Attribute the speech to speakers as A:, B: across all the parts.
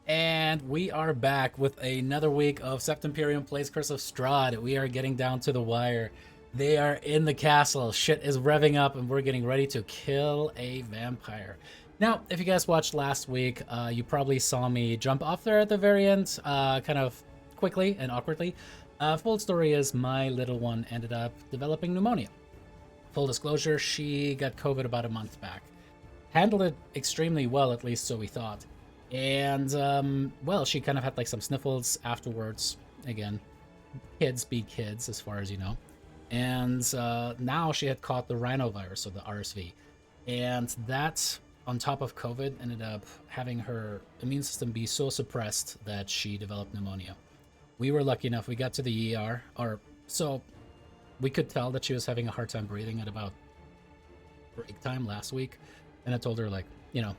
A: And we are back with another week of Sept Imperium plays Curse of Strahd. We are getting down to the wire. They are in the castle. Shit is revving up, and we're getting ready to kill a vampire. Now, if you guys watched last week, you probably saw me jump off there at the very end, kind of quickly and awkwardly. Full story is my little one ended up developing pneumonia. Full disclosure, she got COVID about a month back. Handled it extremely well, at least so we thought. And, well, she kind of had like some sniffles afterwards. Again, kids be kids as far as you know. And now she had caught the rhinovirus, or the RSV. And that, on top of COVID, ended up having her immune system be so suppressed that she developed pneumonia. We were lucky enough, we got to the ER, so we could tell that she was having a hard time breathing at about break time last week. And I told her, like, you know,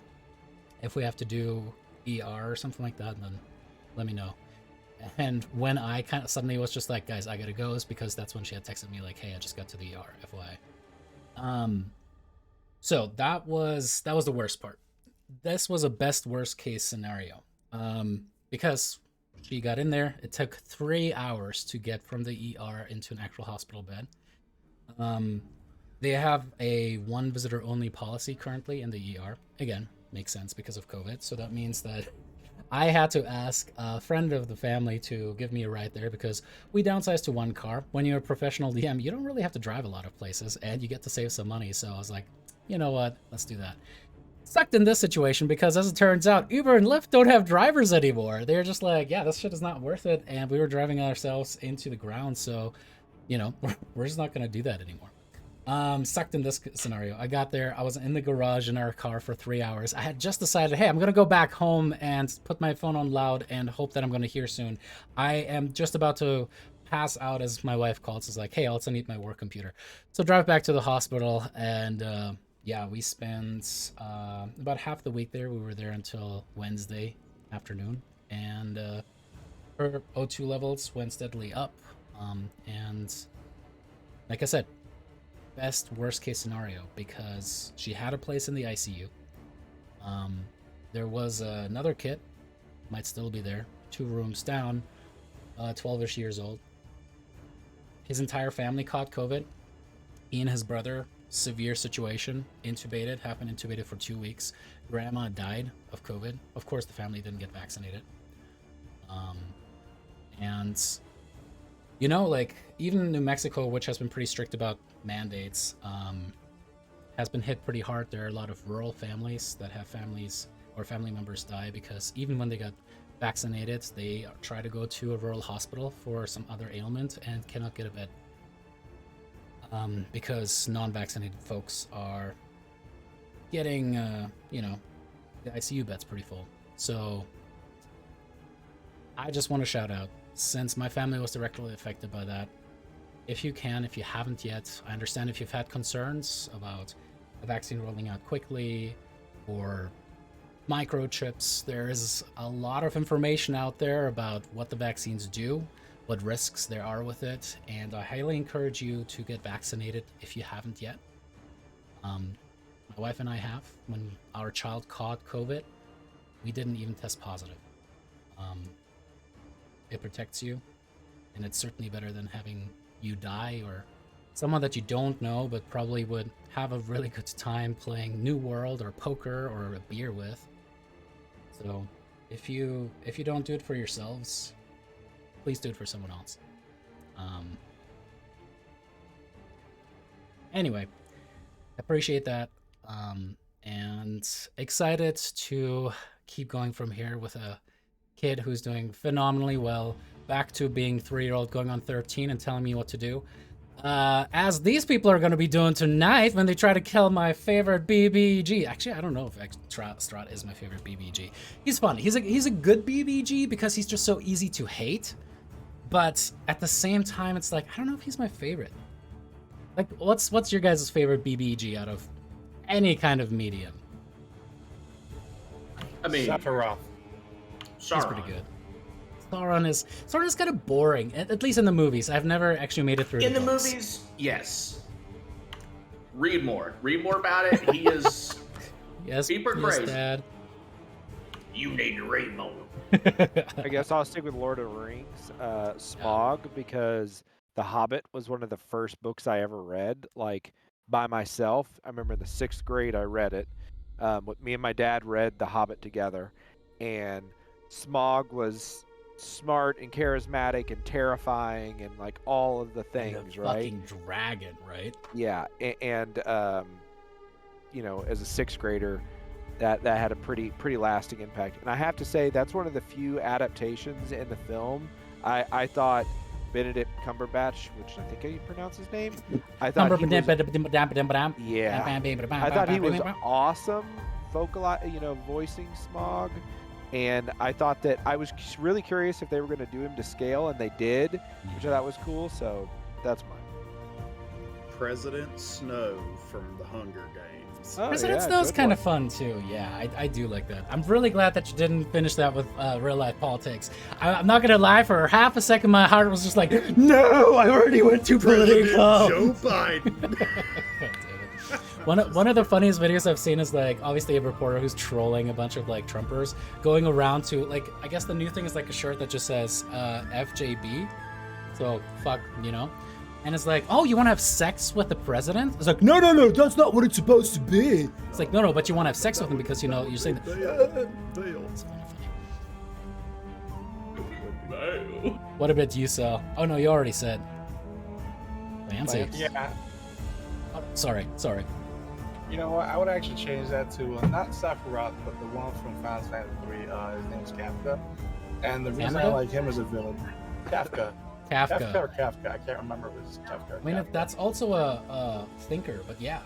A: if we have to do ER or something like that, then let me know. And when I kind of suddenly was just like, guys, I gotta go, is because that's when she had texted me like, hey, I just got to the ER, FYI. So that was the worst part. This was a best worst case scenario. Because she got in there, it took 3 hours to get from the ER into an actual hospital bed. They have a one visitor only policy currently in the ER. Again, makes sense because of COVID. So that means that I had to ask a friend of the family to give me a ride there because we downsized to one car. When you're a professional DM, you don't really have to drive a lot of places and you get to save some money. So I was like, you know what? Let's do that. Sucked in this situation because, as it turns out, Uber and Lyft don't have drivers anymore. They're just like, yeah, this shit is not worth it. And we were driving ourselves into the ground. So, you know, we're just not going to do that anymore. Sucked in this scenario. I got there, I was in the garage in our car for 3 hours. I had just decided, hey, I'm gonna go back home and put my phone on loud and hope that I'm gonna hear soon. I am just about to pass out as my wife calls. It's like, hey, I also need my work computer. So drive back to the hospital, and yeah, we spent about half the week there. We were there until Wednesday afternoon, and her O2 levels went steadily up. And like I said, best worst case scenario, because she had a place in the ICU. There was another kid, might still be there, 2 rooms down, 12-ish years old. His entire family caught COVID. He and his brother, severe situation, intubated, have been intubated for 2 weeks. Grandma died of COVID. Of course, the family didn't get vaccinated. And you know, like, even New Mexico, which has been pretty strict about mandates, has been hit pretty hard. There are a lot of rural families that have families or family members die because even when they got vaccinated, they try to go to a rural hospital for some other ailment and cannot get a bed. Because non-vaccinated folks are getting, you know, the ICU bed's pretty full. So I just want to shout out, since my family was directly affected by that, if you can, if you haven't yet, I understand if you've had concerns about a vaccine rolling out quickly or microchips. There is a lot of information out there about what the vaccines do, what risks there are with it, and I highly encourage you to get vaccinated if you haven't yet. My wife and I have. When our child caught COVID, we didn't even test positive. It protects you, and it's certainly better than having you die or someone that you don't know but probably would have a really good time playing New World or poker or a beer with. So if you don't do it for yourselves, please do it for someone else. Anyway, appreciate that, and excited to keep going from here with a kid who's doing phenomenally well, back to being 3-year-old going on 13 and telling me what to do, as these people are going to be doing tonight when they try to kill my favorite BBG. Actually, I don't know if Strahd is my favorite BBG. He's fun. He's a good BBG because he's just so easy to hate, but at the same time, it's like, I don't know if he's my favorite. Like, what's your guys' favorite BBG out of any kind of medium?
B: I mean,
C: Sephiroth.
A: He's pretty good. Sauron is kind of boring, at least in the movies. I've never actually made it through
B: in the
A: books.
B: movies, yes. Read more about it. He is
A: yes,
B: super
A: yes,
B: crazy.
A: Dad.
B: You need to read more.
C: I guess I'll stick with Lord of the Rings, Smog, because The Hobbit was one of the first books I ever read, like by myself. I remember in the 6th grade I read it. Me and my dad read The Hobbit together, and Smog was smart and charismatic and terrifying and like all of the things,
A: and the
C: right?
A: fucking dragon, right?
C: Yeah, and you know, as a 6th grader, that had a pretty lasting impact. And I have to say that's one of the few adaptations in the film. I thought Benedict Cumberbatch, which I think how you pronounce his name, I thought he was, yeah, I thought he was awesome voicing Smog. And I thought that I was really curious if they were going to do him to scale, and they did, which I thought was cool. So that's mine.
D: President Snow from the Hunger Games.
C: Oh,
A: President
C: yeah,
A: Snow's
C: good
A: kind
C: one.
A: of fun too. Yeah, I do like that. I'm really glad that you didn't finish that with real life politics. I'm not gonna lie. For half a second, my heart was just like, no, I already went too
D: President
A: political.
D: Joe Biden.
A: God damn it. One of the funniest videos I've seen is like obviously a reporter who's trolling a bunch of like Trumpers going around to like, I guess the new thing is like a shirt that just says FJB, so fuck, you know. And it's like, oh, you want to have sex with the president? It's like, no, that's not what it's supposed to be. It's like, no, but you want to have sex with him because, you know, you're saying that. It's funny. What about you, Sal? Oh, no, you already said. Fancy.
E: Yeah.
A: Oh, sorry.
E: You know what? I would actually change that to not Sephiroth, but the one from Final Fantasy 3. His name's Kafka. And the reason I
A: Canada?
E: like him as a villain, Kafka.
A: Kafka.
E: Or Kafka. I can't remember if it's Kafka. Or
A: I mean,
E: Kafka.
A: that's also a thinker, but yeah.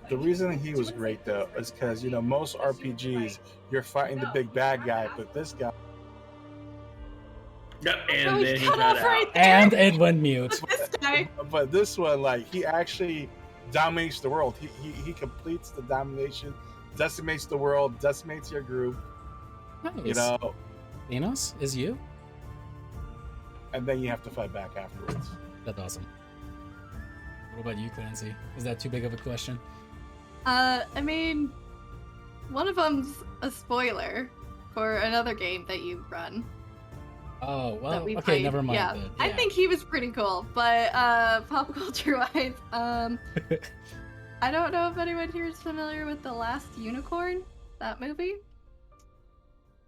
E: The reason he was great though is because most RPGs you're fighting the big bad guy, but this guy.
B: Yep,
F: So
B: and
F: we
B: then he
F: cut
B: got
F: off
B: out.
F: right there.
A: And it went mute.
F: This guy.
E: But this one, like, he actually dominates the world. He completes the domination, decimates the world, decimates your group.
A: Nice. Thanos is you?
E: And then you have to fight back afterwards.
A: That's awesome. What about you, Clancy? Is that too big of a question?
F: I mean, one of them's a spoiler for another game that you run.
A: Oh, well,
F: that we
A: okay,
F: played.
A: never mind.
F: Yeah.
A: then.
F: I think he was pretty cool, but pop culture wise, I don't know if anyone here is familiar with The Last Unicorn, that movie.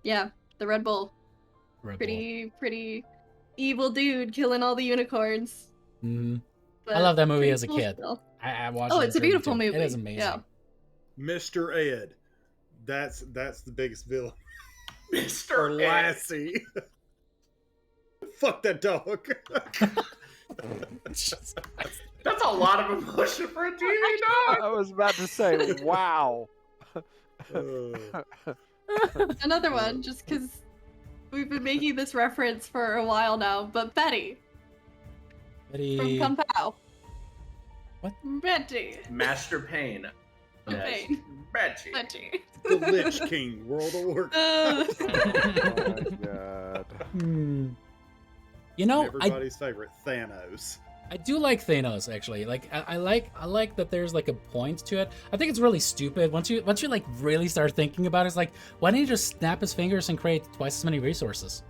F: Yeah, the Red Bull.
A: Red Bull.
F: Pretty evil dude killing all the unicorns.
A: Mhm. I
F: But
A: love that movie
F: pretty
A: as a
F: cool
A: kid.
F: still.
A: I watched it.
F: Oh,
A: as
F: it's a
A: kid,
F: beautiful
A: too.
F: movie.
A: It is amazing.
F: Yeah.
D: Mr. Ed. That's the biggest villain. Or
B: Mr. Ed.
D: Lassie. Fuck that dog.
B: That's a lot of emotion for a TV dog.
C: I was about to say, wow.
F: Another one, just because we've been making this reference for a while now, but Betty
A: Betty...
F: from Kung Pao.
A: What?
F: Betty.
B: Master Pain.
F: Pain.
B: Betty.
F: Betty.
D: The Lich King, World of Warcraft.
C: Oh my god.
A: You know,
D: Everybody's favorite, Thanos.
A: I do like Thanos actually. Like I like that there's like a point to it. I think it's really stupid once you like really start thinking about it. It's like, why didn't you just snap his fingers and create twice as many resources?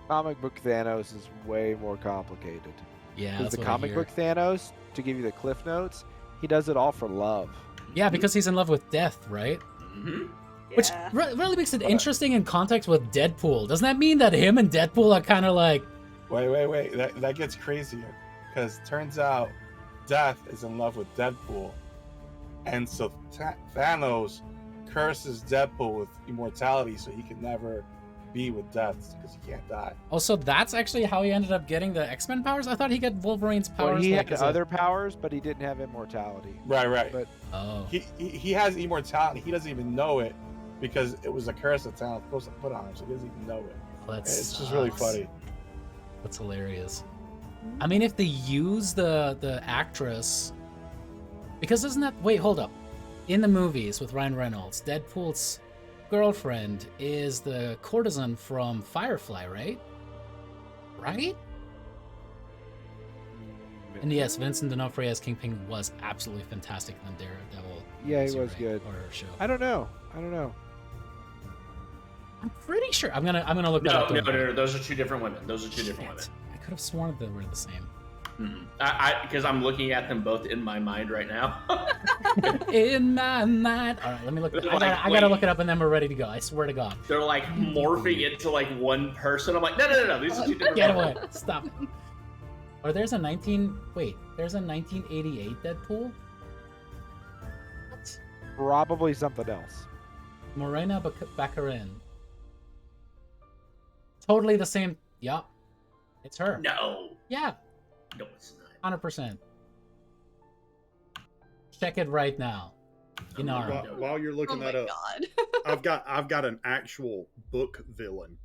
C: Comic book Thanos is way more complicated.
A: Yeah,
C: Because
A: that's
C: the
A: what I
C: comic
A: hear.
C: book Thanos, to give you the cliff notes, he does it all for love.
A: Yeah, because he's in love with death, right?
B: Mm-hmm.
A: Which really makes it interesting in context with Deadpool. Doesn't that mean that him and Deadpool are kind of like...
E: Wait. That gets crazier. Because turns out Death is in love with Deadpool. And so Thanos curses Deadpool with immortality so he can never be with Death because he can't die.
A: Oh, so that's actually how he ended up getting the X-Men powers? I thought he got Wolverine's powers.
C: Well, he
A: like,
C: had
A: as a-
C: other powers, but he didn't have immortality.
E: Right.
C: But
A: Oh.
E: He has immortality. He doesn't even know it because it was a curse that Thanos was supposed to put on him, so he doesn't even know it.
A: Well, that
E: It's just really
A: sucks.
E: funny.
A: That's hilarious. I mean, if they use the actress, because isn't that... Wait, hold up. In the movies with Ryan Reynolds, Deadpool's girlfriend is the courtesan from Firefly, right? Right? And yes, Vincent D'Onofrio as Kingpin was absolutely fantastic in the Daredevil.
C: Yeah, he
A: series,
C: was good.
A: Or show.
C: I don't know.
A: I'm pretty sure. I'm gonna look that
B: No,
A: up.
B: no. Those are two different women. Those are two different women.
A: I could have sworn they were the same.
B: Because I'm looking at them both in my mind right now.
A: In my mind. All right, let me look. I gotta look it up, and then we're ready to go. I swear to God.
B: They're like morphing into like one person. I'm like, no. These are two different.
A: Get
B: women.
A: away! Stop it. Or there's a 1988 Deadpool. What?
C: Probably something else.
A: Morena Baccarin. Totally the same. Yup. It's her.
B: No.
A: Yeah.
B: No, it's not.
A: 100%. Check it right now. Inara.
D: While you're looking that up, I've got an actual book villain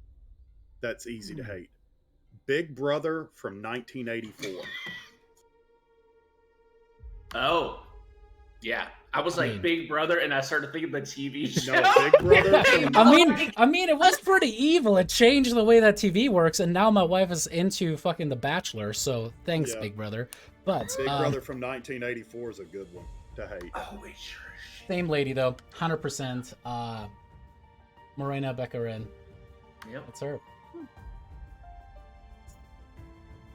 D: that's easy to hate. Big Brother from 1984.
B: Oh. Yeah. I was like Big Brother, and I started thinking the TV show.
D: No, Big Brother.
A: I mean, it was pretty evil. It changed the way that TV works, and now my wife is into fucking The Bachelor. So thanks,
D: Yeah.
A: Big Brother. But
D: Big Brother from 1984 is a good one to hate.
B: Oh, wait, sure.
A: same lady though, 100%. Morena Baccarin.
B: Yep.
A: That's her.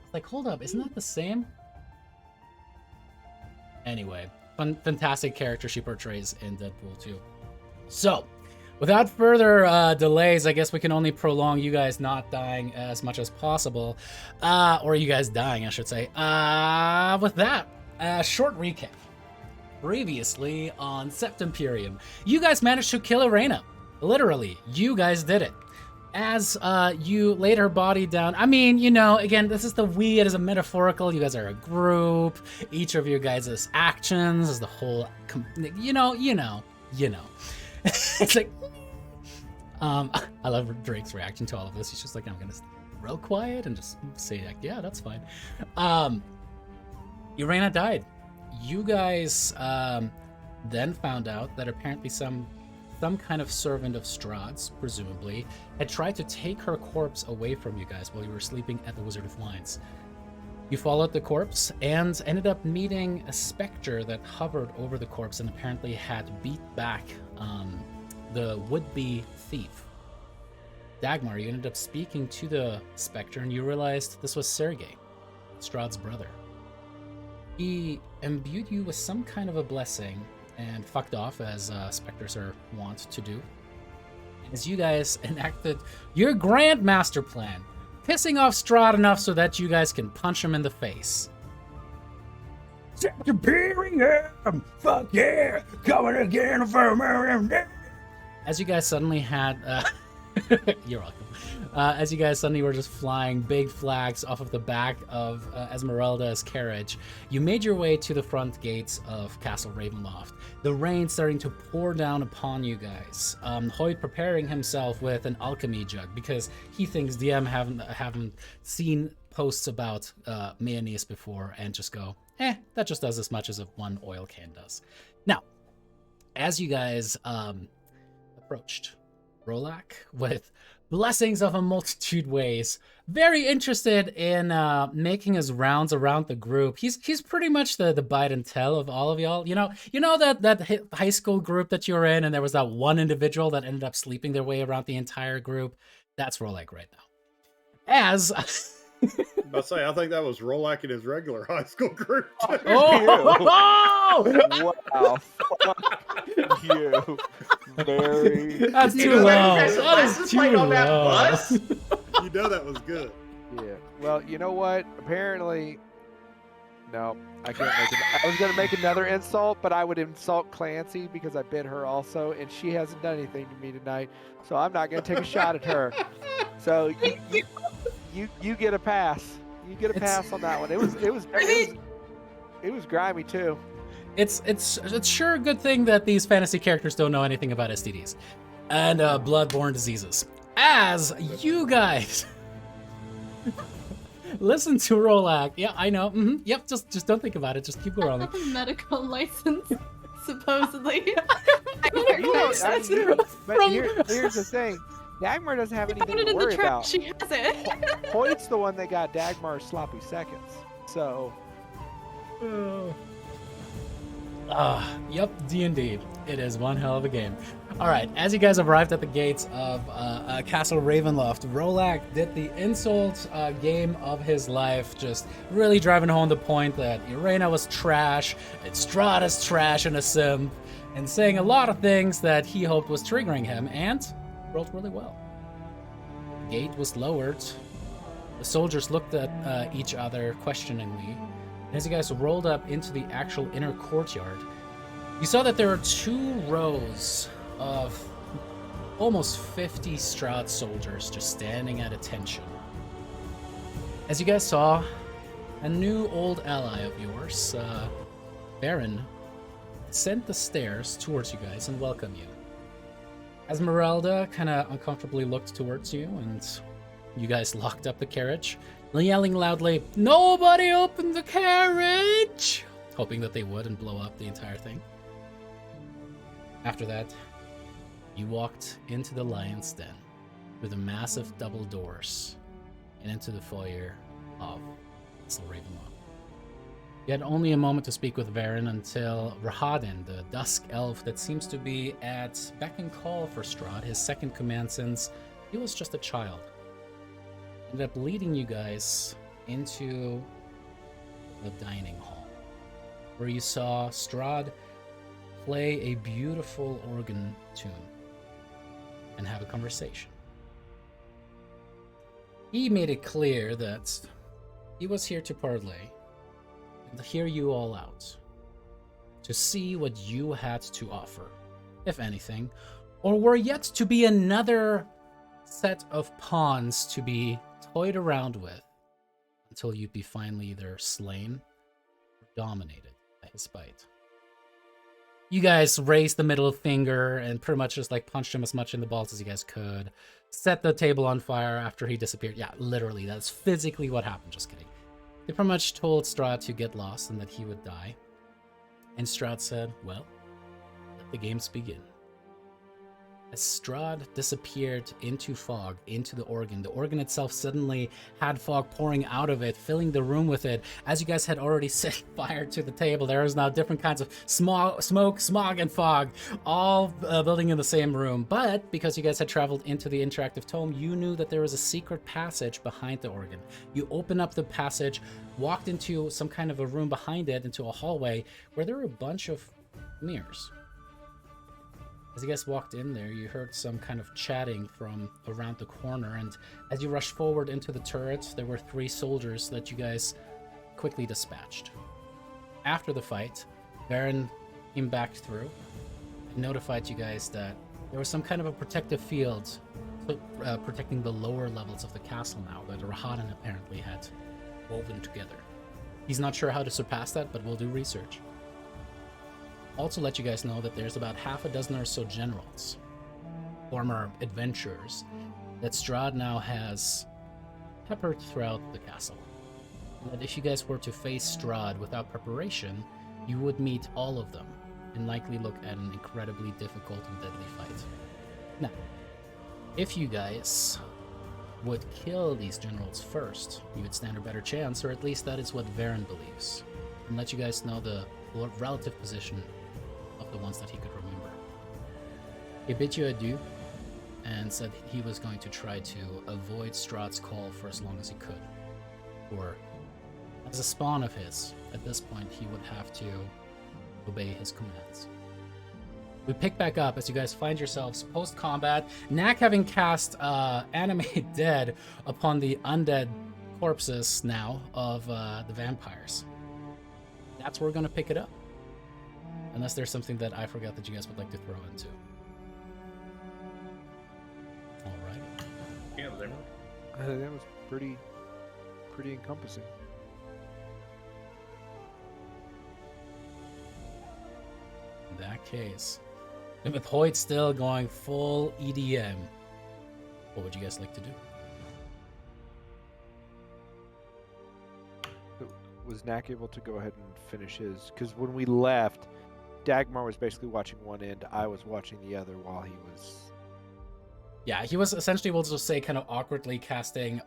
A: It's like, hold up, isn't that the same? Anyway, fantastic character she portrays in Deadpool 2. So, without further delays, I guess we can only prolong you guys not dying as much as possible. Or you guys dying, I should say. With that, short recap. Previously on Sept Imperium, you guys managed to kill Irena. Literally, you guys did it. As you laid her body down, I mean, you know, again, this is the we, it is a metaphorical, you guys are a group, each of your guys' actions is the whole, you know. It's like, I love Drake's reaction to all of this. He's just like, I'm gonna stay real quiet and just say, like, yeah, that's fine. Irena died. You guys then found out that apparently some kind of servant of Strahd's, presumably, had tried to take her corpse away from you guys while you were sleeping at the Wizard of Wines. You followed the corpse and ended up meeting a specter that hovered over the corpse and apparently had beat back the would-be thief. Dagmar, you ended up speaking to the specter and you realized this was Sergei, Strahd's brother. He imbued you with some kind of a blessing and fucked off, as specters are wont to do, as you guys enacted your grand master plan, pissing off Strahd enough so that you guys can punch him in the face. Sept Imperium! Fuck yeah! Coming again from as you guys suddenly had you're welcome. As you guys suddenly were just flying big flags off of the back of Esmeralda's carriage, you made your way to the front gates of Castle Ravenloft. The rain starting to pour down upon you guys. Hoyt preparing himself with an alchemy jug because he thinks DM haven't seen posts about mayonnaise before and just go, that just does as much as one oil can does. Now, as you guys approached Rolak with blessings of a multitude ways, very interested in making his rounds around the group. He's pretty much the bite and tell of all of y'all. You know that high school group that you were in, and there was that one individual that ended up sleeping their way around the entire group. That's Rolak right now. As
D: I say, I think that was Rolak in his regular high school group.
C: Wow! Fuck you. Very.
A: That's too low. That is too low.
D: You know that was good.
C: Yeah. Well, you know what? Apparently, no, I can't make it. I was gonna make another insult, but I would insult Clancy because I bit her also, and she hasn't done anything to me tonight, so I'm not gonna take a shot at her. So you get a pass. You get a pass on that one. It was grimy too.
A: It's sure a good thing that these fantasy characters don't know anything about STDs and bloodborne diseases. As you guys listen to Rolak, yeah, I know. Yep, just don't think about it. Just keep going.
F: I have a medical license, supposedly.
C: Here's the thing. Dagmar doesn't have anything
F: Put it
C: to
F: in the
C: worry
F: trap.
C: about.
F: She has it.
C: Hoyt's the one that got Dagmar's sloppy seconds. So.
A: Yep, D&D. It is one hell of a game. All right, as you guys arrived at the gates of Castle Ravenloft, Rolak did the insult game of his life, just really driving home the point that Irena was trash, and Strahd is trash and a simp, and saying a lot of things that he hoped was triggering him, and rolled really well. The gate was lowered. The soldiers looked at each other questioningly, and as you guys rolled up into the actual inner courtyard, you saw that there were 2 rows of almost 50 Strahd soldiers just standing at attention. As you guys saw, a new old ally of yours, Baron, sent the stairs towards you guys and welcomed you. Esmeralda kind of uncomfortably looked towards you, and you guys locked up the carriage, yelling loudly, "Nobody open the carriage!" hoping that they would and blow up the entire thing. After that, you walked into the lion's den through the massive double doors and into the foyer of Castle Ravenloft. You had only a moment to speak with Varen until Rahadin, the dusk elf that seems to be at beck and call for Strahd, his second command since he was just a child, ended up leading you guys into the dining hall, where you saw Strahd play a beautiful organ tune and have a conversation. He made it clear that he was here to parlay and to hear you all out, to see what you had to offer, if anything, or were yet to be another set of pawns to be toyed around with until you'd be finally either slain or dominated by his bite. You guys raised the middle finger and pretty much just like punched him as much in the balls as you guys could. Set the table on fire after he disappeared. Yeah, literally, that's physically what happened. Just kidding. They pretty much told Strahd to get lost and that he would die. And Strahd said, well, let the games begin. As Strahd disappeared into fog, into the organ itself suddenly had fog pouring out of it, filling the room with it. As you guys had already set fire to the table, there is now different kinds of smoke, smog, and fog, all building in the same room. But because you guys had traveled into the interactive tome, you knew that there was a secret passage behind the organ. You open up the passage, walked into some kind of a room behind it, into a hallway, where there were a bunch of mirrors. As you guys walked in there, you heard some kind of chatting from around the corner, and as you rushed forward into the turret, there were 3 soldiers that you guys quickly dispatched. After the fight, Baron came back through and notified you guys that there was some kind of a protective field protecting the lower levels of the castle now that Rahadin apparently had woven together. He's not sure how to surpass that, but we'll do research. Also let you guys know that there's about half a dozen or so generals, former adventurers, that Strahd now has peppered throughout the castle. And that if you guys were to face Strahd without preparation, you would meet all of them and likely look at an incredibly difficult and deadly fight. Now, if you guys would kill these generals first, you would stand a better chance, or at least that is what Varen believes. And let you guys know the relative position of the ones that he could remember. He bid you adieu and said he was going to try to avoid Strahd's call for as long as he could. Or, as a spawn of his, at this point he would have to obey his commands. We pick back up as you guys find yourselves post-combat, Knack having cast Animate Dead upon the undead corpses now of the vampires. That's where we're going to pick it up. Unless there's something that I forgot that you guys would like to throw into. Alright.
B: Yeah, was there more?
C: That was pretty encompassing.
A: In that case, and with Hoyt still going full EDM, what would you guys like to do?
C: Was Knack able to go ahead and finish his? Because when we left, Dagmar was basically watching one end, I was watching the other while he was...
A: Yeah, he was essentially able to say kind of awkwardly casting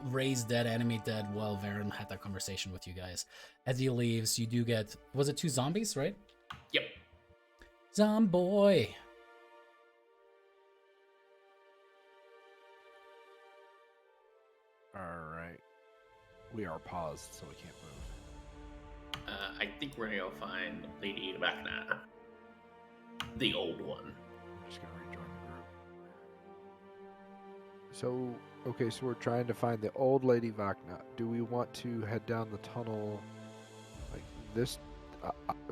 A: Raise Dead, Animate Dead while Varen had that conversation with you guys. As he leaves, you do get, was it 2 zombies, right?
B: Yep.
A: Zomboy.
C: All right. We are paused, so we can't move.
B: I think we're gonna go find Lady Vecna, the old one.
C: I'm just gonna rejoin the group. So, okay, so we're trying to find the old Lady Vecna. Do we want to head down the tunnel like this?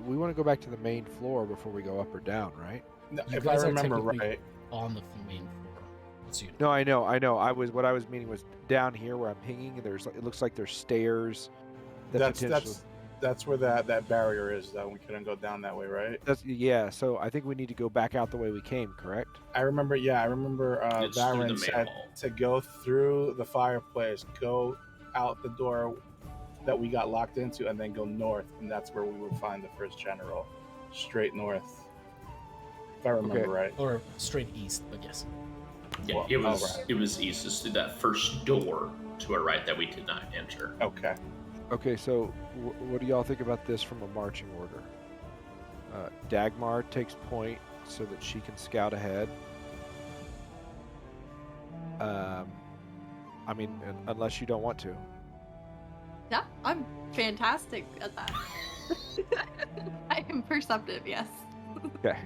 C: We want to go back to the main floor before we go up or down, right?
E: No,
A: You
E: if I
A: guys are
E: remember
A: technically
E: right.
A: on the main floor. What's you?
C: No, I know. What I was meaning was down here where I'm pinging. It looks like there's stairs.
E: That's where that barrier is. That we couldn't go down that way, right?
C: Yeah. So I think we need to go back out the way we came. Correct?
E: I remember. Yeah, I remember.
B: It's through the
E: Varen
B: main
E: said
B: hall.
E: to go through the fireplace, go out the door that we got locked into, and then go north, and that's where we would find the first general, straight north. If I remember right.
A: Or straight east, but yes.
B: Yeah,
E: Well,
B: it was
E: alright.
B: it was east. It's through that first door to our right that we did not enter.
E: Okay.
C: Okay. So what do y'all think about this from a marching order? Dagmar takes point so that she can scout ahead. I mean, unless you don't want to.
F: Yeah, I'm fantastic at that. I am perceptive, yes.
C: Okay.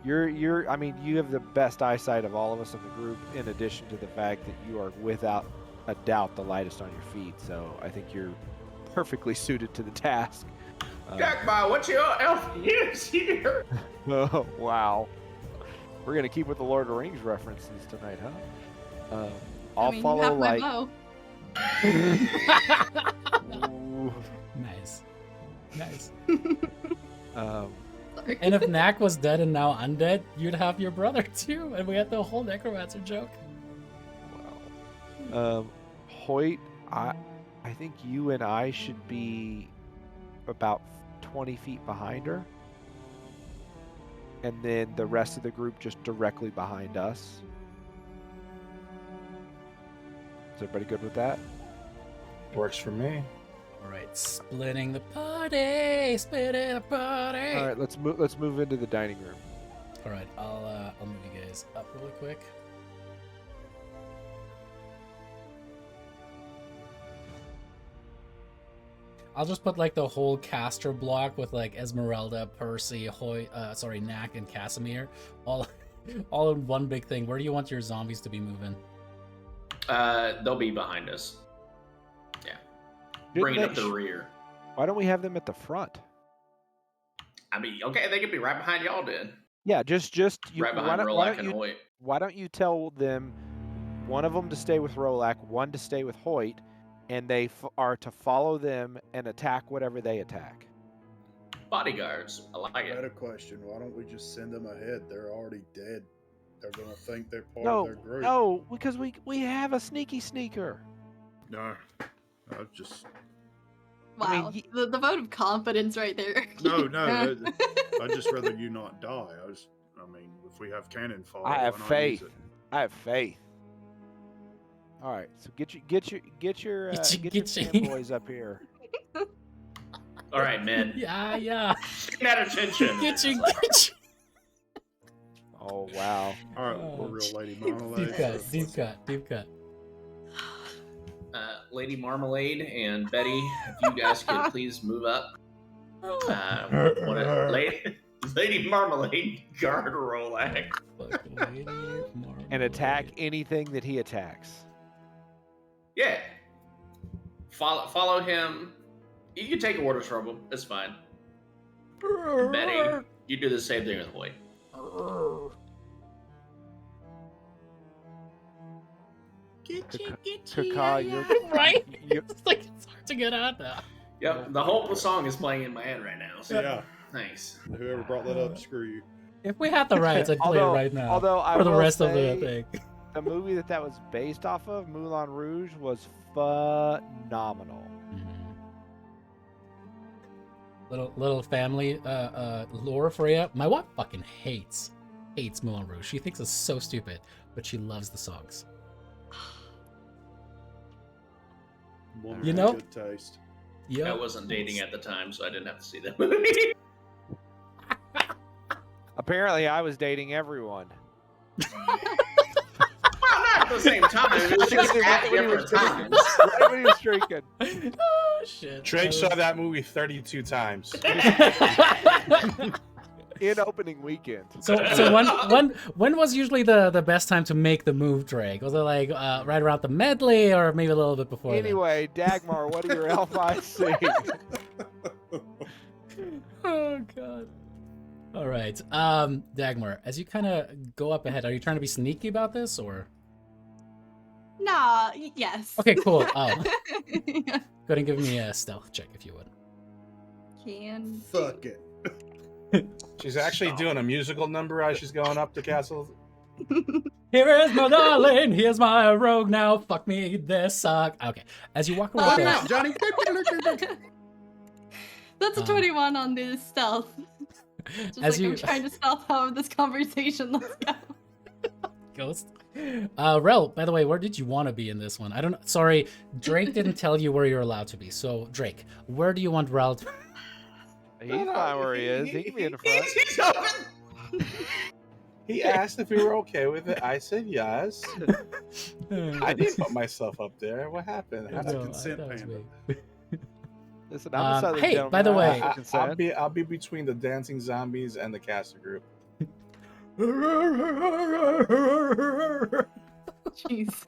C: I mean, you have the best eyesight of all of us in the group, in addition to the fact that you are without a doubt the lightest on your feet, so I think you're perfectly suited to the task.
B: Jackpot, what's your elf years here?
C: Oh, wow. We're going to keep with the Lord of the Rings references tonight, huh? I'll
F: you
C: follow
F: have my
C: like...
F: bow.
C: Ooh.
A: Nice. Nice.
F: Sorry.
A: And if Knack was dead and now undead, you'd have your brother too, and we had the whole necromancer joke.
C: Wow. Hoyt, I think you and I should be about 20 feet behind her. And then the rest of the group just directly behind us. Is everybody good with that?
E: Works for me.
A: All right, splitting the party.
C: All right, let's move into the dining room.
A: All right, I'll move you guys up really quick. I'll just put like the whole caster block with like Esmeralda, Percy, Knack, and Casimir, all in one big thing. Where do you want your zombies to be moving?
B: They'll be behind us. Yeah. Bring it up to the rear.
C: Why don't we have them at the front?
B: I mean, okay, they could be right behind y'all then.
C: Yeah, just you.
B: Right behind Rolak and Hoyt.
C: Why don't you tell them, one of them to stay with Rolak, one to stay with Hoyt, and they are to follow them and attack whatever they attack.
B: Bodyguards. I like
D: I had a
B: it.
D: question. Why don't we just send them ahead? They're already dead. They're gonna think they're part of their group.
C: No, because we have a sneaky sneaker.
D: No, I just
F: Wow, the vote of confidence right there.
D: no. I'd just rather you not die. I mean, if we have cannon fire,
C: I have
D: why not
C: faith.
D: use it?
C: I have faith. All right, so get your boys up here.
B: All right, men.
A: Yeah.
B: Pay that attention.
A: Get you.
C: Oh wow.
D: All right, we're real Lady Marmalade.
A: Deep cut.
B: Lady Marmalade and Betty, if you guys could please move up. Lady Marmalade, guard Rolak.
C: And attack anything that he attacks.
B: Yeah. Follow him. You can take orders from him. It's fine. Betty, you do the same thing with Hoyt.
C: Kaka, you're
A: Right?
C: you're,
A: It's like it's hard to get out now.
B: Yep, the whole song is playing in my head right now. So
D: Yeah,
B: thanks.
D: whoever brought that up, screw you.
A: If we had the rights, I'd play it right now.
C: Although I
A: for the
C: will
A: rest of the
C: say,
A: thing.
C: the movie that was based off of, Moulin Rouge, was phenomenal.
A: Little family lore for you. My wife fucking hates Moulin Rouge. She thinks it's so stupid, but she loves the songs.
D: Woman
A: You
D: with
A: know?
D: good taste.
A: Yeah.
B: I wasn't dating at the time, so I didn't have to see that movie.
C: Apparently, I was dating everyone.
B: Well, not at the same time. It's just at different times.
C: Right when he was drinking.
A: Oh shit.
E: Drake saw that movie 32 times.
C: In opening weekend.
A: So when was usually the best time to make the move, Drake? Was it like right around the medley, or maybe a little bit before?
C: Anyway, Dagmar, what are your elf eyes seeing?
A: Oh god. All right, Dagmar, as you kind of go up ahead, are you trying to be sneaky about this, or?
F: Nah, yes.
A: Okay, cool. Oh,
F: Yeah.
A: go ahead and give me a stealth check if you would.
F: Can
D: Fuck it.
E: She's actually doing a musical number as she's going up the castle.
A: Here is my darling, here's my rogue now. Fuck me, this suck. Okay, as you walk
F: Oh,
A: around,
F: no.
D: Johnny.
F: That's a 21 on the stealth. Just
A: As
F: like
A: you-
F: I'm trying to stealth out of this conversation. Let's go.
A: Ghost. Rel, by the way, where did you want to be in this one? I don't know. Sorry, Drake didn't tell you where you're allowed to be. So, Drake, where do you want Rel to
C: He's fine where he is. He can be in the front.
E: He asked if we were okay with it. I said yes. I didn't put myself up there. What happened?
D: That's a consent
A: that was
D: panda.
A: me.
C: Listen, I'm a southern
A: hey,
C: gentleman.
A: by the
C: I
A: way-
C: ask for consent.
E: I'll be between the dancing zombies and the caster group.
F: Jeez.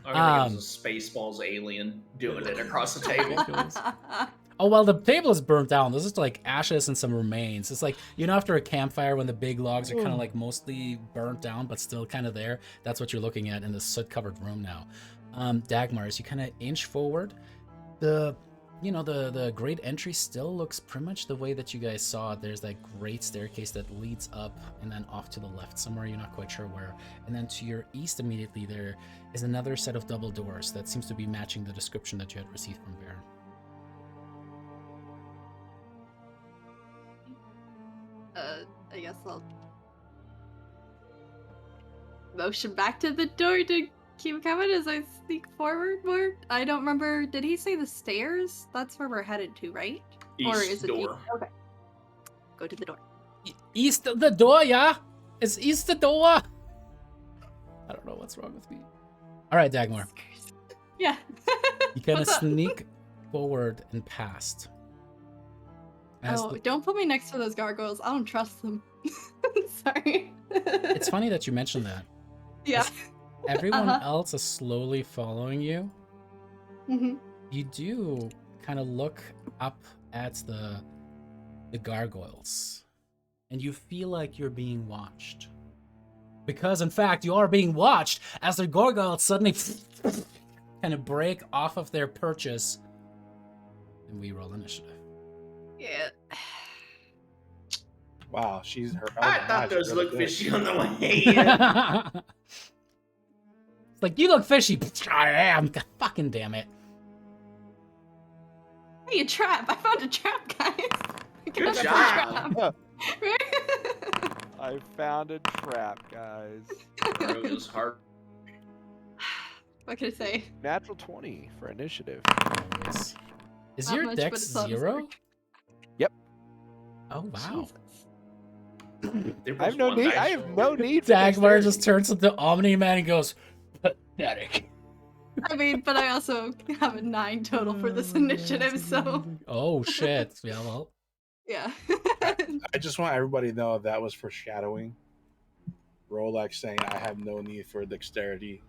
B: I'm gonna use a Spaceballs alien doing it across the table.
A: Oh, well, the table is burnt down. This is like ashes and some remains. It's like, you know, after a campfire when the big logs are kind of like mostly burnt down, but still kind of there. That's what you're looking at in this soot-covered room now. Dagmar, as you kind of inch forward, the great entry still looks pretty much the way that you guys saw it. There's that great staircase that leads up and then off to the left somewhere, you're not quite sure where. And then to your east immediately there is another set of double doors that seems to be matching the description that you had received from Baron.
F: I guess I'll motion back to the door to keep coming as I sneak forward more. I don't remember. Did he say the stairs? That's where we're headed to, right? Or
B: East
F: is it
B: door.
F: Okay. Go to the door.
A: East of the door, yeah? It's east the door. I don't know what's wrong with me. All right, Dagmar.
F: Yeah.
A: You kind of
F: What's up?
A: sneak forward and past. As
F: Oh,
A: the-
F: don't put me next to those gargoyles. I don't trust them. Sorry.
A: It's funny that you mentioned that.
F: Yeah.
A: Everyone
F: Uh-huh.
A: else is slowly following you.
F: Mhm.
A: You do kind of look up at the gargoyles, and you feel like you're being watched. Because, in fact, you are being watched as the gargoyles suddenly kind of break off of their perches. And we roll initiative.
F: Yeah.
E: Wow, she's her.
B: I
E: elven
B: thought
E: eyes
B: those
E: are really
B: looked
E: big.
B: fishy on the way in.
A: It's like, you look fishy. I am. God fucking damn it.
F: Hey, a trap! I found a trap, guys.
B: Good
F: Get
B: job.
F: a trap.
C: I found a trap, guys.
B: Rogue is hard.
F: What can I say?
C: Natural 20 for initiative.
A: Nice. Is
F: Not
A: your
F: much,
A: dex
F: but it's not
A: 0?
C: Yep.
A: Oh, wow.
F: Jesus.
B: There
C: I have
B: was
C: no
B: one
C: need.
B: dice
C: I have
B: roll.
C: no need for
A: Dagmar
C: dexterity.
A: just turns to the Omni-Man and goes, pathetic.
F: I mean, but I also have a 9 total for this initiative, so
A: Oh, shit. Yeah, well.
F: yeah.
E: I just want everybody to know that was foreshadowing. Rolex saying I have no need for dexterity,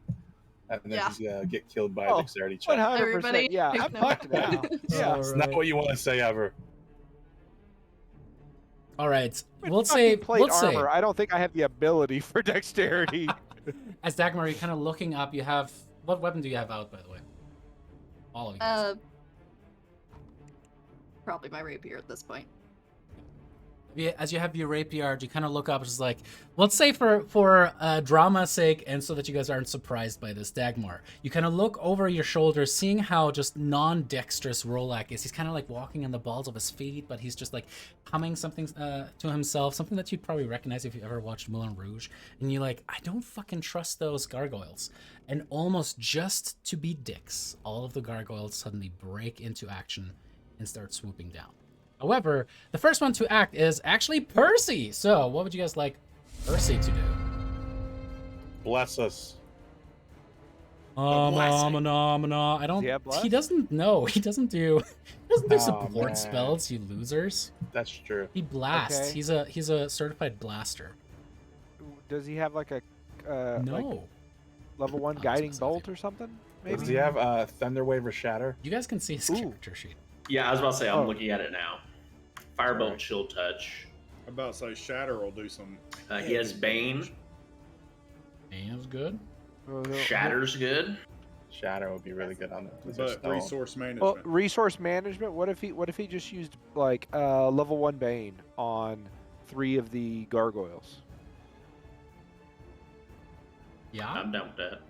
E: and then
F: Yeah.
E: he's gonna get killed by a
C: Oh,
E: dexterity check.
C: 100%.
F: Everybody
C: Yeah,
F: take
C: I'm
F: note.
C: fucked now. Yeah.
E: It's not what you want to say ever.
A: All right.
C: With
A: We'll
C: fucking
A: say,
C: plate armor. I don't think I have the ability for dexterity.
A: as Dagmar, you're kind of looking up, you have, what weapon do you have out, by the way? All of you. guys.
F: Probably my rapier at this point.
A: As you have your rapier, you kind of look up, it's just like, let's say for drama's sake, and so that you guys aren't surprised by this, Dagmar, you kind of look over your shoulder, seeing how just non-dexterous Rolak is. He's kind of like walking on the balls of his feet, but he's just like humming something to himself, something that you'd probably recognize if you ever watched Moulin Rouge. And you're like, I don't fucking trust those gargoyles. And almost just to be dicks, all of the gargoyles suddenly break into action and start swooping down. However, the first one to act is actually Percy. So, what would you guys like Percy to do?
E: Bless us.
B: Blessing.
A: I don't.
C: he have bless?
A: He doesn't know. He doesn't do. He doesn't do
E: Oh,
A: support
E: man.
A: spells. You losers.
E: That's true.
A: He blasts.
C: Okay.
A: He's a certified blaster.
C: Does he have like a
A: No.
C: like level 1
A: Oh,
C: guiding
A: that's
C: bolt or something? Maybe.
E: Does he have Thunder Wave or Shatter?
A: You guys can see his
C: Ooh.
A: character sheet.
B: Yeah, I was about to say, I'm
C: Oh.
B: looking at it now. Firebolt,
C: Alright.
B: Chill Touch.
D: I'm about to say Shatter will do some.
B: He has Bane.
A: Aim's good.
C: Oh, no.
B: Shatter's good.
E: Shatter would be really good on that.
D: But resource management.
C: Well, resource management. What if he just used like level 1 Bane on 3 of the gargoyles?
A: Yeah.
B: I'm down with that.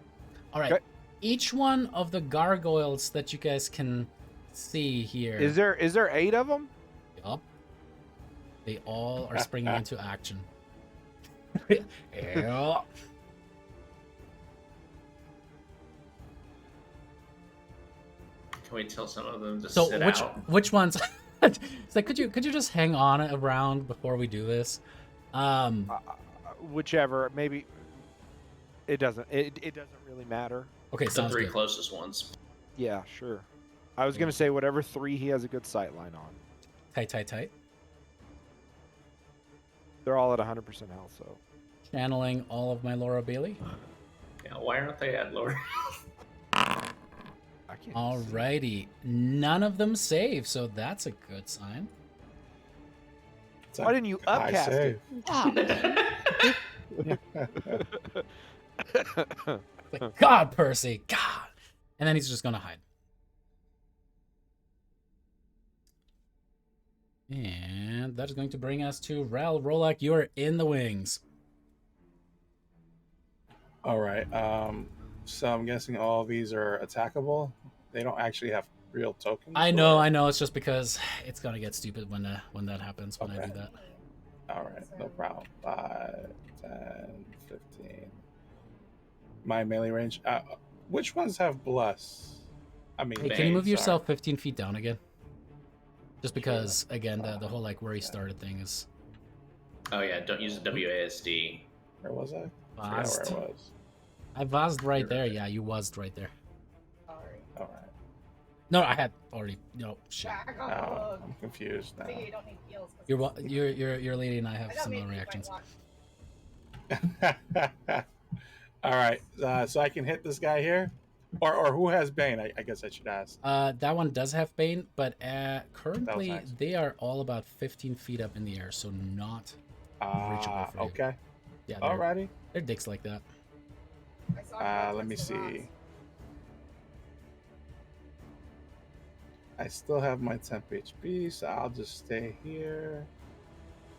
A: All right.
C: Okay.
A: Each one of the gargoyles that you guys can see here.
C: Is there 8 of them?
A: Yup. They all are springing into action. Yeah.
B: Can we tell some of them to
A: So
B: sit out?
A: which ones? It's like could you just hang on around before we do this?
C: Whichever. Maybe. It doesn't. It doesn't really matter.
A: Okay,
B: The
A: sounds
B: 3
A: good.
B: closest ones.
C: Yeah, sure. I was gonna say whatever 3 he has a good sight line on.
A: Tight.
C: They're all at 100% health, so.
A: Channeling all of my Laura Bailey.
B: Yeah, why aren't they at lower?
C: I can't.
A: Alrighty. None of them save, so that's a good sign.
E: It's a
C: Why didn't you
E: high
C: upcast
E: save.
A: Like, God, Percy, God. And then he's just gonna hide. And that is going to bring us to Rel. Rolak, you are in the wings.
E: All right. So I'm guessing all of these are attackable. They don't actually have real tokens.
A: I know.
E: or-
A: It's just because it's gonna get stupid when that happens, when I
E: Okay.
A: do that.
E: All right, no problem. 5, 10, 15. My melee range. Which ones have bless? I mean,
A: Hey, can
B: Bane,
A: you move
E: sorry.
A: yourself 15 feet down again? Just because, again, the whole like where he started thing is
B: Oh yeah, don't use the WASD.
E: Where was I? I
A: Vazed.
E: forgot where I was.
A: I vazzed right there. Yeah, you wazzed right there.
E: All right.
A: No, I had already. No, shit.
E: Oh, I'm confused now.
A: Your lady and I have similar reactions.
E: All right. So I can hit this guy here, or who has Bane? I guess I should ask.
A: That one does have Bane, but currently
E: nice.
A: they are all about 15 feet up in the air, so not reachable for you.
E: Okay.
A: Yeah, they're,
E: Alrighty.
A: they're dicks like that.
E: Let me see. I still have my temp HP, so I'll just stay here.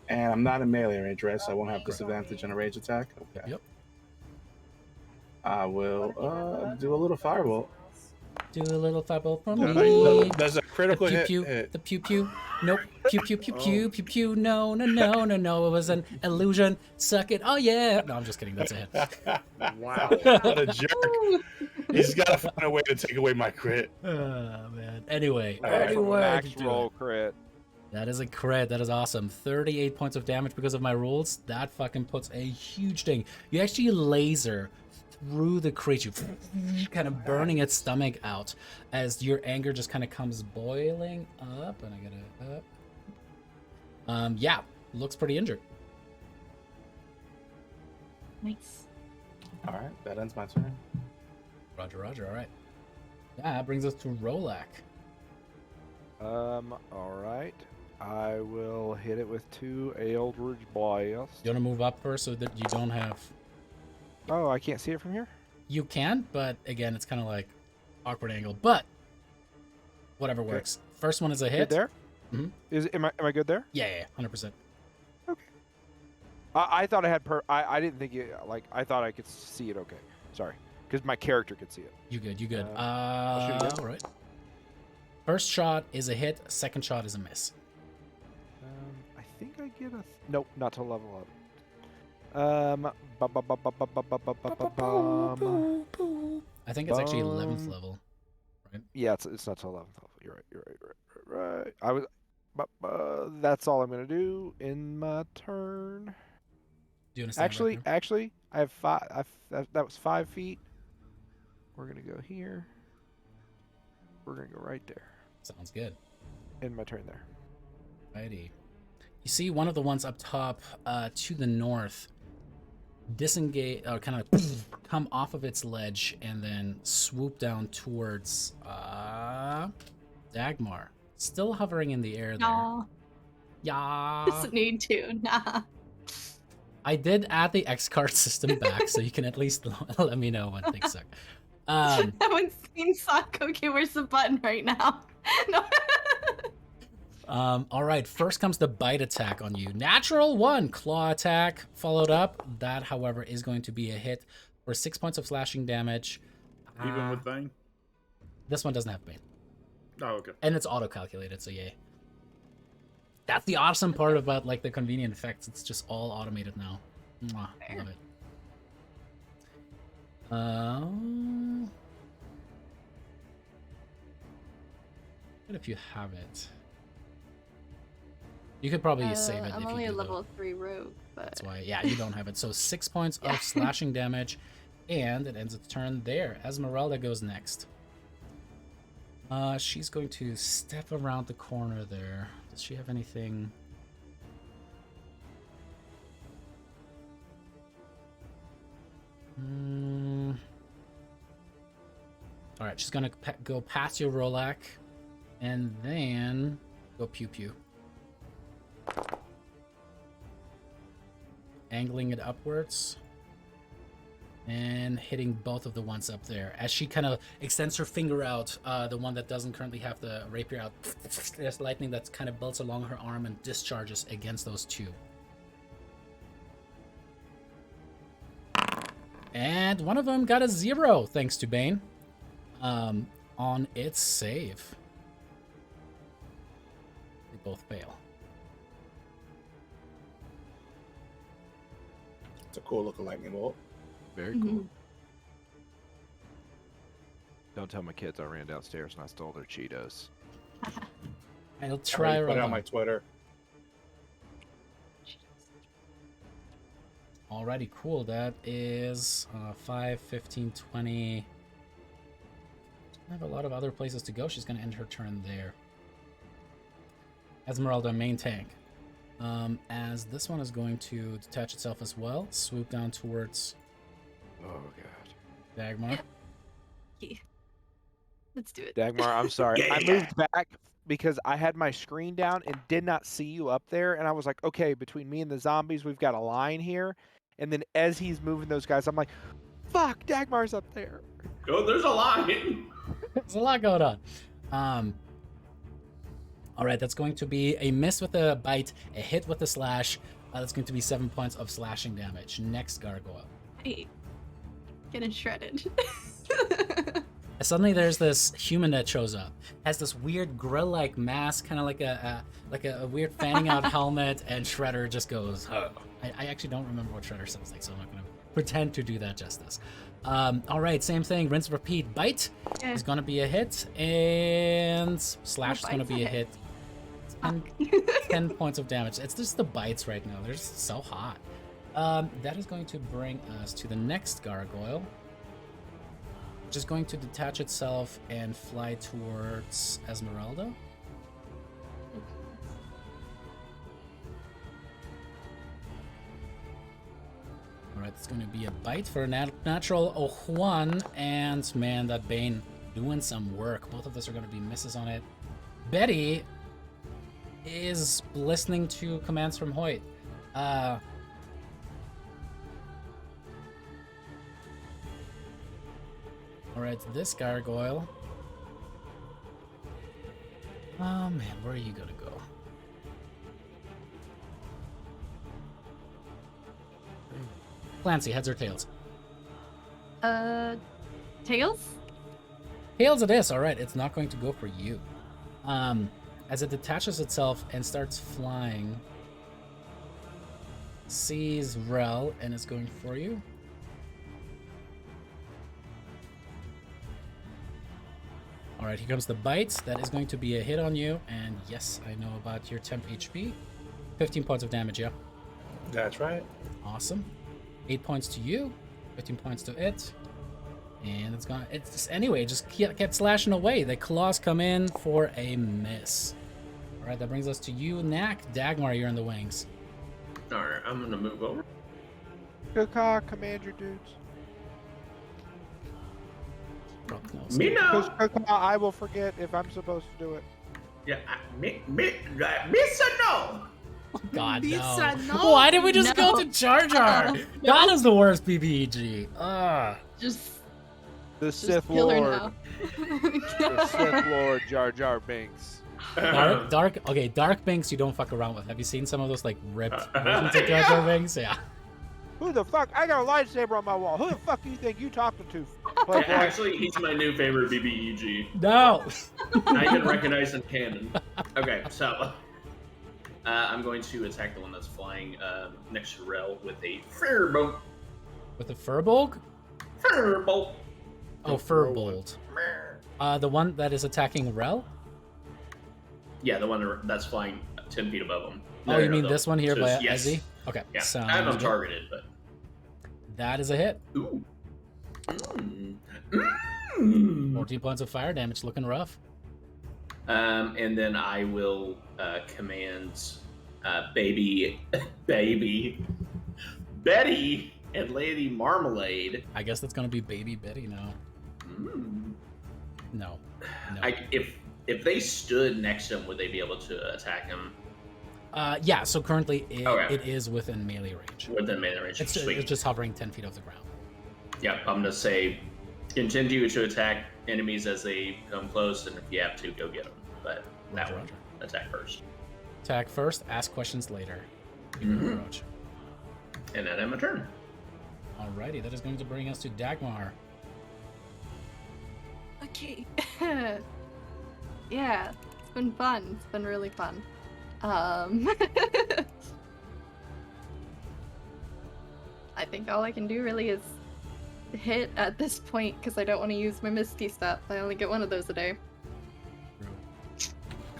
E: And I'm not in melee range, right? So I won't have disadvantage on a rage attack. Okay.
A: Yep.
E: I will do a little firebolt.
A: Do a little fireball for
D: Yeah,
A: me.
E: There's a critical
A: The pew
E: hit.
A: pew.
E: hit.
A: The pew pew. Nope. Pew pew pew pew pew pew. No. It was an illusion. Suck it. Oh yeah. No, I'm just kidding. That's a hit.
D: Wow.
E: What a jerk. He's got to find a way to take away my crit.
A: Oh man. Anyway.
E: All right.
A: Anyway.
C: Max
A: do
C: roll
A: it.
C: crit.
A: That is a crit. That is awesome. 38 points of damage because of my rules. That fucking puts a huge thing. You actually laser through the creature, kind of burning its stomach out as your anger just kind of comes boiling up. And I gotta yeah, looks pretty injured.
F: Nice.
E: All right. That ends my turn.
A: Roger. All right. Yeah, that brings us to Rolak.
C: All right. I will hit it with 2 Eldritch Blast.
A: You want to move up first so that you don't have.
C: Oh, I can't see it from here?
A: You can, but again, it's kind of like awkward angle. But whatever
C: Okay.
A: works. First one is a
C: Good
A: hit.
C: there?
A: Mhm.
C: Am I good there?
A: Yeah, 100%.
C: I thought I had I didn't think it, like, I thought I could see it okay. Sorry. Because my character could see it.
A: You good.
C: I'll shoot again.
A: All right. First shot is a hit. Second shot is a miss.
C: I think I get a... Nope, not till level up. Bum.
A: I think it's actually 11th level.
C: Yeah, it's not till 11th level. You're right. I was... that's all I'm going to do in my turn.
A: Do you understand?
C: Actually, I have 5... that was 5 feet. We're gonna go here. We're gonna go right there.
A: Sounds good.
C: End my turn there.
A: Righty. You see one of the ones up top to the north disengage, or kind of come off of its ledge and then swoop down towards Dagmar. Still hovering in the air there.
F: Aw.
A: Yeah.
F: Doesn't need to. Nah.
A: I did add the X card system back, so you can at least let me know when things suck.
F: I haven't seen Sako. Okay, where's the button right now? No.
A: All right, first comes the bite attack on you. Natural 1, claw attack, followed up. That, however, is going to be a hit for 6 points of slashing damage.
D: Even with Bane?
A: This one doesn't have Bane.
D: Oh, okay.
A: And it's auto-calculated, so yay. That's the awesome part about, like, the convenient effects. It's just all automated now. Mwah, love it. What if you have it? You could probably save it.
F: I'm
A: if
F: only
A: you
F: a
A: do,
F: level
A: though.
F: 3 rogue, but
A: That's why, yeah, you don't have it. So 6 points of slashing damage, and it ends its turn there. Esmeralda goes next. She's going to step around the corner there. Does she have anything? All right, she's gonna go past your Rolak, and then go pew pew. Angling it upwards and hitting both of the ones up there. As she kind of extends her finger out, the one that doesn't currently have the rapier out, there's lightning that kind of bolts along her arm and discharges against those two. And one of them got a 0 thanks to Bane on its save. They both fail.
E: It's a cool looking lightning bolt.
C: Very cool. Don't tell my kids I ran downstairs and I stole their Cheetos.
A: I'll try
E: I put
A: right
E: it on
A: on.
E: my Twitter.
A: Alrighty, cool. That is 5, 15, 20. I have a lot of other places to go. She's going to end her turn there. Esmeralda, main tank. As this one is going to detach itself as well, swoop down towards
C: Oh god.
A: Dagmar.
F: Yeah. Let's do it.
C: Dagmar, I'm sorry.
B: Yeah,
C: I
B: yeah.
C: moved back because I had my screen down and did not see you up there, and I was like, okay, between me and the zombies, we've got a line here. And then as he's moving those guys, I'm like, fuck, Dagmar's up there.
B: Go, there's a line.
A: There's a lot going on. All right, that's going to be a miss with a bite, a hit with a slash. That's going to be 7 points of slashing damage. Next gargoyle.
F: Hey, getting shredded.
A: Suddenly, there's this human that shows up. Has this weird grill-like mask, kind of like a weird fanning out helmet, and Shredder just goes. Oh. I actually don't remember what Shredder sounds like, so I'm not going to pretend to do that justice. All right, same thing. Rinse, repeat. Bite is going to be a hit, and slash is going to be a hit. 10 points of damage. It's just the bites right now. They're just so hot. That is going to bring us to the next gargoyle, which is going to detach itself and fly towards Esmeralda. Alright, it's going to be a bite for a natural 1, and man, that Bane doing some work. Both of us are going to be misses on it. Betty is listening to commands from Hoyt. Alright, this gargoyle. Oh man, where are you gonna go? Clancy, heads or tails?
F: Tails?
A: Tails it is, alright, it's not going to go for you. As it detaches itself and starts flying, sees Rel and is going for you. Alright, here comes the bite. That is going to be a hit on you. And yes, I know about your temp HP. 15 points of damage, yeah.
E: That's right.
A: Awesome. 8 points to you. 15 points to it. And it's gone. It's just, anyway, just kept slashing away. The claws come in for a miss. All right, that brings us to you, Knack. Dagmar, you're in the wings.
B: All right, I'm gonna move over.
C: Good call, command your dudes.
A: Brock knows.
B: Me
C: Because
B: no.
C: I will forget if I'm supposed to do it.
B: Yeah, Missa no.
A: God,
F: Lisa,
A: no.
F: no.
A: Why did we just
F: No.
A: go to Jar Jar? That is the worst BBEG.
F: Just
C: The Sith
F: kill her
C: Lord.
F: now.
C: The Sith Lord Jar Jar Binks.
A: Dark Binks you don't fuck around with. Have you seen some of those, like, ripped versions of Jar Jar Binks? Yeah.
C: Who the fuck? I got a lightsaber on my wall. Who the fuck do you think you talking to?
B: Yeah,
C: Playboy?
B: actually, he's my new favorite BBEG.
A: No.
B: I can recognize in canon. Okay, so I'm going to attack the one that's flying next to Rel with a firebolt.
A: With a Furbolg?
B: Firebolt.
A: Oh, Furbolt. The one that is attacking Rel?
B: Yeah, the one that's flying 10 feet above him.
A: Oh, you mean this one here by
B: yes.
A: Ezzy? Okay.
B: Yeah,
A: Sounds
B: I have him
A: good.
B: targeted, but
A: That is a hit.
B: ooh. Mm.
A: 14 points of fire damage, looking rough.
B: And then I will command baby Betty and Lady Marmalade.
A: I guess that's gonna be Baby Betty now.
B: Mm.
A: No.
B: If they stood next to him, would they be able to attack him
A: Yeah, so currently
B: Okay.
A: it is within melee range.
B: within melee range?
A: It's
B: Sweet.
A: just hovering 10 feet off the ground.
B: Yeah, I'm gonna say continue to attack enemies as they come close, and if you have to, go get them. But that
A: Roger,
B: one,
A: roger.
B: attack first.
A: Attack first, ask questions later.
B: Mhm.
A: Approach.
B: And then end my turn.
A: Alrighty, that is going to bring us to Dagmar.
F: Okay. Yeah, it's been fun. It's been really fun. I think all I can do really is hit at this point because I don't want to use my Misty stuff. I only get one of those a day.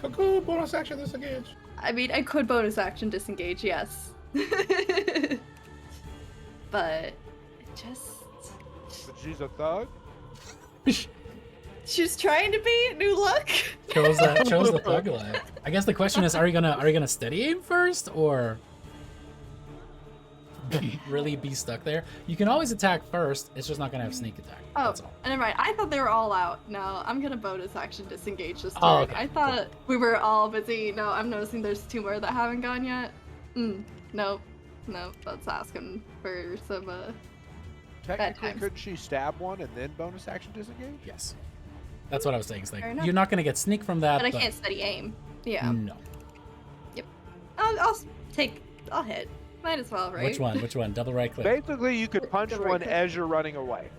E: Cuckoo, bonus action disengage.
F: I mean, I could bonus action disengage, yes. But it just...
C: But she's a thug.
F: She's trying to be new look.
A: Chose the thug life. I guess the question is, are you gonna steady aim first, or really be stuck there? You can always attack first. It's just not gonna have sneak attack.
F: Oh,
A: That's all.
F: never mind. I thought they were all out. No, I'm gonna bonus action disengage this turn.
A: Oh, okay,
F: I thought we were all busy. No, I'm noticing there's 2 more that haven't gone yet. Nope. That's asking for some
C: Technically,
F: times.
C: couldn't she stab one and then bonus action disengage?
A: Yes. That's what I was saying. It's like,
F: Fair enough.
A: you're not gonna get sneak from that.
F: But I can't steady aim. Yeah.
A: No.
F: I'll hit. Might as well, right?
A: Which one? Double right click.
C: Basically, you could punch
F: Double right
C: one
F: click.
C: as you're running away.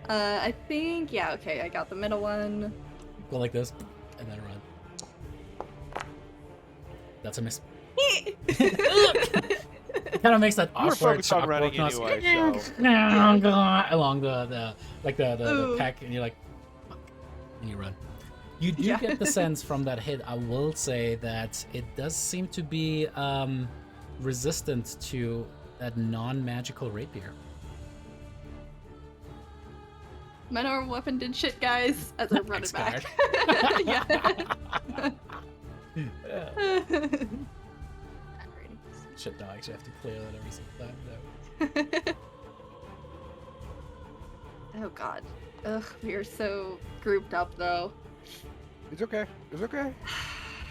F: I think, yeah, okay, I got the middle one.
A: Go like this, and then run. That's a miss. It kind of makes that
C: You were
A: awkward
C: focused on running
A: chalkboard
C: anyway, so.
A: along the pack, and you're like, fuck, and you run. You do
F: Yeah.
A: get the sense from that hit. I will say that it does seem to be resistant to that non-magical rapier.
F: My normal weapon did shit, guys, as I'm running back. Yeah. Alrighty.
A: Shit, no, I actually have to clear that every single time. No.
F: Oh god. Ugh, we are so grouped up though.
C: It's okay. It's okay.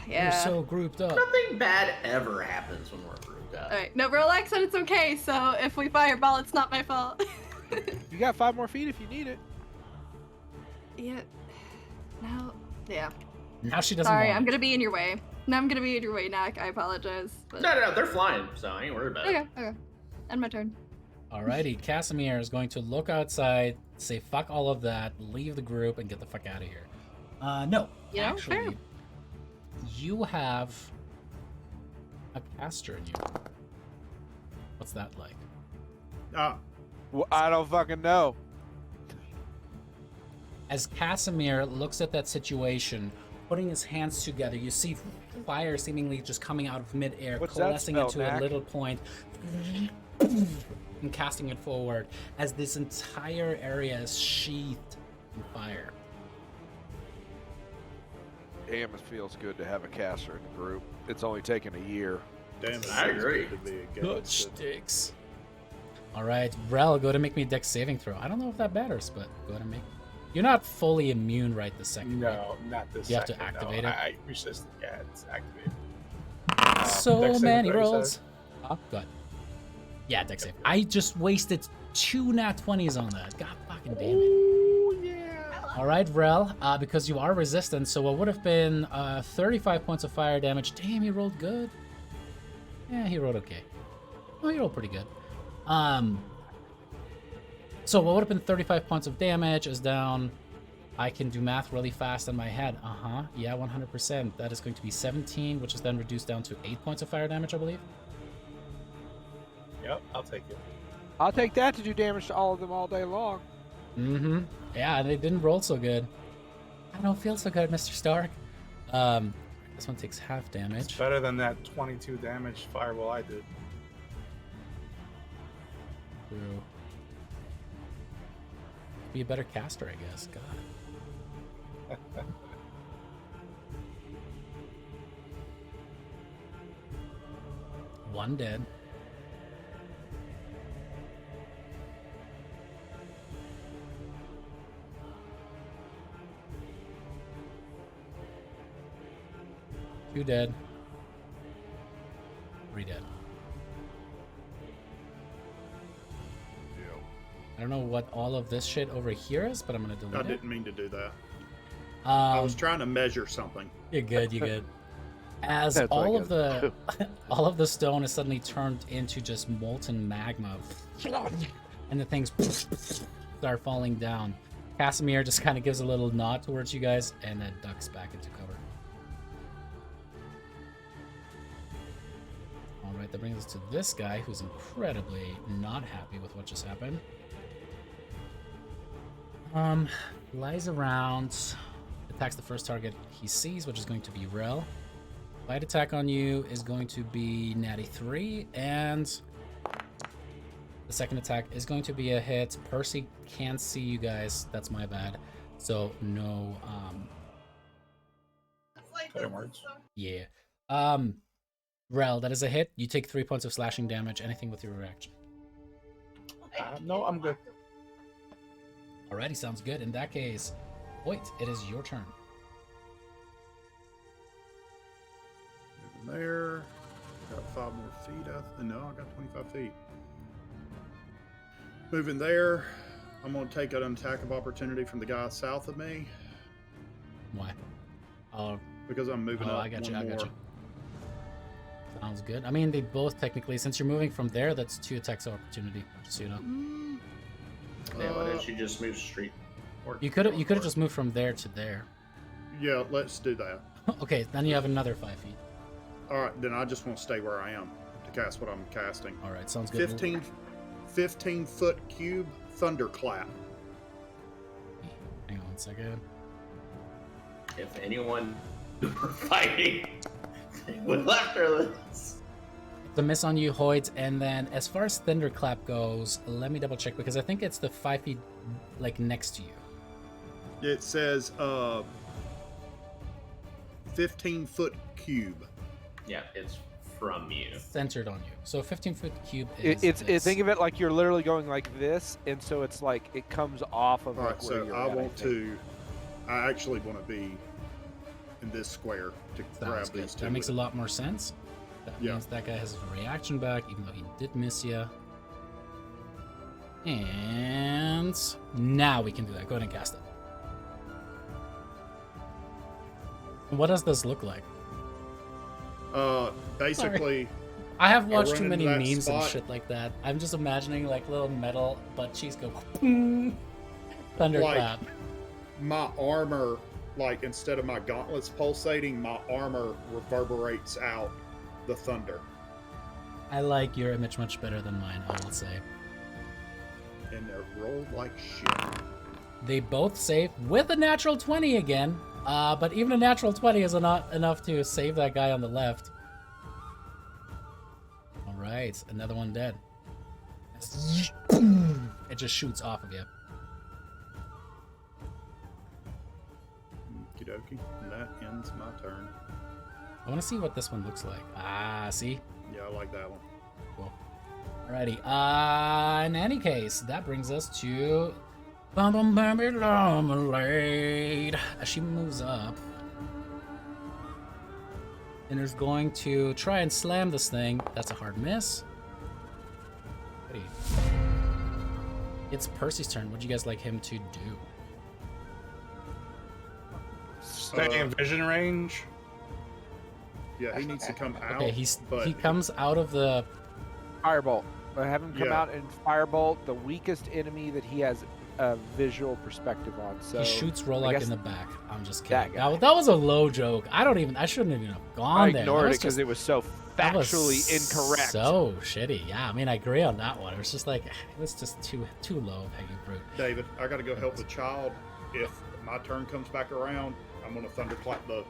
F: Yeah.
A: We're so grouped up.
B: Nothing bad ever happens when we're grouped up.
F: Alright, no, Relax said it's okay, so if we fireball, it's not my fault.
C: You got 5 more feet if you need it.
F: Yeah. No. Yeah.
A: Now she doesn't
F: Sorry,
A: want
F: I'm
A: it.
F: gonna be in your way. No, I'm gonna be in your way, Nak. I apologize. But...
B: No, they're flying, so I ain't worried about it.
F: Okay. End my turn.
A: Alrighty, Casimir is going to look outside, say fuck all of that, leave the group, and get the fuck out of here. No,
F: You know,
A: actually,
F: fair.
A: you have a caster in you. What's that like?
C: Well, I don't fucking know.
A: As Casimir looks at that situation, putting his hands together, you see fire seemingly just coming out of midair,
C: What's that
A: coalescing
C: spell,
A: into
C: Mac?
A: a little point. and casting it forward as this entire area is sheathed in fire.
C: Damn, it feels good to have a caster in the group. It's only taken a year.
D: Damn, it
B: I
D: feels
B: agree.
D: good to be a
A: Good
D: gangster.
A: sticks. All right, Rel, go to make me a dex saving throw. I don't know if that matters, but go to make. You're not fully immune right this second. right?
E: No, not this.
A: You have to
E: second, no.
A: activate it?
E: I resisted. Yeah, it's activated.
A: So
E: dex saving
A: many
E: throw, you
A: rolls.
E: said?
A: Oh, good. Yeah, dex save. I just wasted 2 nat 20s on that. God fucking damn it.
E: Oh yeah.
A: All right, Rel, because you are resistant, so what would have been 35 points of fire damage. Damn, he rolled good. Yeah, he rolled okay. Oh, he rolled pretty good. So what would have been 35 points of damage is down. I can do math really fast in my head. Yeah, 100%. That is going to be 17, which is then reduced down to 8 points of fire damage, I believe.
E: Yep, I'll take it.
C: I'll take that to do damage to all of them all day long.
A: Mm-hmm. Yeah, they didn't roll so good. I don't feel so good, Mr. Stark. This one takes half
E: It's
A: damage.
E: better than that 22 damage fireball I did.
A: True. Be a better caster, I guess. God. One dead. Two dead. 3 dead. I don't know what all of this shit over here is, but I'm gonna delete
D: I
A: it.
D: didn't mean to do that. I was
A: Um,
D: trying to measure something.
A: you're good. You're good. As
C: That's
A: all
C: like
A: of the all of the stone is suddenly turned into just molten magma, and the things start falling down. Casimir just kind of gives a little nod towards you guys and then ducks back into cover. All right, that brings us to this guy who's incredibly not happy with what just happened. Lies around, attacks the first target he sees, which is going to be Rel. Light attack on you is going to be natty 3, and the second attack is going to be a hit. Percy can't see you guys. That's my bad. So no,
E: Cutting words.
A: yeah. Rel, that is a hit. You take 3 points of slashing damage. Anything with your reaction.
E: No, I'm good.
A: Alrighty, sounds good. In that case, Voight, it is your turn.
D: Moving there. Got 5 more feet. No, I got 25 feet. Moving there. I'm going to take an attack of opportunity from the guy south of me
A: Why? Oh,
D: because I'm moving up
A: I got
D: one
A: you. I got
D: more.
A: you. Sounds good. I mean, they both technically, since you're moving from there, that's 2 attacks of opportunity. Just so you know.
B: Yeah, why didn't you just move straight?
A: You could have just moved from there to there.
D: Yeah, let's do that.
A: Okay, then you have another 5 feet.
D: All right, then I just want to stay where I am to cast what I'm casting.
A: All right, sounds good.
D: 15 foot cube thunderclap.
A: Hang on 1 second.
B: If anyone were fighting, they would after this.
A: The miss on you, Hoyt, and then as far as Thunderclap goes, let me double check because I think it's the 5 feet like next to you.
D: It says 15 foot cube.
B: Yeah, it's from you.
A: Centered on you. So 15-foot cube is this.
C: Think of it like you're literally going like this, and so it's like it comes off of
D: All
C: like
D: right,
C: where
D: so
C: you're
D: I
C: at,
D: want
C: think.
D: to. I actually want to be in this square to grab
A: Sounds good.
D: these two.
A: That makes a
D: with
A: lot more sense. That
D: Yeah.
A: means that guy has his reaction back, even though he did miss you. And now we can do that. Go ahead and cast it. What does this look like?
D: it. Basically,
A: I have
D: I
A: watched
D: run
A: too
D: into
A: many
D: that
A: memes and
D: spot.
A: shit like that. I'm just imagining like little metal butt cheeks go thunderclap.
D: my armor, like instead of my gauntlets pulsating, my armor reverberates out the thunder,
A: I like your image much better than mine, I will say.
D: and they're rolled like shit.
A: They both save with a natural 20 again. But even a natural 20 is not enough to save that guy on the left. All right, another one dead. It just shoots off of you.
D: Okie dokie. And that ends my turn.
A: I want to see what this one looks like. Ah, see?
D: Yeah, I like that one.
A: Cool. Alrighty. In any case, that brings us to Marmalade. As she moves up, and is going to try and slam this thing. That's a hard miss. Alrighty. It's Percy's turn. What do you guys like him to do?
E: Stay in vision range.
D: Yeah, he needs to come out.
A: Okay, he comes out of the
C: Firebolt. I have him come
D: Yeah.
C: out and firebolt the weakest enemy that he has a visual perspective on. So
A: he shoots
C: I
A: Rolak
C: guess
A: in the back. I'm just
C: that
A: kidding.
C: guy.
A: That was a low joke. I shouldn't even have gone
C: I
A: there.
C: ignored
A: That
C: it
A: was
C: because
A: just-
C: it was so
A: that was
C: factually incorrect.
A: So shitty. Yeah, I mean, I agree on that one. It was just like it was just too low hanging fruit.
D: David, I got to go help the child. If my turn comes back around, I'm going to thunderclap the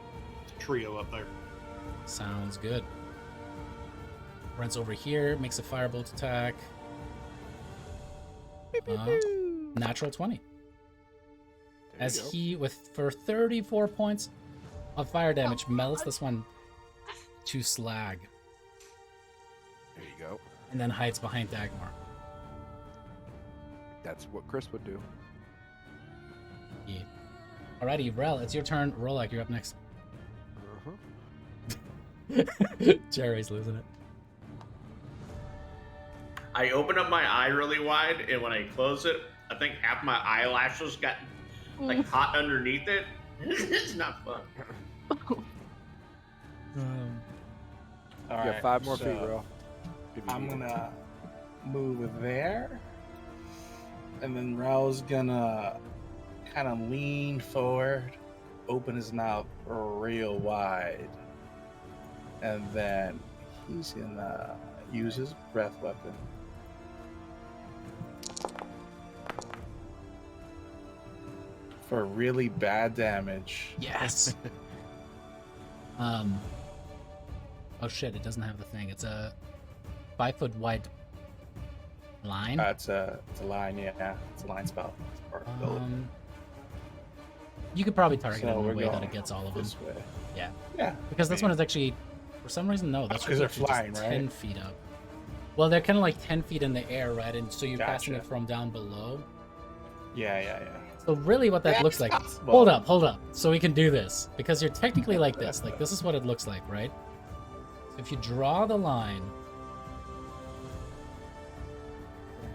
D: trio up there.
A: Sounds good. Runs over here, makes a firebolt attack. Natural 20.
C: There
A: As
C: you go.
A: he, for 34 points of fire damage, melts this one to slag,
C: There you go.
A: and then hides behind Dagmar.
C: That's what Chris would do.
A: Yeah. Alrighty, Rel, it's your turn. Rolak, you're up next. Jerry's losing it.
B: I open up my eye really wide, and when I close it, I think half my eyelashes got like hot underneath it. It's not fun.
E: All
C: You
E: right,
C: got 5 more
E: so
C: feet, bro. If you
E: I'm
C: need it.
E: gonna move there, and then Raul's gonna kind of lean forward, open his mouth real wide, and then he's gonna use his breath weapon. For really bad damage.
A: Yes. Oh shit! It doesn't have the thing. It's a 5-foot wide line.
E: It's a line, yeah. It's a line spell. Or ability.
A: You could probably target
E: So
A: it in a
E: we're
A: way that
E: going
A: it gets all of them.
E: This way.
A: Yeah.
E: Yeah.
A: Because this
E: I
A: one
E: mean,
A: is actually, for some reason, no. That's
E: because they're
A: actually
E: flying,
A: just
E: right?
A: 10 feet up. Well, they're kind of like 10 feet in the air, right? And so you're passing
E: Gotcha.
A: it from down below.
E: Yeah.
A: So really what that
E: Yeah,
A: looks
E: it's
A: like...
E: possible.
A: Hold up. So we can do this. Because you're technically like this. Like, this is what it looks like, right? So if you draw the line...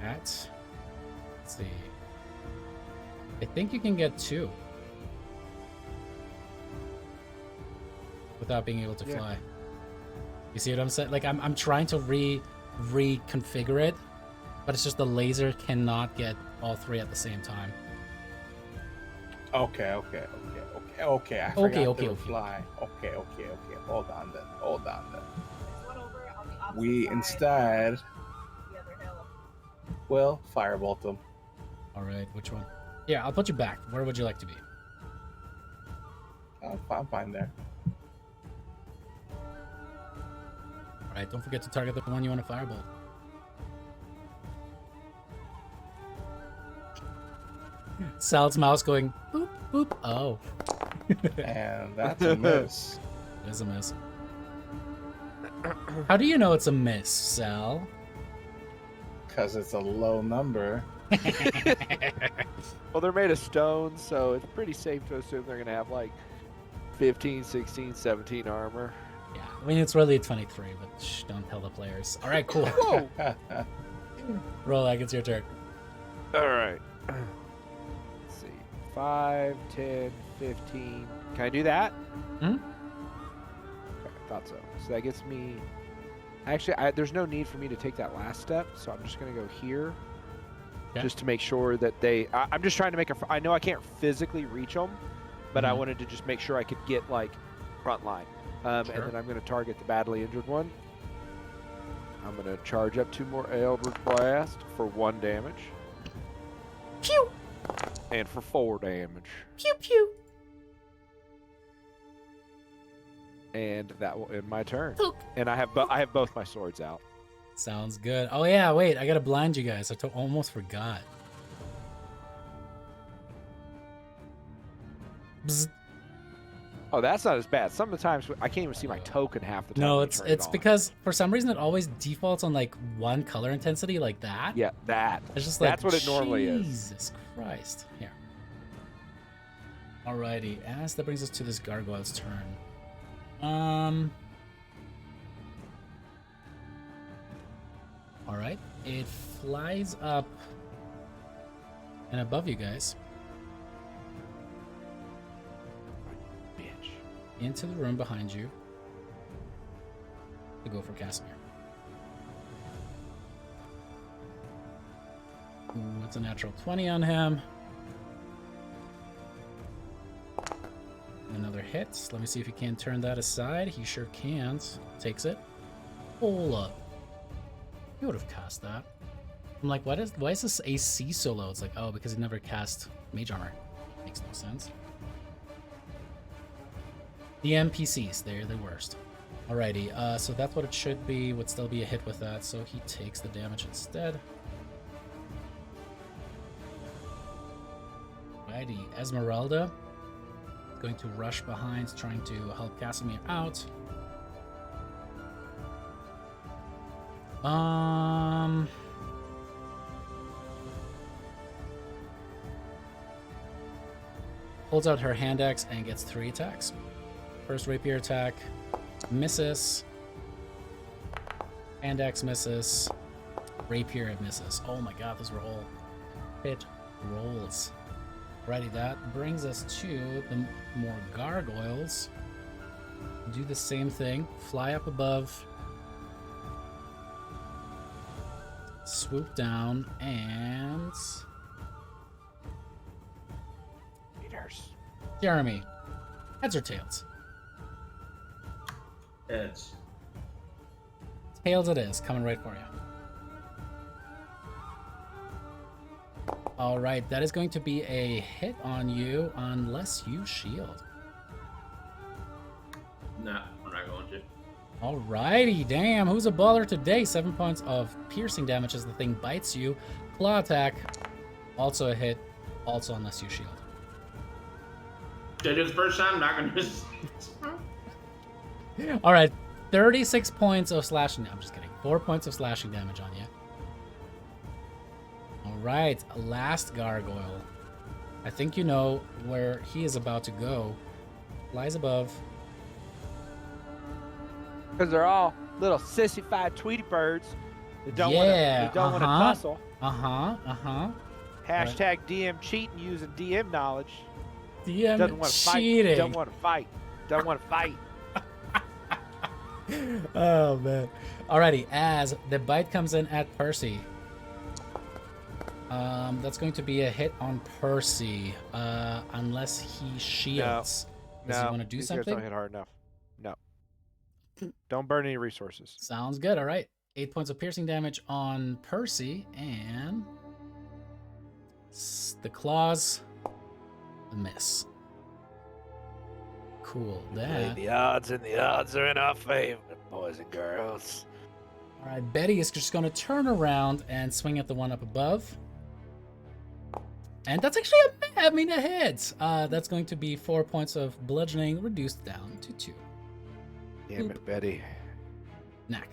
A: Let's see. I think you can get 2. Without being able to
C: Yeah.
A: fly. You see what I'm saying? Like, I'm trying to reconfigure it, but it's just the laser cannot get all 3 at the same time.
E: Okay. I
A: Okay,
E: forgot they
A: okay.
E: were flying. Okay. Hold on then. We instead will firebolt them.
A: All right, which one? Yeah, I'll put you back. Where would you like to be?
E: I'm fine there.
A: All right, don't forget to target the one you want to firebolt. Sal's mouse going boop boop. Oh,
E: And that's a miss.
A: it is a miss. How do you know it's a miss, Sal?
E: Because it's a low number.
C: Well, they're made of stone, so it's pretty safe to assume they're going to have like 15, 16, 17 armor.
A: Yeah, I mean it's really a 23, but shh, don't tell the players. All right, cool.
C: Whoa!
A: Roll like it's your turn.
C: All right. Let's see. 5, 10, 15. Can I do that?
A: Hmm?
C: Okay, I thought so. So that gets me... Actually, there's no need for me to take that last step, so I'm just going to go here.
A: Okay.
C: Just to make sure that they... I'm just trying to make a... I know I can't physically reach them, but I
A: Mhm.
C: wanted to just make sure I could get, like, front line.
A: Sure.
C: And then I'm going to target the badly injured one. I'm going to charge up 2 more Eldritch Blast for 1 damage.
A: Pew
C: And for 4 damage.
A: pew pew.
C: And that will end my turn.
A: Poke.
C: And I have both my swords out.
A: Sounds good. Oh yeah, wait, I gotta blind you guys. I almost forgot. Bzz.
C: Oh, that's not as bad. Some of the times I can't even see my token half the time.
A: No,
C: when you turn it
A: it's
C: on.
A: because for some reason it always defaults on like one color intensity like that.
C: Yeah, that.
A: It's just like
C: That's what it normally is.
A: Jesus Christ. Here. Alrighty, as that brings us to this gargoyle's turn. Alright, it flies up and above you guys
C: Bitch.
A: into the room behind you to go for Casimir. Ooh, it's a natural 20 on him. Another hit. Let me see if he can turn that aside. He sure can. Takes it. Hold up. You would have cast that. I'm like, why is this AC so low? It's like, oh, because he never cast Mage Armor. Makes no sense. The NPCs, they're the worst. Alrighty, so that's what it should be. Would still be a hit with that, so he takes the damage instead. Alrighty, Esmeralda is going to rush behind, trying to help Casimir out. Holds out her hand axe and gets 3 attacks. First rapier attack misses. Hand axe misses. Rapier misses. Oh my god, those were all hit rolls. Alrighty, that brings us to the more gargoyles. Do the same thing. Fly up above. Swoop down and...
C: Leaders.
A: Jeremy, heads or tails?
B: Heads.
A: Tails it is, coming right for you. Alright, that is going to be a hit on you unless you shield.
B: Nah, we're not going to.
A: Alrighty, damn, who's a baller today? 7 points of piercing damage as the thing bites you. Claw attack, also a hit, also unless you shield.
B: Did it the first time, not gonna miss.
A: Alright, 36 points of slashing. I'm just kidding. 4 points of slashing damage on you. Alright, last gargoyle. I think you know where he is about to go. Lies above.
C: Because they're all little sissified Tweety birds that don't
A: Yeah,
C: want to tussle. Hashtag DM cheating using DM knowledge.
A: DM
C: Doesn't want to fight.
A: cheating.
C: Don't want to fight. Don't want to fight.
A: Oh man. Alrighty, as the bite comes in at Percy. That's going to be a hit on Percy, unless he shields. Does he want to do
C: these
A: something?
C: guys don't hit hard enough. No. Don't burn any resources.
A: Sounds good. All right. 8 points of piercing damage on Percy, and the claws, a miss. Cool. That.
C: The odds are in our favor, boys and girls.
A: All right. Betty is just going to turn around and swing at the one up above. And that's actually a hit. That's going to be 4 points of bludgeoning reduced down to 2.
C: Damn it, Betty.
A: Knack.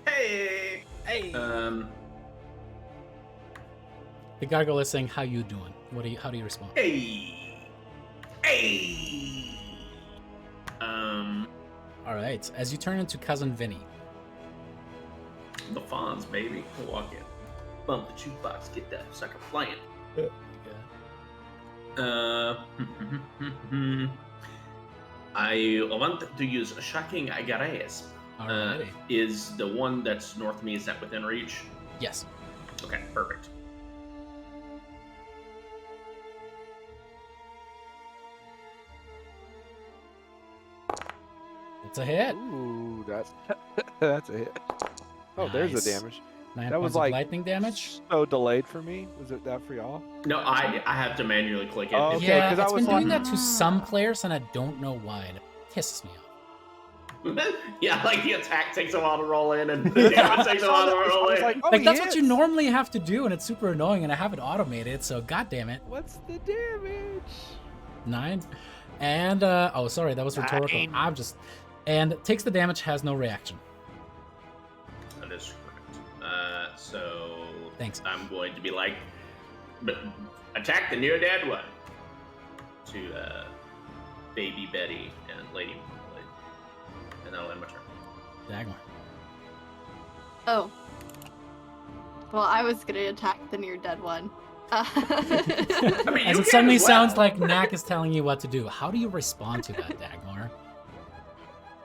B: Hey.
A: The gargoyle is saying, "How you doing? How do you respond?"
B: Hey.
A: All right. As you turn into Cousin Vinny.
B: The Fonz, baby. Walk in. Bump the jukebox. Get that sucker playing. I want to use Shocking Agares.
A: Alrighty.
B: Is the one that's north of me, is that within reach?
A: Yes.
B: Okay, perfect.
A: It's a hit.
C: Ooh, that's a hit. Oh, there's
A: Nice.
C: the damage.
A: 9
C: That
A: points
C: was
A: of
C: like
A: lightning damage.
C: so delayed for me. Was it that for y'all?
B: No, I have to manually click it.
C: Oh,
B: It's-
C: okay,
A: Yeah,
C: 'cause I
A: it's
C: was
A: been doing
C: like-
A: that to some players, and I don't know why. It pisses me off.
B: Yeah, like the attack takes a while to roll in, and the damage takes a while to roll in.
C: Like, oh,
A: Like
C: he
A: that's what you
C: hits.
A: normally have to do, and it's super annoying, and I have it automated. So god damn it.
C: What's the damage?
A: 9, and oh sorry, that was rhetorical.
C: 9.
A: I'm just and takes the damage, has no reaction.
B: That is correct. So
A: Thanks.
B: I'm going to be like, but attack the near dead one to Baby Betty and Lady Marmalade, and that'll end my turn.
A: Dagmar.
F: Oh. Well, I was gonna attack the near dead one.
B: I mean,
A: As
B: you
A: it suddenly
B: can as well.
A: sounds like Knack is telling you what to do. How do you respond to that, Dagmar?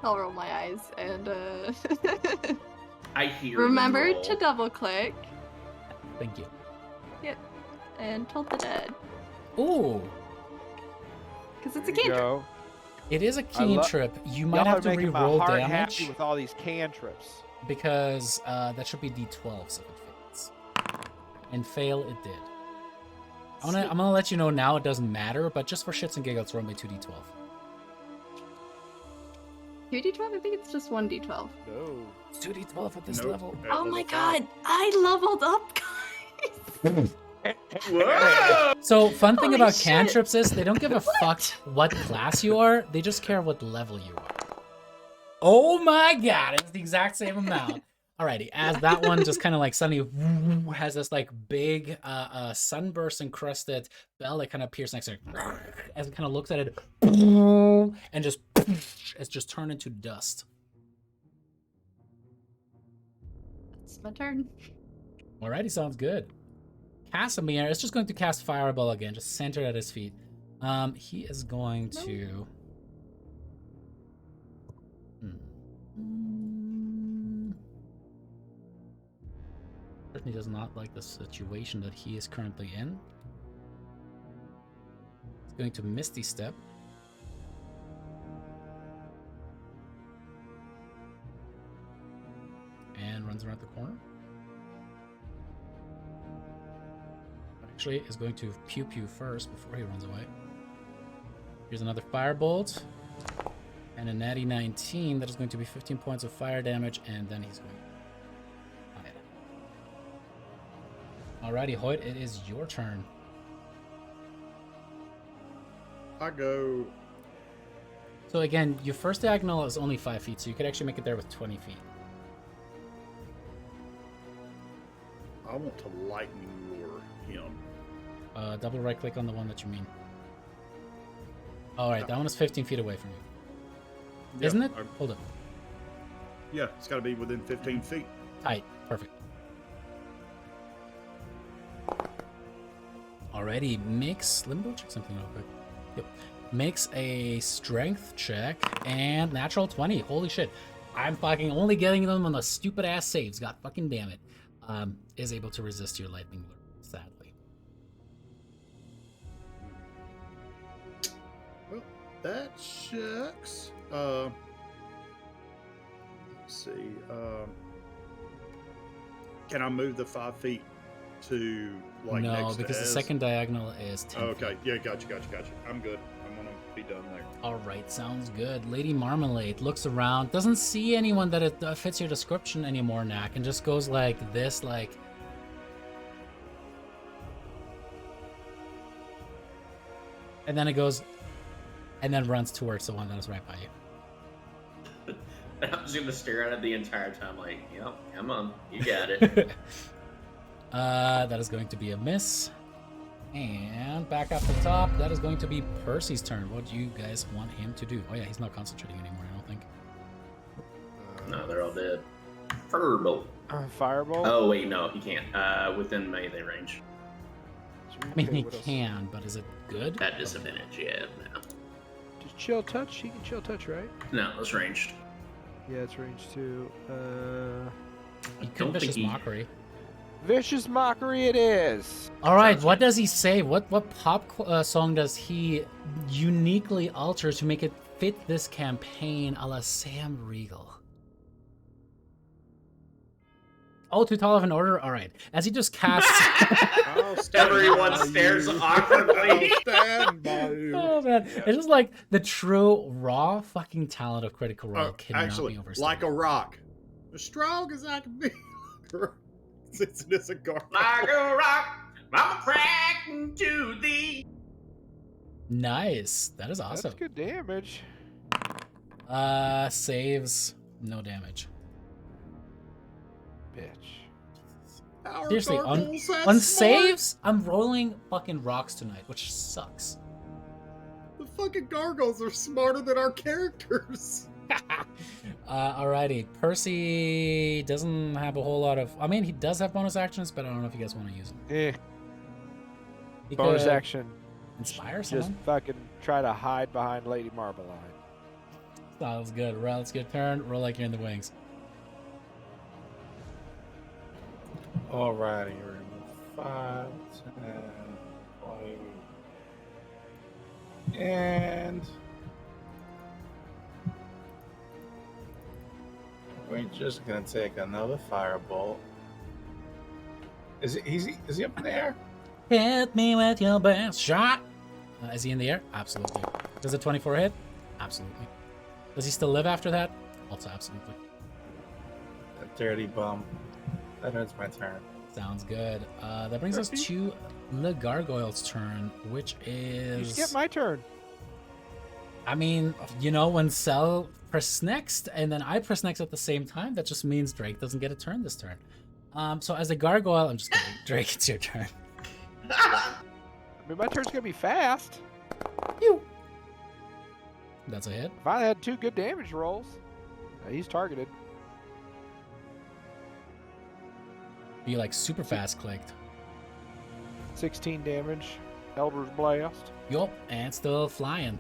F: I'll roll my eyes and
B: I hear.
F: remember
B: them roll.
F: to double click
A: Thank you.
F: and tilt the dead
A: Ooh,
F: because it's a
C: There you
F: cantrip.
C: go.
A: it is a cantrip. You might
C: Y'all
A: have
C: are
A: to
C: making my
A: re-roll
C: heart
A: damage
C: happy with all these cantrips.
A: because that should be d12s if it fails. And fail, it did. I'm gonna let you know now it doesn't matter, but just for shits and giggles, roll me 2d12.
F: 2d12? I think it's just 1d12.
C: No.
A: 2d12 at this
D: Nope.
A: level.
D: At
F: Oh my
D: level
F: god, I leveled up, guys!
B: Whoa!
A: So, fun thing
F: Holy
A: about
F: shit.
A: cantrips is they don't give a fuck what class you are, they just care what level you are. Oh my god, it's the exact same amount. Alrighty, as that one just kind of like suddenly has this like big sunburst encrusted bell that kind of appears next to it, as it kind of looks at it and just it's just turned into dust.
F: It's my turn.
A: Alrighty, sounds good. Casimir is just going to cast Fireball again, just centered at his feet. He is going to. Certainly does not like the situation that he is currently in. He's going to Misty Step. And runs around the corner. Actually, is going to pew pew first before he runs away. Here's another firebolt. And a natty 19. That is going to be 15 points of fire damage, and then he's going to hide. Alrighty, Hoyt, it is your turn.
D: I go.
A: So again, your first diagonal is only 5 feet, so you could actually make it there with 20 feet.
D: I want to lightning lure him.
A: Double right click on the one that you mean. Alright, that one is 15 feet away from you. Isn't it? Hold up.
D: Yeah, it's got to be within 15 feet.
A: Tight. Perfect. Alrighty, makes... Let me go check something real quick. Yep. Makes a strength check and natural 20. Holy shit. I'm fucking only getting them on the stupid ass saves. God fucking damn it. Is able to resist your lightning lure, sadly.
D: Well, that checks. Let's see. Can I move the 5 feet to like
A: no,
D: next
A: because
D: to
A: the
D: Ez?
A: second diagonal is 10
D: Okay,
A: feet.
D: yeah, gotcha. I'm good. I'm gonna be done there.
A: Alright, sounds good. Lady Marmalade looks around, doesn't see anyone that it fits your description anymore, Knack, and just goes like this, like... And then it goes... And then runs towards the one that is right by you.
B: I'm just gonna stare at it the entire time, like, yep, come on, you got it.
A: That is going to be a miss. And back up the top, that is going to be Percy's turn. What do you guys want him to do? Oh yeah, he's not concentrating anymore, I don't think.
B: No, they're all dead. Firebolt.
C: Fireball?
B: Oh wait, no, he can't. Within melee range.
A: I mean, he can, but is it good?
B: At disadvantage, yeah. No,
C: Just chill touch? He can chill touch, right?
B: no, it's ranged.
C: Yeah, it's range 2.
A: He could
B: don't think
A: Vicious
B: he-
A: Mockery.
C: Vicious Mockery it is!
A: Alright,
B: Sounds
A: what
B: good.
A: does he say? What pop song does he uniquely alter to make it fit this campaign a la Sam Riegel? Oh, too tall of an order? All right. As he just casts...
B: Everyone stares awkwardly.
D: I'll stand by you.
A: Oh, man. It's just like the true, raw fucking talent of Critical Role cannot
D: Actually,
A: be overstated.
D: like a rock. As strong as I can be. Since it is a gargoyle.
B: Like a rock, I'm cracking to thee.
A: Nice. That is awesome.
C: That's good damage.
A: Saves. No damage.
C: Bitch.
D: Our
A: Seriously,
D: gargoyles that
A: on
D: smart.
A: saves, I'm rolling fucking rocks tonight, which sucks.
D: The fucking gargoyles are smarter than our characters.
A: Alrighty. Percy doesn't have a whole lot of... I mean, he does have bonus actions, but I don't know if you guys want to use them. He
C: Bonus
A: could
C: action.
A: Inspire
C: Just
A: someone?
C: fucking try to hide behind Lady Marmalade.
A: Sounds good. Roll, it's good turn. Roll like you're in the wings.
E: Alrighty, remove 5, 10, 20. And we're just gonna take another firebolt. Is he up in the air?
A: Hit me with your best shot. Is he in the air? Absolutely. Does a 24 hit? Absolutely. Does he still live after that? Also absolutely.
E: That dirty bum. That ends my turn.
A: Sounds good. That brings us to the Gargoyle's turn, which
C: You
A: is...
C: skip my turn.
A: I mean, you know, when Cell press next, and then I press next at the same time, that just means Drake doesn't get a turn this turn. So as a Gargoyle, I'm just kidding. Drake, it's your turn.
C: I mean, my turn's gonna be fast.
A: You. That's a hit.
C: If I had 2 good damage rolls, he's targeted.
A: You like super fast clicked.
C: 16 damage. Elder's Blast.
A: Yup, and still flying.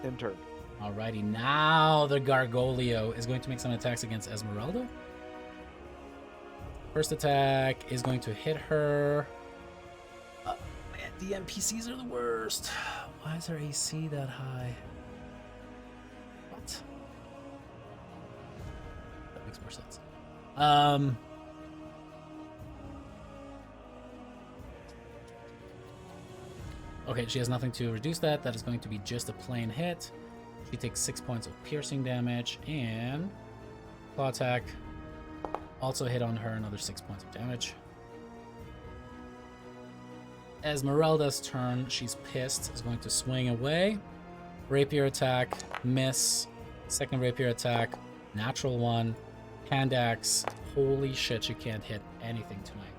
C: In turn.
A: Alrighty, now the Gargolio is going to make some attacks against Esmeralda. First attack is going to hit her. Man, the NPCs are the worst. Why is her AC that high? What? That makes more sense. Okay, she has nothing to reduce that. That is going to be just a plain hit. She takes 6 points of piercing damage, and claw attack also hit on her, another 6 points of damage. Esmeralda's turn. She's pissed. Is going to swing away. Rapier attack, miss. Second rapier attack, natural one. Hand axe. Holy shit, she can't hit anything tonight.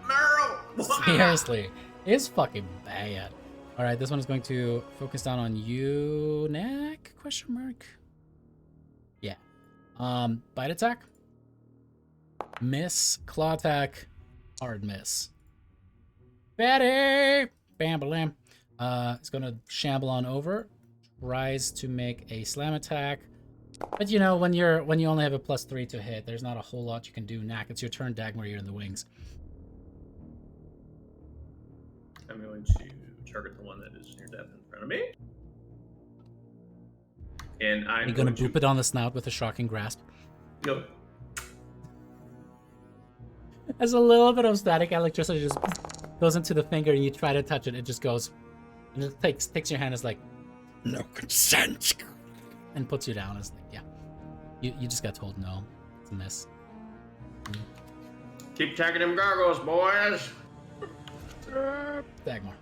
B: Merle!
A: Seriously, it's fucking bad. All right, this one is going to focus down on you, Knack? Question mark. Yeah. Bite attack. Miss. Claw attack. Hard miss. Betty! Bam, bam. It's going to shamble on over. Tries to make a slam attack. But you know, when you only have a +3 to hit, there's not a whole lot you can do. Knack, it's your turn. Dagmar, you're in the wings.
B: I'm going to target the one that is near death in front of me. And I'm
A: You're gonna boop it on the snout with a shocking grasp.
B: Yep.
A: As a little bit of static electricity just goes into the finger and you try to touch it, it just goes, and it takes your hand as like, no consent, and puts you down as like, yeah. You just got told no. It's a miss.
B: Keep attacking them gargoyles, boys.
A: Dagmar.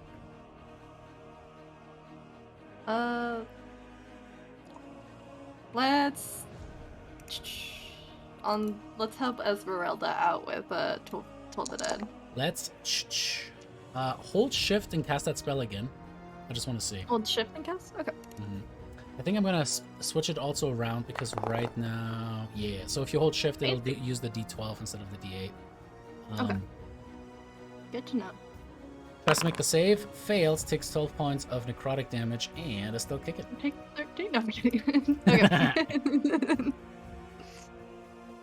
F: Let's help Esmeralda out with Toll the Dead.
A: Let's hold shift and cast that spell again. I just want to see.
F: Hold shift and cast? Okay.
A: I think I'm gonna switch it also around because right now, yeah. So if you hold shift, it'll use the D12 instead of the D8.
F: Okay. Good to know.
A: Tries to make the save, fails, takes 12 points of necrotic damage, and I still kick it.
F: Take 13. No, I'm kidding. Okay.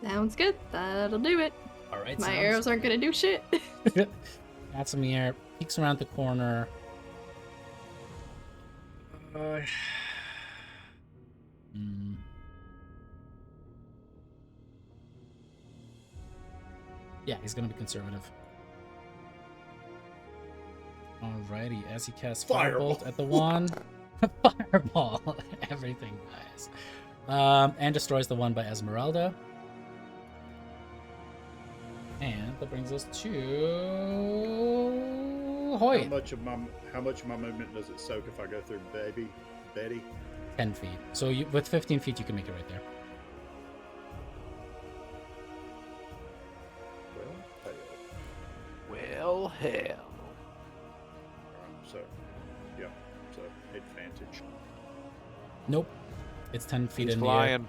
F: Sounds good. That'll do it.
A: All right.
F: My arrows aren't gonna do shit.
A: Atsamir peeks around the corner. Yeah, he's gonna be conservative. Alrighty, as he casts Firebolt at the one. Fireball. Everything dies. And destroys the one by Esmeralda. And that brings us to Hoyt.
D: How much of my movement does it soak if I go through Betty?
A: 10 feet. So with 15 feet, you can make it right there.
C: Well, hell.
D: So advantage.
A: Nope. It's 10 feet
C: He's
A: in
C: flying.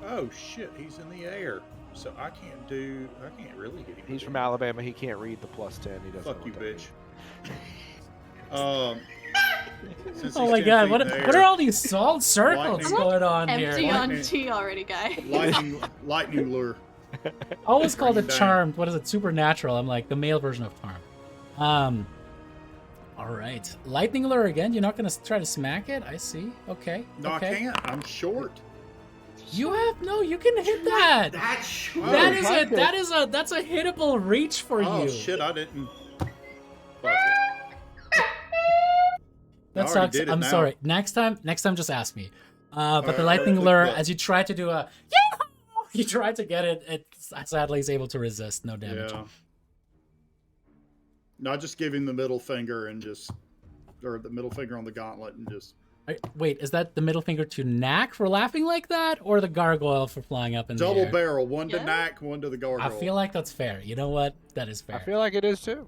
D: Oh shit, he's in the air. So I can't really hit him.
C: He's from Alabama. He can't read the +10. He doesn't.
D: Fuck
C: know
D: you,
C: what that
D: bitch.
C: means.
A: Oh my god, what are all these salt circles
D: Lightning.
A: going on
F: Empty
A: here?
F: on T already, guy.
D: Lightning lure.
A: I always called
D: Bring
A: it
D: it down.
A: Charmed. What is it? Supernatural. I'm like the male version of Charm. All right. Lightning lure again. You're not gonna try to smack it? I see. Okay.
D: No,
A: okay.
D: I can't. I'm short.
A: You have no. You can hit that.
B: That's short.
A: That
D: Oh,
A: is
C: fuck it.
A: that's a hittable reach for
D: Oh
A: you.
D: shit, I didn't. Fuck it.
A: That
D: I already
A: sucks.
D: did it
A: I'm
D: now.
A: sorry. Next time, just ask me. But the
D: Alright,
A: lightning
D: look,
A: lure,
D: look.
A: as you try to do a Yahoo! You try to get it. It sadly is able to resist. No damage.
D: Yeah. No, I just give him the middle finger or the middle finger on the gauntlet and just.
A: Wait, is that the middle finger to Knack for laughing like that, or the gargoyle for flying up in the
D: Double
A: air?
D: barrel, one to
F: Yeah.
D: Knack, one to the gargoyle.
A: I feel like that's fair. You know what? That is
C: I
A: fair.
C: feel like it is too.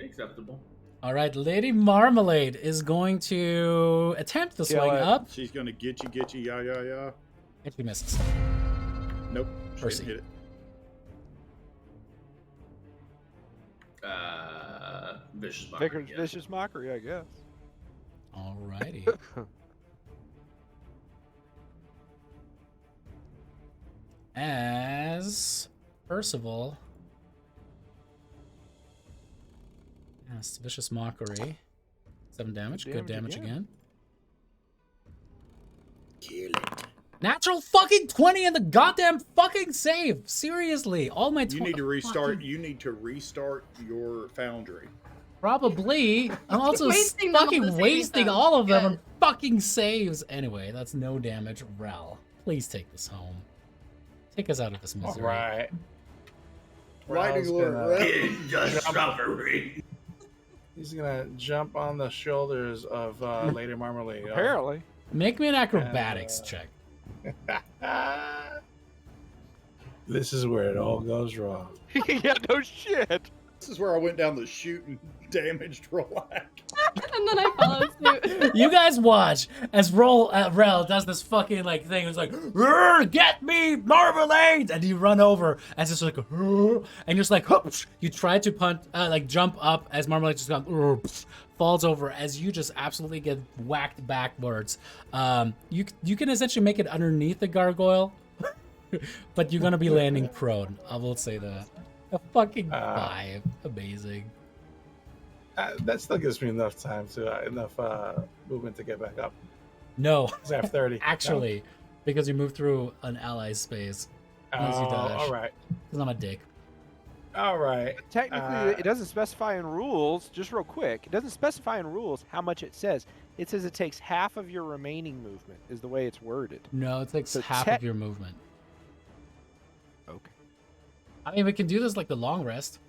B: Acceptable.
A: All right, Lady Marmalade is going to attempt to
C: Kill
A: swing
C: it.
A: up.
D: She's gonna get you, yeah.
A: And she misses.
D: Nope. She
A: Percy.
D: didn't hit it.
B: Vicious mockery. Yeah.
C: Vicious mockery, I guess.
A: All righty. As Percival. Yes, Vicious Mockery. 7 damage. Good damage again.
D: Kill it.
A: Natural fucking 20 in the goddamn fucking save. Seriously, all my
D: You need to restart. You need to restart your foundry.
A: Probably. I'm also
F: Wasting them on the
A: fucking
F: saves,
A: wasting
F: though.
A: all of them
F: Good.
A: on fucking saves. Anyway, that's no damage. Rel, please take this home. Take us out of this
E: All
A: misery.
E: right.
D: Lightning
E: Rel's
D: lure.
E: gonna-
D: Rel.
B: In the suffering.
E: He's gonna jump on the shoulders of Lady Marmalade.
C: Apparently.
A: Make me an acrobatics check.
E: This is where it all goes wrong.
C: Yeah, no shit.
D: This is where I went down the chute and damaged Rolak.
F: And then I follow suit.
A: You guys watch as Rel does this fucking like thing. It's like, "Rrr, get me marmalade, and you run over as it's like, "Rrr," and just like, "Hoops." You try to jump up as marmalade just goes, "Rrr," falls over as you just absolutely get whacked backwards. You can essentially make it underneath the gargoyle, but you're gonna be landing prone. I will say that. A fucking 5, amazing.
E: That still gives me enough time enough movement to get back up.
A: No,
E: 'Cause I have 30.
A: actually, because you move through an ally's space.
E: No?
A: Unless you dash.
E: All right.
A: Because I'm a dick.
E: All right.
C: Technically, it doesn't specify in rules, just real quick, it doesn't specify in rules how much it says. It says it takes half of your remaining movement, is the way it's worded.
A: No, it takes
C: So
A: half of your movement.
C: Okay.
A: I mean, we can do this like the long rest.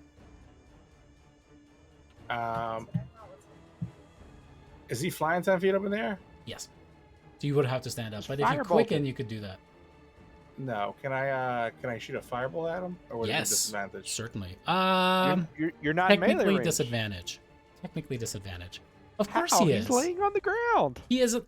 E: Is he flying 10 feet up in the air?
A: Yes. So you would have to stand up. But if you
C: Firebolt
A: quicken,
C: it.
A: you could do that.
E: No. Can I shoot a fireball at him? Or would it be
A: Yes.
E: disadvantage?
A: Certainly.
C: You're not in melee
A: Technically
C: range.
A: disadvantage. Technically disadvantage. Of
C: How?
A: course he is.
C: He's laying on the ground.
A: He is.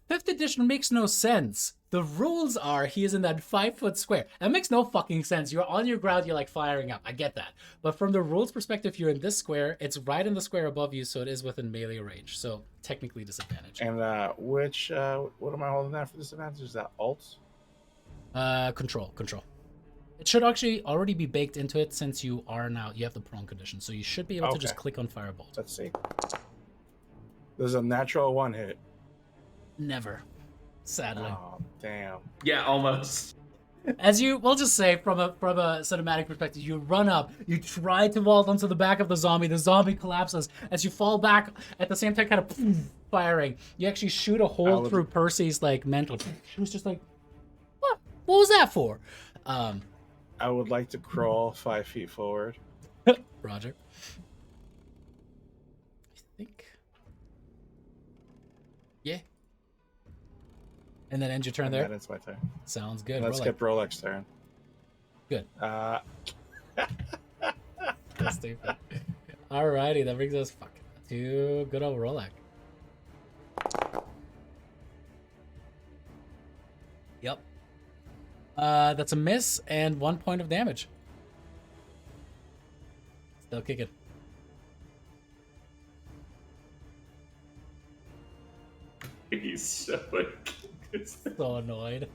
A: 5th edition makes no sense. The rules are he is in that 5-foot square. That makes no fucking sense. You're on your ground, you're like firing up. I get that. But from the rules perspective, you're in this square. It's right in the square above you, so it is within melee range. So technically disadvantage.
E: And what am I holding that for disadvantage? Is that alt?
A: Control. It should actually already be baked into it since you have the prone condition. So you should be able to just
E: Okay.
A: click on Firebolt.
E: Let's see. There's a natural 1 hit.
A: Never. Sadly.
E: Oh, damn.
B: Yeah, almost.
A: As you, we'll just say from a cinematic perspective, you run up, you try to vault onto the back of the zombie collapses. As you fall back, at the same time, kind of firing, you actually shoot a hole through Percy's like mental. She was just like, "What? What was that for?"
E: I would like to crawl 5 feet forward.
A: Roger. I think. Yeah. And then end your turn there.
E: That ends my turn.
A: Sounds good.
E: Let's skip Rolex's turn.
A: Good. That's stupid. Alrighty, that brings us to good old Rolex. Yep. That's a miss and 1 point of damage. Still kicking.
B: He's so
A: so annoyed.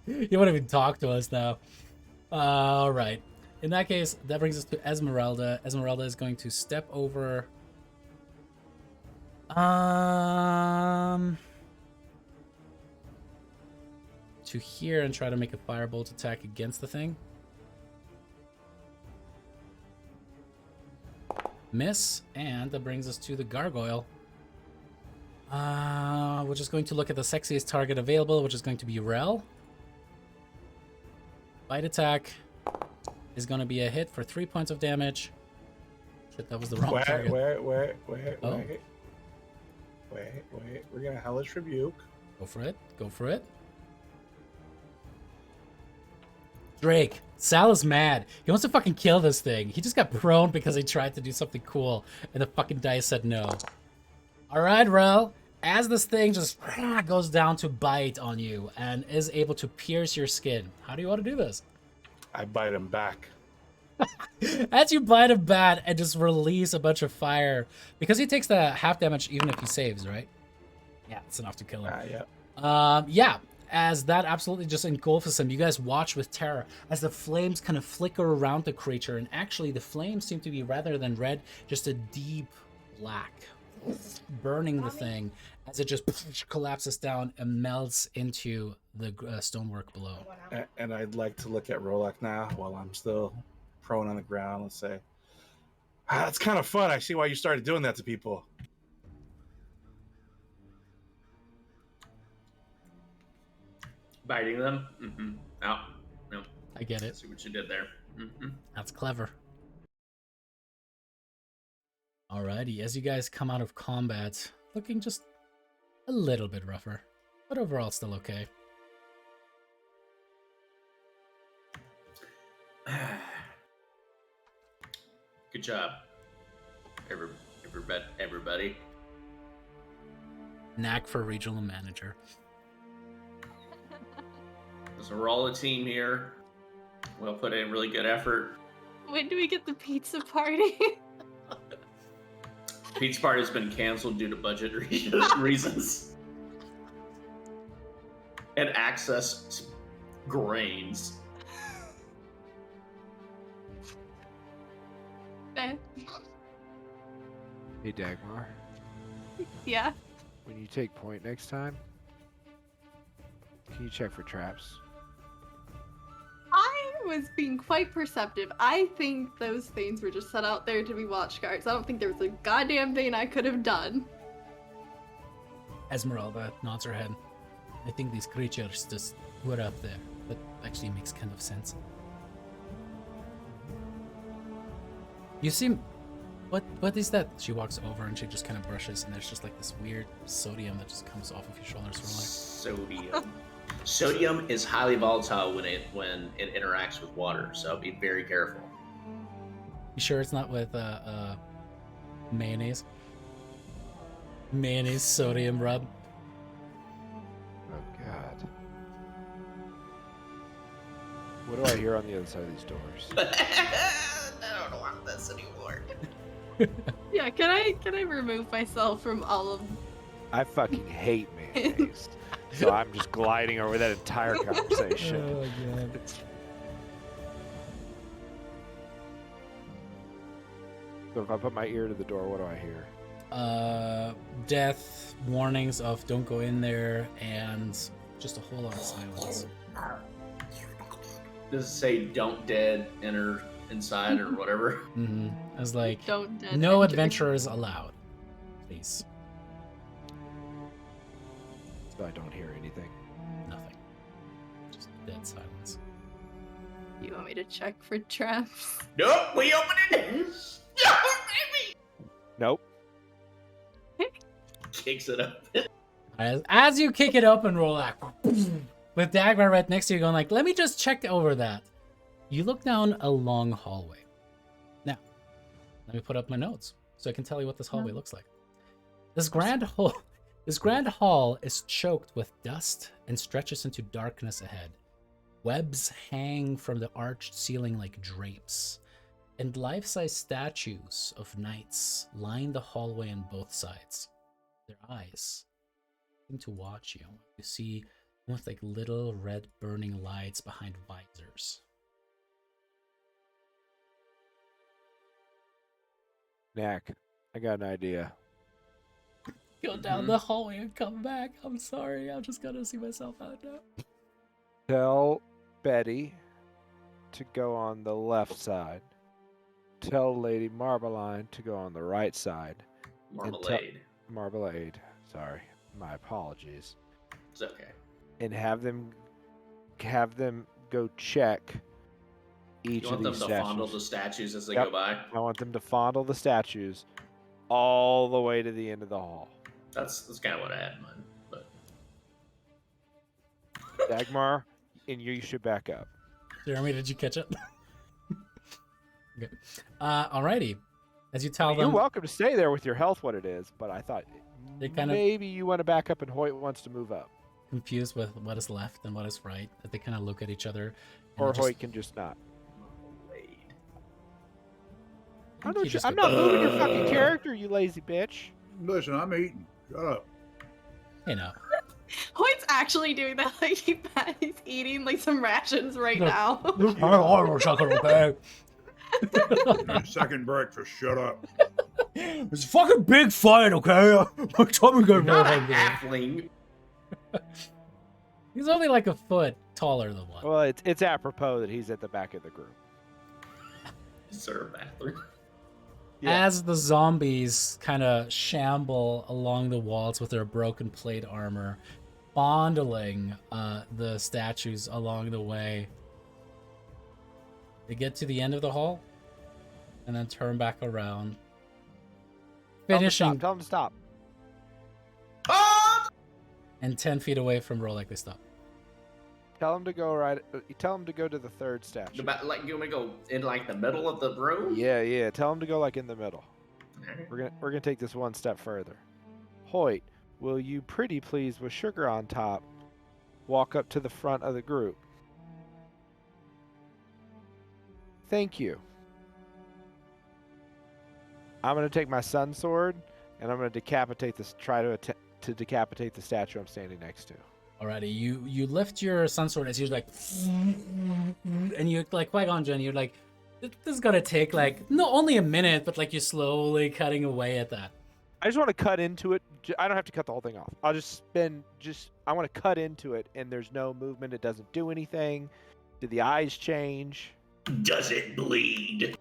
A: You won't even talk to us now. All right. In that case, that brings us to Esmeralda. Esmeralda is going to step over. To here and try to make a firebolt attack against the thing. Miss, and that brings us to the gargoyle. We're just going to look at the sexiest target available, which is going to be Rel. Bite attack is going to be a hit for 3 points of damage. Shit, that was the wrong target.
E: Wait. We're going to Hellish Rebuke.
A: Go for it. Go for it. Drake. Sal is mad. He wants to fucking kill this thing. He just got prone because he tried to do something cool, and the fucking dice said no. All right, Rel. As this thing just goes down to bite on you and is able to pierce your skin, how do you want to do this?
E: I bite him back.
A: As you bite him back and just release a bunch of fire, because he takes the half damage even if he saves, right? Yeah, it's enough to kill him.
E: Yeah.
A: Yeah. As that absolutely just engulfs him, you guys watch with terror as the flames kind of flicker around the creature, and actually the flames seem to be, rather than red, just a deep black, burning the thing as it just collapses down and melts into the stonework below.
E: And I'd like to look at Rolak now while I'm still prone on the ground and say, that's kind of fun. I see why you started doing that to people.
B: Biting them? Mm-hmm. No.
A: I get it.
B: See what you did there. Mm-hmm.
A: That's clever. Alrighty, as you guys come out of combat, looking just a little bit rougher, but overall still okay.
B: Good job, everybody.
A: Knack for regional manager.
B: So we're all a team here. We'll put in really good effort.
F: When do we get the pizza party?
B: Pizza party has been canceled due to budget reasons. And access to grains.
F: Okay.
C: Hey, Dagmar.
F: Yeah.
C: When you take point next time, can you check for traps?
F: I was being quite perceptive. I think those things were just set out there to be watch guards. I don't think there was a goddamn thing I could have done.
A: Esmeralda nods her head. I think these creatures just were up there. That actually makes kind of sense. You seem... What is that? She walks over and she just kind of brushes, and there's just like this weird sodium that just comes off of your shoulders.
B: Sodium. Sodium is highly volatile when it interacts with water, so be very careful.
A: You sure it's not with mayonnaise? Mayonnaise sodium rub.
C: Oh God. What do I hear on the other side of these doors?
B: I don't want this anymore.
F: Yeah, can I remove myself from all of...
C: I fucking hate mayonnaise. So I'm just gliding over that entire conversation.
A: Oh, God.
C: So if I put my ear to the door, what do I hear?
A: Death, warnings of don't go in there, and just a whole lot of silence.
B: Does it say "Don't dead enter inside" or whatever?
A: Mm-hmm. I was like,
F: Don't dead
A: no
F: enter.
A: adventurers allowed. Please.
C: So I don't hear anything.
A: Nothing. Just dead silence.
F: You want me to check for traps?
B: Nope, we open it. No, baby.
C: Nope.
B: Kicks it up.
A: As you kick it open, Rolak, with Dagmar right next to you, going like, "Let me just check over that." You look down a long hallway. Now, let me put up my notes so I can tell you what this hallway looks like. This grand hall is choked with dust and stretches into darkness ahead. Webs hang from the arched ceiling like drapes, and life-size statues of knights line the hallway on both sides. Their eyes seem to watch you. You see almost like little red burning lights behind visors.
C: Knack, I got an idea.
A: Go down the hallway and come back. I'm sorry. I'm just gonna see myself out now.
C: Tell Betty to go on the left side. Tell Lady Marbeline to go on the right side.
B: Marmalade.
C: Marmalade. Sorry. My apologies.
B: It's okay.
C: And have them go check each
B: You
C: of
B: want them
C: these
B: to
C: statues.
B: fondle the statues as they
C: Yep.
B: go by?
C: I want them to fondle the statues all the way to the end of the hall.
B: That's kind of what I had in mind. But
C: Dagmar, and you should back up.
A: Jeremy, did you catch it? Okay. Alrighty. As you tell
C: You're
A: them,
C: welcome to stay there with your health what it is, but I thought
A: They kind of-
C: maybe you want to back up and Hoyt wants to move up.
A: confused with what is left and what is right, that they kind of look at each other. and
C: Or
A: they just-
C: Hoyt can just not.
B: Marmalade.
A: I think you just
C: I'm
A: go,
C: not moving your fucking character, you lazy bitch.
D: Listen, I'm eating. Shut up.
A: You know.
F: Hoyt's actually doing that. Like he's eating like some rations right
A: No.
F: now.
A: Okay.
D: Second breakfast. Shut up.
A: It's a fucking big fight, okay? My tummy got
B: Not a
A: real hungry.
B: halfling.
A: He's only like a foot taller than one.
C: Well, it's apropos that he's at the back of the group.
B: Is there a bathroom?
C: Yeah.
A: As the zombies kind of shamble along the walls with their broken plate armor, fondling the statues along the way, they get to the end of the hall and then turn back around, finishing
C: Tell him to stop.
B: Oh!
A: and 10 feet away from Rolek. They stop.
C: Tell him to go right. Tell him to go to the third statue.
B: About, like, you want me to go in like the middle of the room?
C: Yeah. Tell him to go like in the middle.
B: Alright.
C: We're gonna take this one step further. Hoyt, will you pretty please with sugar on top walk up to the front of the group? Thank you. I'm gonna take my sun sword and I'm gonna decapitate this. Try to decapitate the statue I'm standing next to.
A: Alrighty, you lift your sun sword as you're like, and you like Qui-Gon Jinn, you're like, this is gonna take like no only a minute, but like you're slowly cutting away at that.
C: I just want to cut into it. I don't have to cut the whole thing off. I'll just spend I want to cut into it, and there's no movement. It doesn't do anything. Do the eyes change?
B: Does it bleed?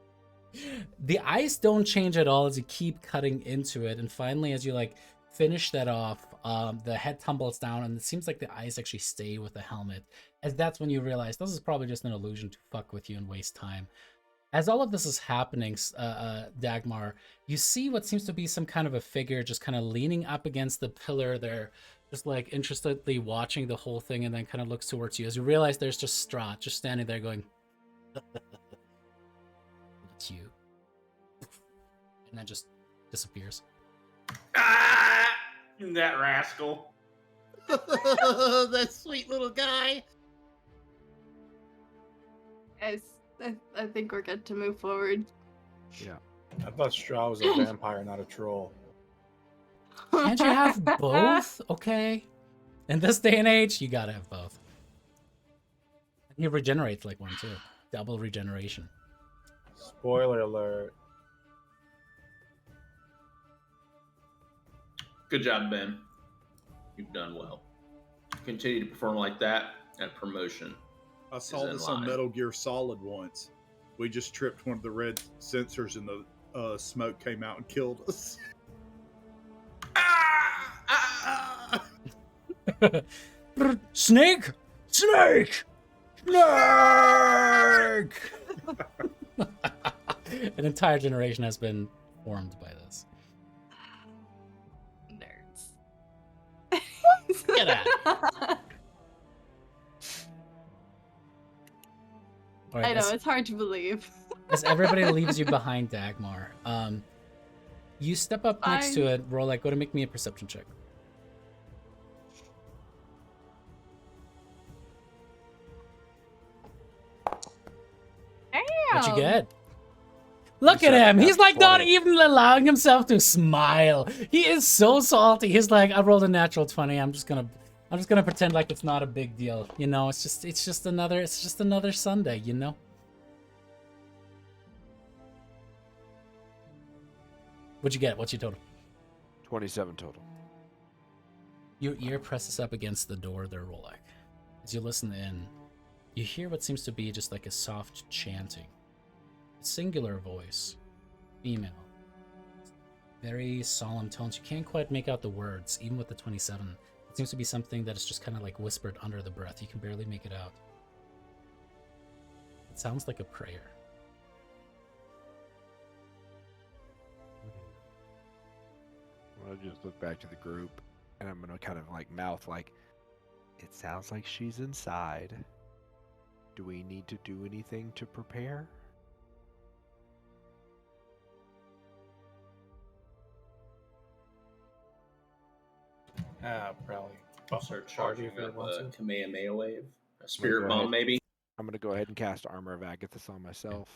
A: The eyes don't change at all as you keep cutting into it, and finally, as you like finish that off, the head tumbles down, and it seems like the eyes actually stay with the helmet. As that's when you realize this is probably just an illusion to fuck with you and waste time. As all of this is happening, Dagmar, you see what seems to be some kind of a figure just kind of leaning up against the pillar there, just like interestedly watching the whole thing, and then kind of looks towards you. As you realize there's just Strahd just standing there going, it's you. And then just disappears.
B: Ah! That rascal.
G: That sweet little guy.
F: Guys, I think we're good to move forward.
C: Yeah.
E: I thought Strahd was a vampire, not a troll.
A: Can't you have both? Okay. In this day and age, you gotta have both. And he regenerates like one too. Double regeneration.
E: Spoiler alert.
B: Good job, Ben. You've done well. Continue to perform like that, and promotion
D: I saw
B: in
D: this on
B: line.
D: Metal Gear Solid once. We just tripped one of the red sensors and the smoke came out and killed us.
B: Ah!
A: Snake! Snake! Snake! An entire generation has been formed by this.
F: Nerds.
A: Get out. All right,
F: I know, it's hard to believe.
A: as everybody leaves you behind, Dagmar, you step up next to it. Roll like, go to make me a perception check. What you get? Look at him. He's like not even allowing himself to smile. He is so salty. He's like, I rolled a natural 20. I'm just gonna pretend like it's not a big deal. You know, it's just another Sunday, you know? What'd you get? What's your total?
C: 27 total.
A: Your ear presses up against the door there, Rolak. As you listen in, you hear what seems to be just like a soft chanting. A singular voice. Female. Very solemn tones. You can't quite make out the words, even with the 27. It seems to be something that is just kind of like whispered under the breath. You can barely make it out. It sounds like a prayer.
C: I'll just look back to the group, and I'm gonna kind of like mouth like, it sounds like she's inside. Do we need to do anything to prepare?
E: Probably.
B: Start charging
E: if you
B: up
E: want
B: a
E: to.
B: Kamehameha wave. A spirit
C: go
B: bomb,
C: ahead.
B: maybe?
C: I'm gonna go ahead and cast Armor of Agathis on myself.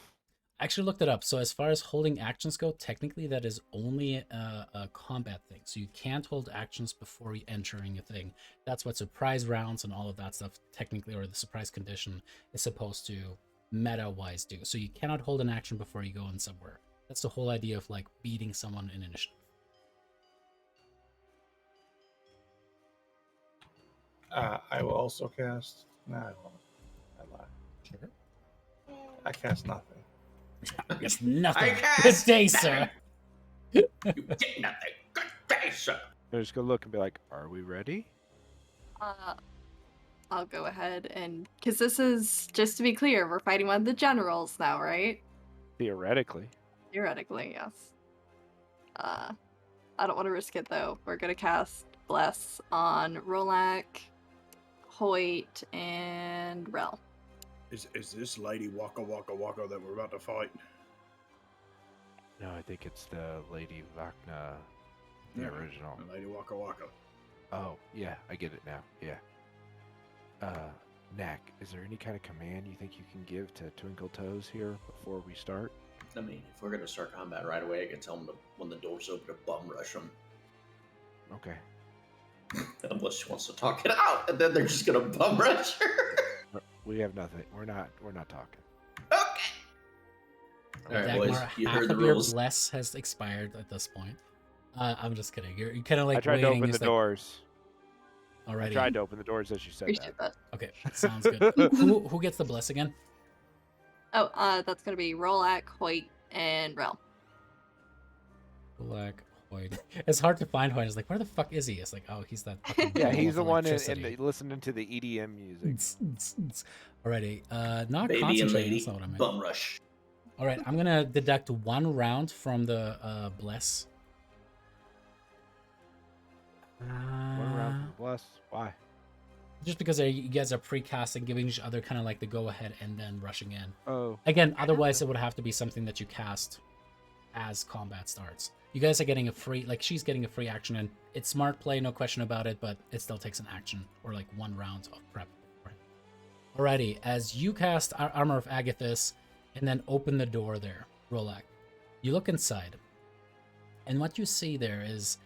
A: I actually looked it up. So as far as holding actions go, technically that is only a combat thing. So you can't hold actions before entering a thing. That's what surprise rounds and all of that stuff technically, or the surprise condition, is supposed to meta-wise do. So you cannot hold an action before you go in somewhere. That's the whole idea of like beating someone in initiative.
E: I will also cast. No, I won't. I lie.
A: Sure.
E: I cast nothing.
A: I guess nothing.
B: I cast
A: Good day, sir.
B: You get nothing. Good day, sir.
C: I just go look and be like, are we ready?
F: I'll go ahead and, because this is, just to be clear, we're fighting one of the generals now, right?
C: Theoretically.
F: Theoretically, yes. I don't want to risk it though. We're gonna cast Bless on Rolak, Hoyt, and Rel.
D: Is this Lady Waka Waka Waka that we're about to fight?
C: No, I think it's the Lady Vakna, the
D: Yeah,
C: original.
D: Lady Waka Waka.
C: Oh, yeah, I get it now. Yeah. Knack, is there any kind of command you think you can give to Twinkle Toes here before we start?
B: I mean, if we're gonna start combat right away, I can tell them to, when the door's open, to bum rush them.
C: Okay.
B: Unless she wants to talk it out, and then they're just gonna bum rush her.
C: We have nothing. We're not talking.
B: Okay. All right,
A: Dagmar,
B: boys. You
A: half
B: heard the
A: of your
B: rules.
A: bless has expired at this point. I'm just kidding. You're kind of like
C: I tried to
A: waiting.
C: open the
A: It's like,
C: doors. I
A: already.
C: tried to open the doors as you said that.
F: Appreciate that.
A: Okay, sounds good. who gets the bless again?
F: Oh, that's gonna be Rolak, Hoyt, and Rel.
A: Black Hoyt. It's hard to find Hoyt. It's like, where the fuck is he? It's like, oh, he's that fucking
C: Yeah,
A: ball
C: he's
A: of
C: the one in
A: electricity.
C: listening to the EDM music.
A: Alrighty, not
B: Baby and
A: concentrating.
B: lady,
A: That's not what I meant.
B: bum rush.
A: All right, I'm gonna deduct 1 round from the bless.
C: One round for the bless. Why?
A: Just because you guys are pre-casting, giving each other kind of like the go-ahead and then rushing in.
C: Oh.
A: Again, otherwise it would have to be something that you cast as combat starts. You guys are getting a free, like she's getting a free action, and it's smart play, no question about it, but it still takes an action or like 1 round of prep. Alrighty, as you cast Armor of Agathis and then open the door there, Rolak, you look inside, and what you see there is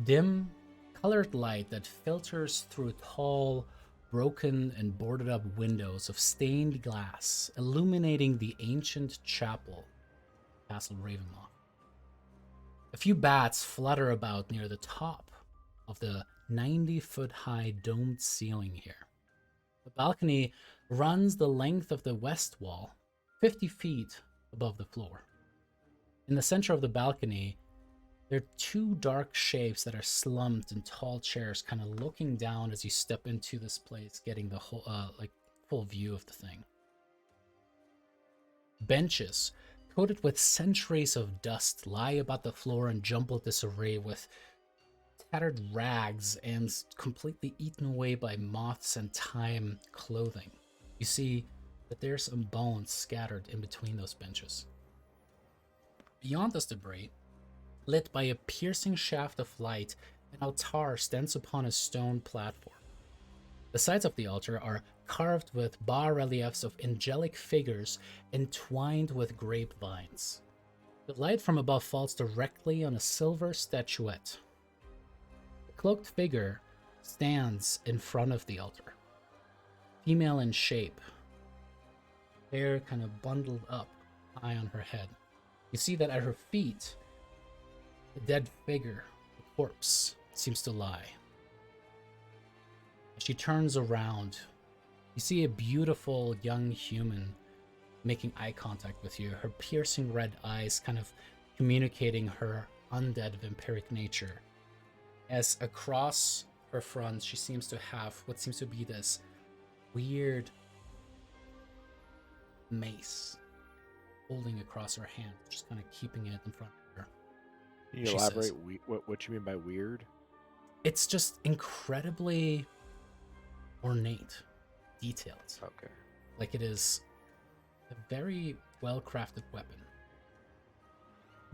A: dim, colored light that filters through tall, broken and boarded up windows of stained glass, illuminating the ancient chapel, Castle Ravenloft. A few bats flutter about near the top of the 90-foot high domed ceiling here. The balcony runs the length of the west wall, 50 feet above the floor. In the center of the balcony, there are two dark shapes that are slumped in tall chairs, kind of looking down as you step into this place, getting the whole, full view of the thing. Benches, coated with centuries of dust, lie about the floor in jumbled disarray with tattered rags and completely eaten away by moths and time clothing. You see that there's some bones scattered in between those benches. Beyond this debris, lit by a piercing shaft of light, an altar stands upon a stone platform. The sides of the altar are carved with bas-reliefs of angelic figures entwined with grapevines. The light from above falls directly on a silver statuette. The cloaked figure stands in front of the altar. Female in shape, hair kind of bundled up high on her head. You see that at her feet, the dead figure, the corpse, seems to lie. As she turns around, you see a beautiful young human making eye contact with you, her piercing red eyes kind of communicating her undead vampiric nature. As across her front, she seems to have what seems to be this weird mace holding across her hand, just kind of keeping it in front of her.
C: Can you
A: She
C: elaborate
A: says,
C: what you mean by weird?
A: it's just incredibly ornate, detailed.
C: Okay.
A: Like it is a very well-crafted weapon.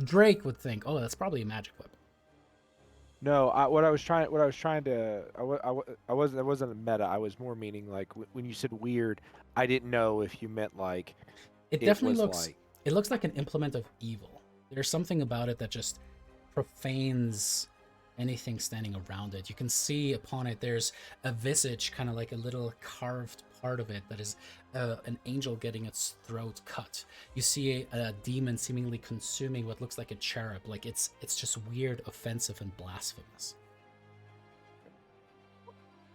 A: Drake would think, oh, that's probably a magic weapon.
C: No, what I was trying to, I wasn't, it wasn't a meta. I was more meaning like when you said weird, I didn't know if you meant like
A: It definitely
C: was
A: looks.
C: like,
A: It looks like an implement of evil. There's something about it that just profanes anything standing around it. You can see upon it there's a visage, kind of like a little carved part of it that is an angel getting its throat cut. You see a demon seemingly consuming what looks like a cherub. Like it's just weird, offensive, and blasphemous.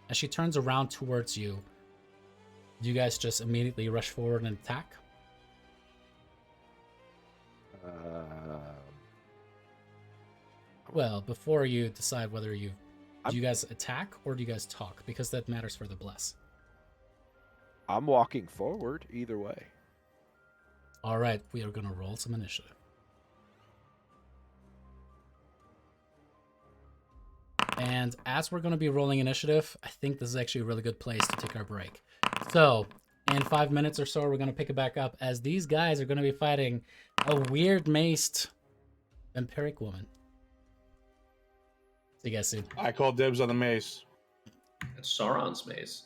A: As she turns around towards you, do you guys just immediately rush forward and attack? Well, before you decide whether do you guys attack or do you guys talk? Because that matters for the bless.
C: I'm walking forward either way.
A: All right, we are going to roll some initiative. And as we're going to be rolling initiative, I think this is actually a really good place to take our break. So, in 5 minutes or so, we're going to pick it back up as these guys are going to be fighting a weird maced vampiric woman. See you guys soon.
E: I call dibs on the mace.
B: It's Sauron's mace.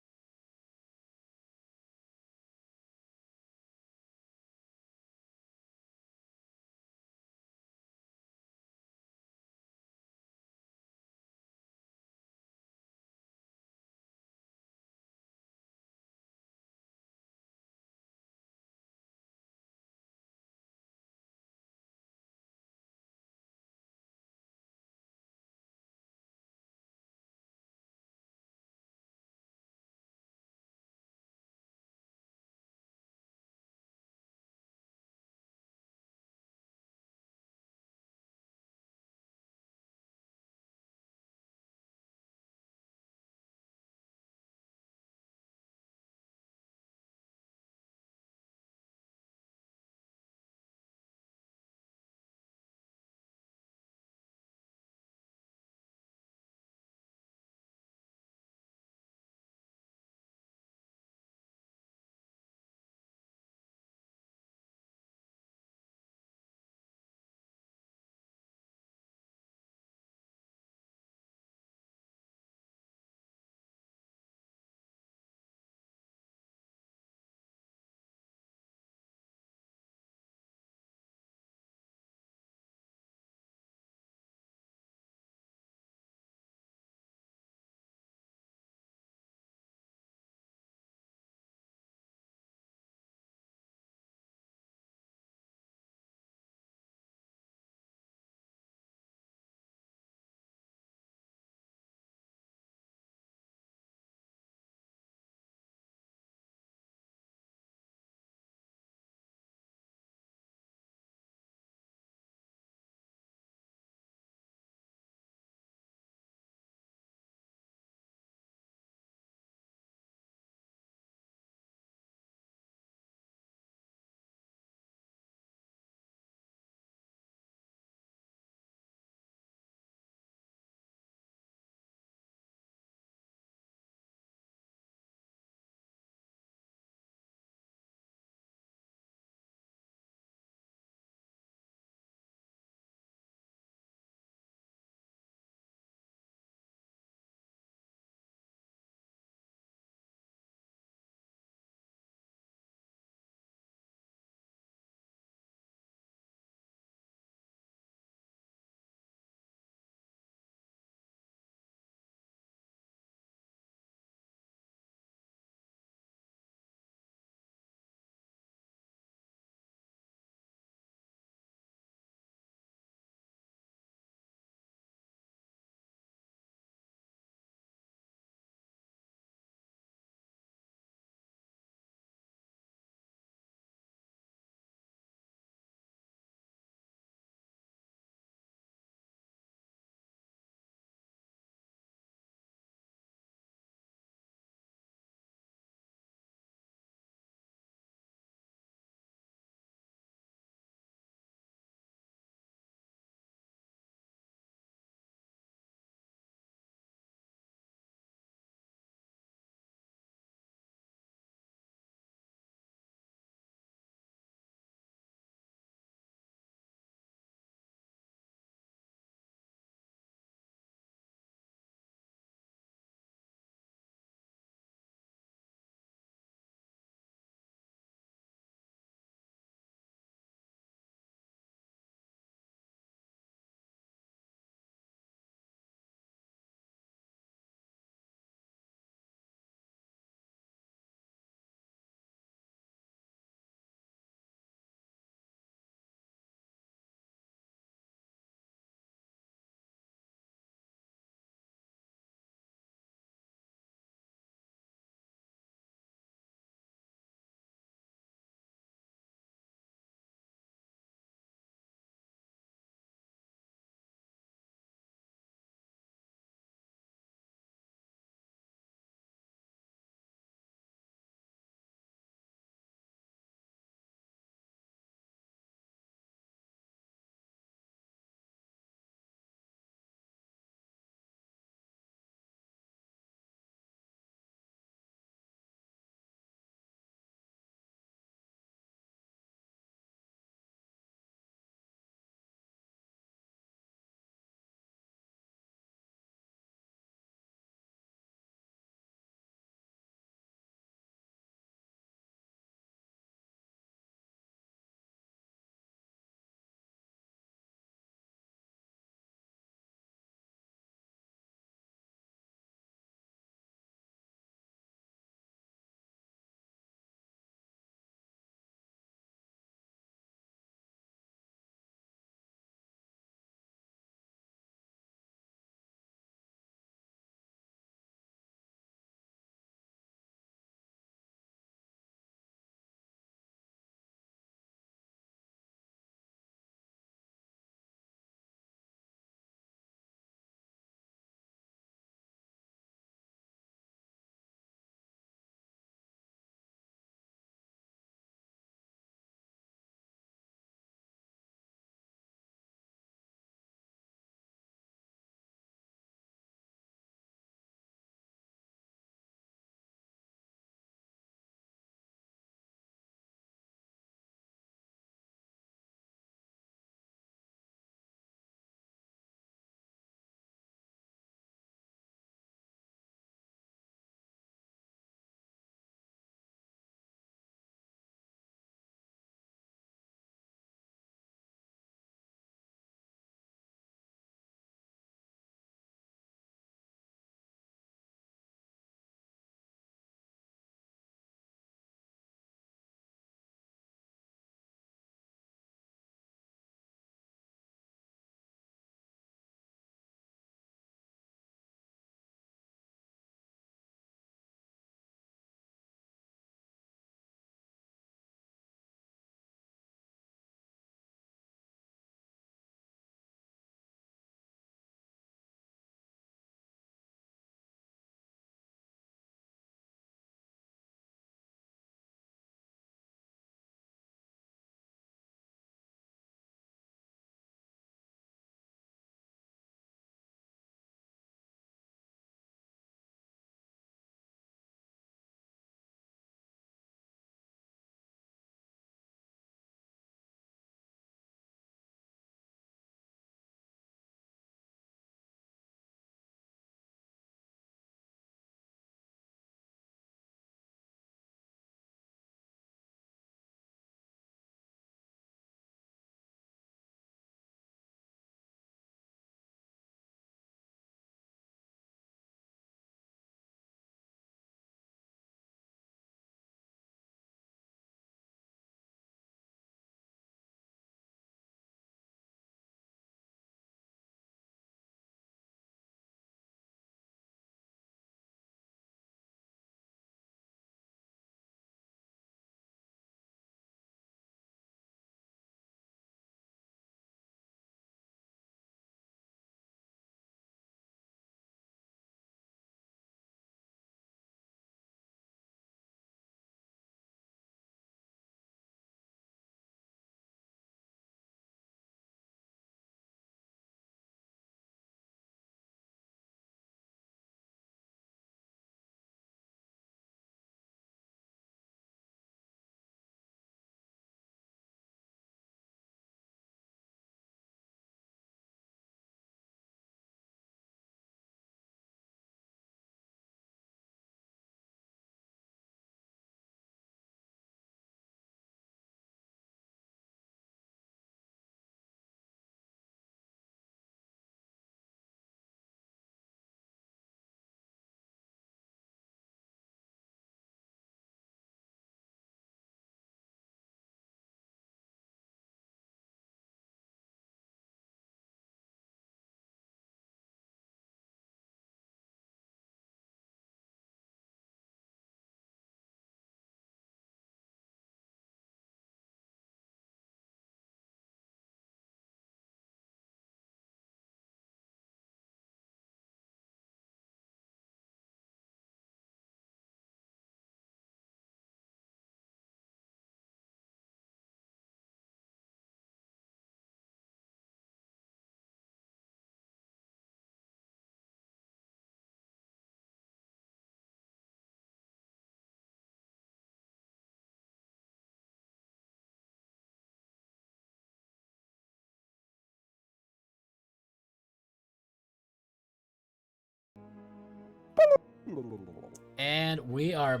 A: And we are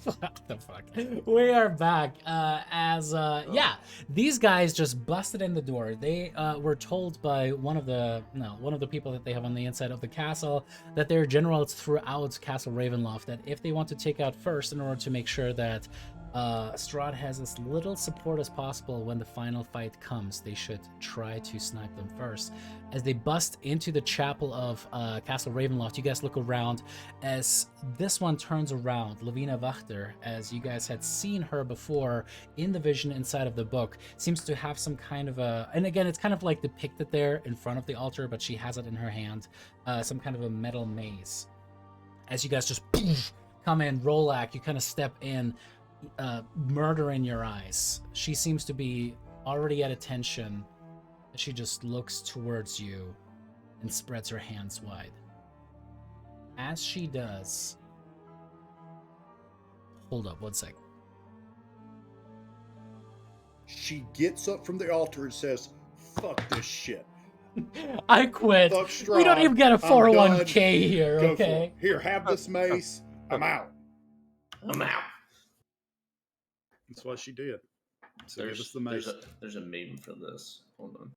A: what the fuck? We are back yeah, these guys just busted in the door. They were told by one of the people that they have on the inside of the castle that they're generals throughout Castle Ravenloft, that if they want to take out first in order to make sure that Strahd has as little support as possible when the final fight comes, they should try to snipe them first. As they bust into the chapel of Castle Ravenloft, you guys look around as this one turns around. Lavina Wachter, as you guys had seen her before in the vision inside of the book, seems to have some kind of a, and again, it's kind of like depicted there in front of the altar, but she has it in her hand, some kind of a metal mace. As you guys just come in, Rolak, you kind of step in, murder in your eyes. She seems to be already at attention. She just looks towards you and spreads her hands wide. As she does, hold up one sec.
D: She gets up from the altar and says, "Fuck this shit.
A: I quit.
D: Fuck Strahd.
A: We don't even get a
D: I'm
A: 401k
D: done.
A: here,
D: Go
A: okay?
D: for it. Here, have this mace. I'm out."
B: I'm out.
D: That's what she did. So give us the mace.
B: There's a meme for this. Hold on.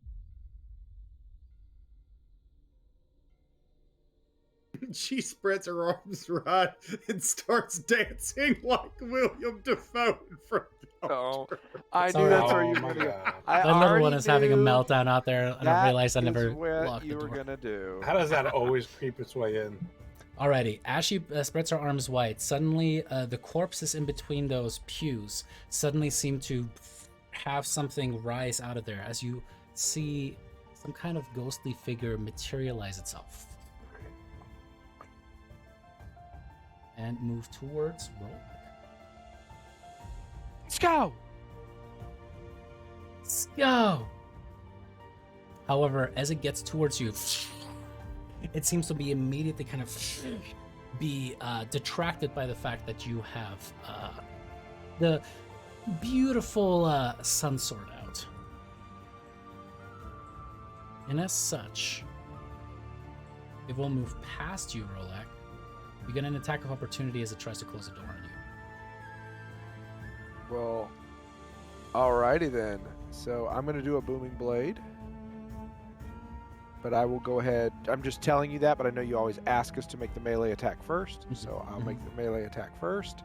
D: She spreads her arms wide and starts dancing like William Dafoe in front of the altar.
C: I
A: Sorry.
C: knew that's where you
E: Oh
C: were
E: my
C: gonna go.
E: God.
C: I
A: My little one
C: already
A: is having a
C: knew
A: meltdown out there, and I
C: that
A: realized I
C: is
A: never
C: what
A: locked the
C: you were
A: door.
C: gonna do.
E: How does that always creep its way in?
A: Alrighty, as she spreads her arms wide, suddenly the corpses in between those pews suddenly seem to have something rise out of there as you see some kind of ghostly figure materialize itself and move towards Rolak.
C: Let's go.
A: Let's go! However, as it gets towards you, it seems to be immediately kind of be detracted by the fact that you have the beautiful sun sword out. And as such, it will move past you, Rolak. You get an attack of opportunity as it tries to close the door on you.
C: Well, alrighty then. So I'm gonna do a booming blade. But I will go ahead. I'm just telling you that, but I know you always ask us to make the melee attack first. So I'll make the melee attack first.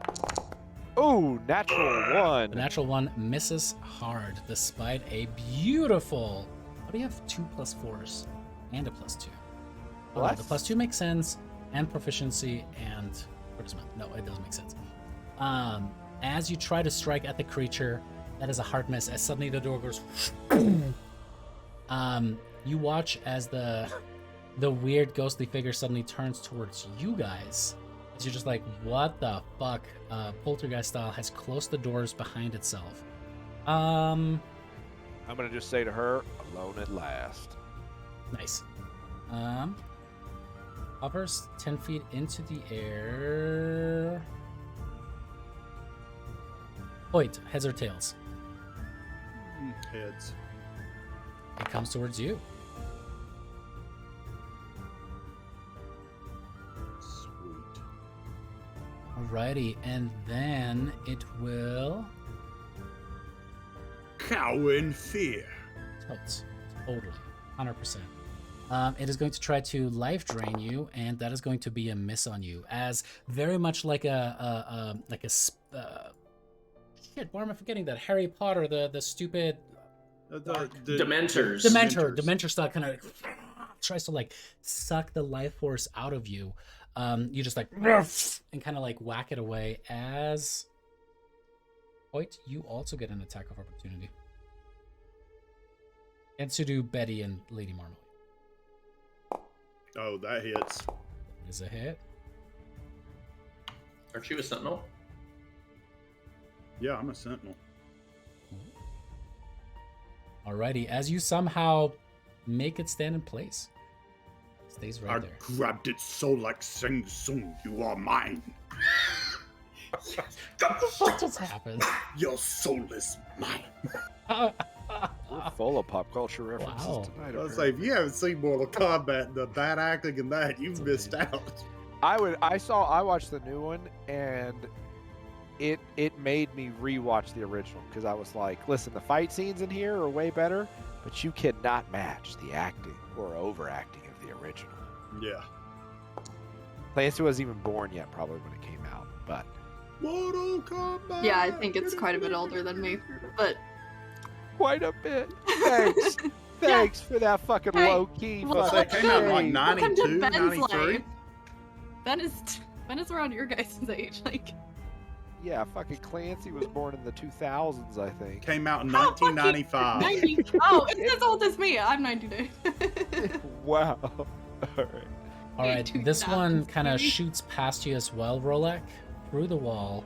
C: Oh, natural one.
A: The natural one misses hard, despite a beautiful. How do you have 2 +4s and a +2? Oh, no,
C: What?
A: the +2 makes sense, and proficiency and charisma. No, it doesn't make sense. As you try to strike at the creature, that is a hard miss. As suddenly the door goes. You watch as the weird ghostly figure suddenly turns towards you guys. As you're just like, what the fuck? Poltergeist style has closed the doors behind itself.
C: I'm gonna just say to her, alone at last.
A: Nice. Hovers 10 feet into the air. Wait, heads or tails?
D: Heads.
A: It comes towards you.
D: Sweet.
A: Alrighty, and then it will.
D: Cow in fear.
A: Totally. 100%. It is going to try to life drain you, and that is going to be a miss on you. As very much like shit, why am I forgetting that? Harry Potter, the stupid
B: Dementors.
A: Dementor style kind of tries to like suck the life force out of you. You just like and kind of like whack it away. As Hoyt, you also get an attack of opportunity. And so do Betty and Lady Marmalade.
D: Oh, that hits.
A: That is a hit.
B: Aren't you a sentinel?
D: Yeah, I'm a sentinel.
A: Alrighty, as you somehow make it stand in place. Stays right
D: I
A: there.
D: grabbed its soul like Sing Sung. You are mine.
A: What just happened?
D: Your soul is mine.
C: We're full of pop culture references
A: Wow.
C: tonight.
D: I was like, if you haven't seen Mortal Kombat, the bad acting in that, you've
A: That's
D: missed out.
C: I watched the new one, and it made me rewatch the original because I was like, listen, the fight scenes in here are way better, but you cannot match the acting or overacting of the original.
D: Yeah.
C: Clancy wasn't even born yet, probably when it came out, but
D: Mortal Kombat.
F: Yeah, I think it's quite a bit older than me, but
C: quite a bit. Thanks. Thanks for that fucking
F: Hey,
C: low key.
F: well,
D: So it came out in like
C: shade.
F: welcome to
D: 92,
F: Ben's
D: 93.
F: life. Ben is around your guys' age. Like,
C: Yeah, fucking Clancy was born in the 2000s, I think.
D: Came out in
F: How fucking
D: 1995.
F: 90. Oh, it's as old as me. I'm 92.
C: Wow. All right.
A: All right, this one
F: 2000s,
A: kind of
F: maybe?
A: shoots past you as well, Rolek, through the wall.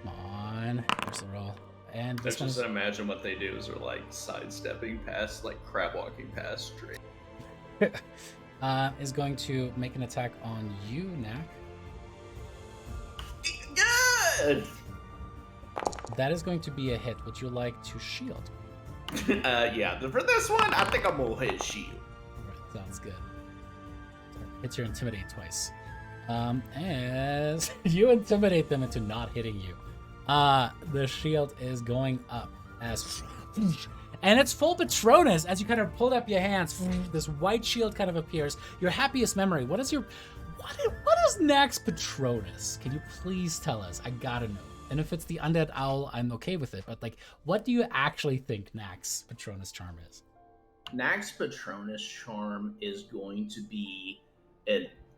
A: Come on, here's the roll. And this
B: Let's
A: one's
B: just imagine what they do is they're like sidestepping past, like crab walking past straight.
A: is going to make an attack on you, Knack.
B: Good!
A: That is going to be a hit. Would you like to shield?
B: Yeah, for this one, I think I'm gonna hit shield.
A: Alright, sounds good. Hits your intimidate twice. As you intimidate them into not hitting you. The shield is going up as and it's full Patronus as you kind of pull up your hands. This white shield kind of appears. Your happiest memory. What is Knack's Patronus? Can you please tell us? I gotta know. And if it's the undead owl, I'm okay with it. But like, what do you actually think Knack's Patronus charm is?
B: Nag's Patronus charm is going to be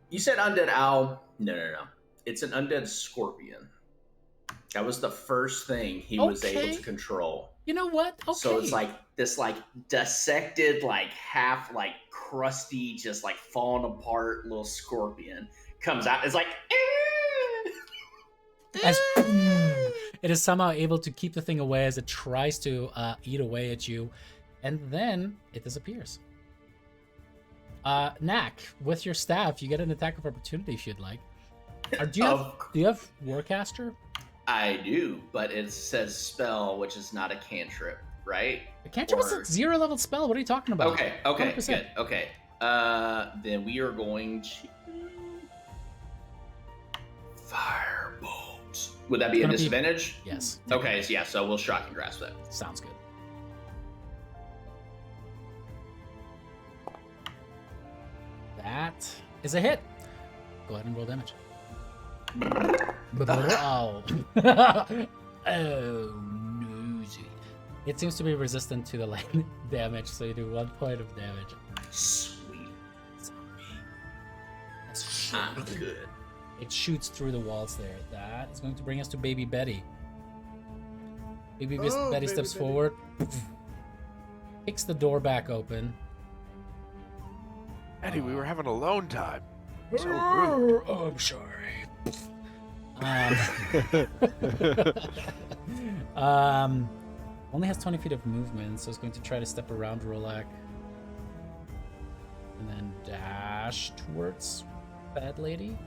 B: you said undead owl? No. It's an undead scorpion. That was the first thing he was able to control.
A: You know what? Okay.
B: So it's like this like dissected, like half like crusty, just like falling apart little scorpion comes out. It's like
A: As it is somehow able to keep the thing away as it tries to eat away at you, and then it disappears. Knack, with your staff, you get an attack of opportunity if you'd like. Do you have Warcaster?
B: I do, but it says spell, which is not a cantrip, right?
A: A cantrip is a 0 level spell. What are you talking about?
B: Okay,
A: 100%.
B: good. Okay. Then we are going to firebolt. Would that be a disadvantage?
A: Yes.
B: Okay, so yeah, so we'll shock and grasp that.
A: Sounds good. That is a hit. Go ahead and roll damage. Oh. Oh, nosy. It seems to be resistant to the lightning damage, so you do 1 point of damage.
B: Sweet.
A: That's
B: I'm good.
A: It shoots through the walls there. That is going to bring us to Baby Betty. Baby Betty
D: Baby
A: steps
D: Betty.
A: forward, kicks the door back open.
C: Eddie, we were having alone time. So rude.
A: Oh, I'm sorry. Only has 20 feet of movement, so it's going to try to step around Rolak. And then dash towards Bad Lady.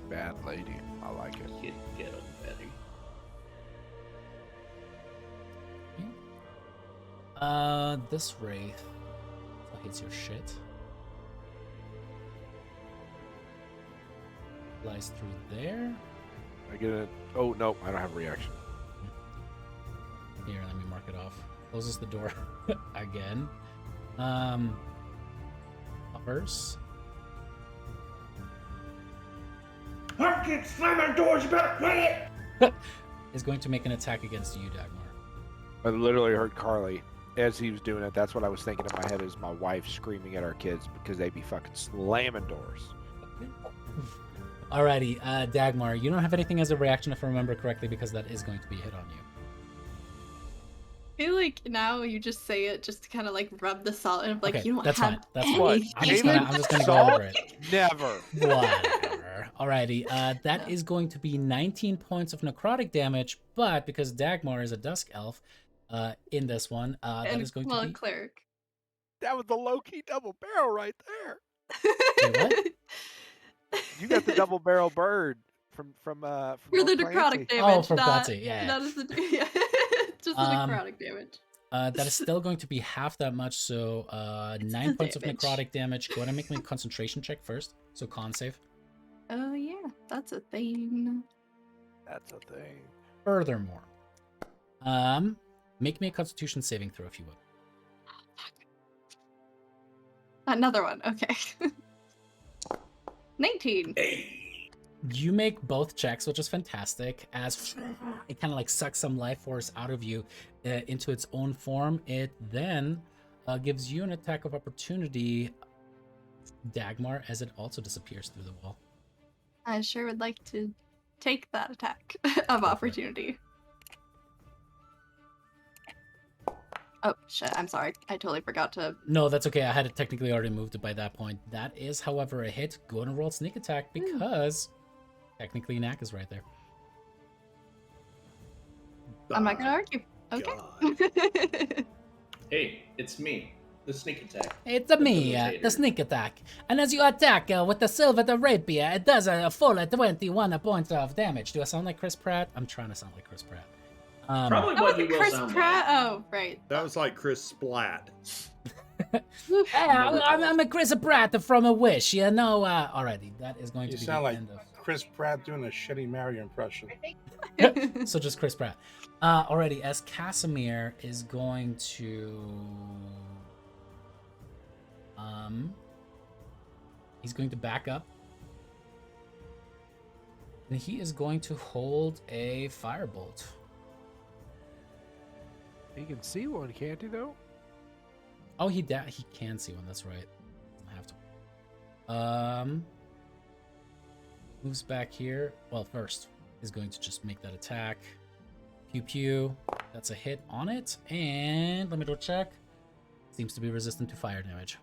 C: Bad lady. I like it.
B: Get him, Betty.
A: This Wraith hits your shit. Flies through there.
C: I get it. Oh, no, I don't have a reaction.
A: Here, let me mark it off. Closes the door again. Hovers.
B: I keep slamming doors, you better play it!
A: Is going to make an attack against you, Dagmar.
C: I literally heard Carly as he was doing it. That's what I was thinking in my head is my wife screaming at our kids because they be fucking slamming doors.
A: Alrighty, Dagmar, you don't have anything as a reaction if I remember correctly because that is going to be a hit on you.
F: I feel like now you just say it just to kind of like rub the salt and like
A: Okay,
F: you don't
A: that's
F: have
A: fine. That's
F: anything.
A: what. I'm just gonna go over it.
C: Never.
A: Whatever. Alrighty, that is going to be 19 points of necrotic damage, but because Dagmar is a dusk elf, in this one, that
F: And
A: is going
F: well,
A: to be
F: cleric.
C: That was the low-key double barrel right there.
A: Wait, what?
C: You got the double barrel bird from
F: For the
C: Lord
F: necrotic
C: Clancy.
F: damage.
A: from
F: not,
A: Clancy, yeah.
F: That is yeah. Just the necrotic damage.
A: That is still going to be half that much, so 9 points of
F: damage.
A: necrotic damage. Go ahead and make me a concentration check first. So con save.
F: Oh yeah, that's a thing.
C: That's a thing.
A: Furthermore, make me a constitution saving throw if you would.
F: Another one, okay. 19.
A: You make both checks, which is fantastic, as it kind of like sucks some life force out of you into its own form. It then gives you an attack of opportunity, Dagmar, as it also disappears through the wall.
F: I sure would like to take that attack of opportunity. Oh, shit, I'm sorry. I totally forgot to...
A: No, that's okay. I had technically already moved it by that point. That is, however, a hit. Go and roll sneak attack because technically Knack is right there.
F: I'm not gonna argue. Okay.
B: Hey, it's me, the sneak attack.
A: It's a me, the sneak attack. And as you attack with the silver rapier, it does a full 21 points of damage. Do I sound like Chris Pratt? I'm trying to sound like Chris Pratt.
B: Probably
F: That
B: what you
F: wasn't
B: will
F: Chris
B: sound
F: Pratt.
B: like.
F: Oh, right.
D: That was like Chris Splat.
A: Hey, I'm a Chris Pratt from A Wish, you know. Alrighty, that is going
E: You
A: to be
E: sound
A: the
E: like
A: end of...
E: Chris Pratt doing a shitty Mario impression.
A: So just Chris Pratt. Alrighty, as Casimir is going to... He's going to back up. And he is going to hold a firebolt.
C: He can see one, can't he, though?
A: Oh, he can see one, that's right. Doesn't have to. Moves back here. Well, first is going to just make that attack. Pew pew. That's a hit on it. And let me go check. Seems to be resistant to fire damage.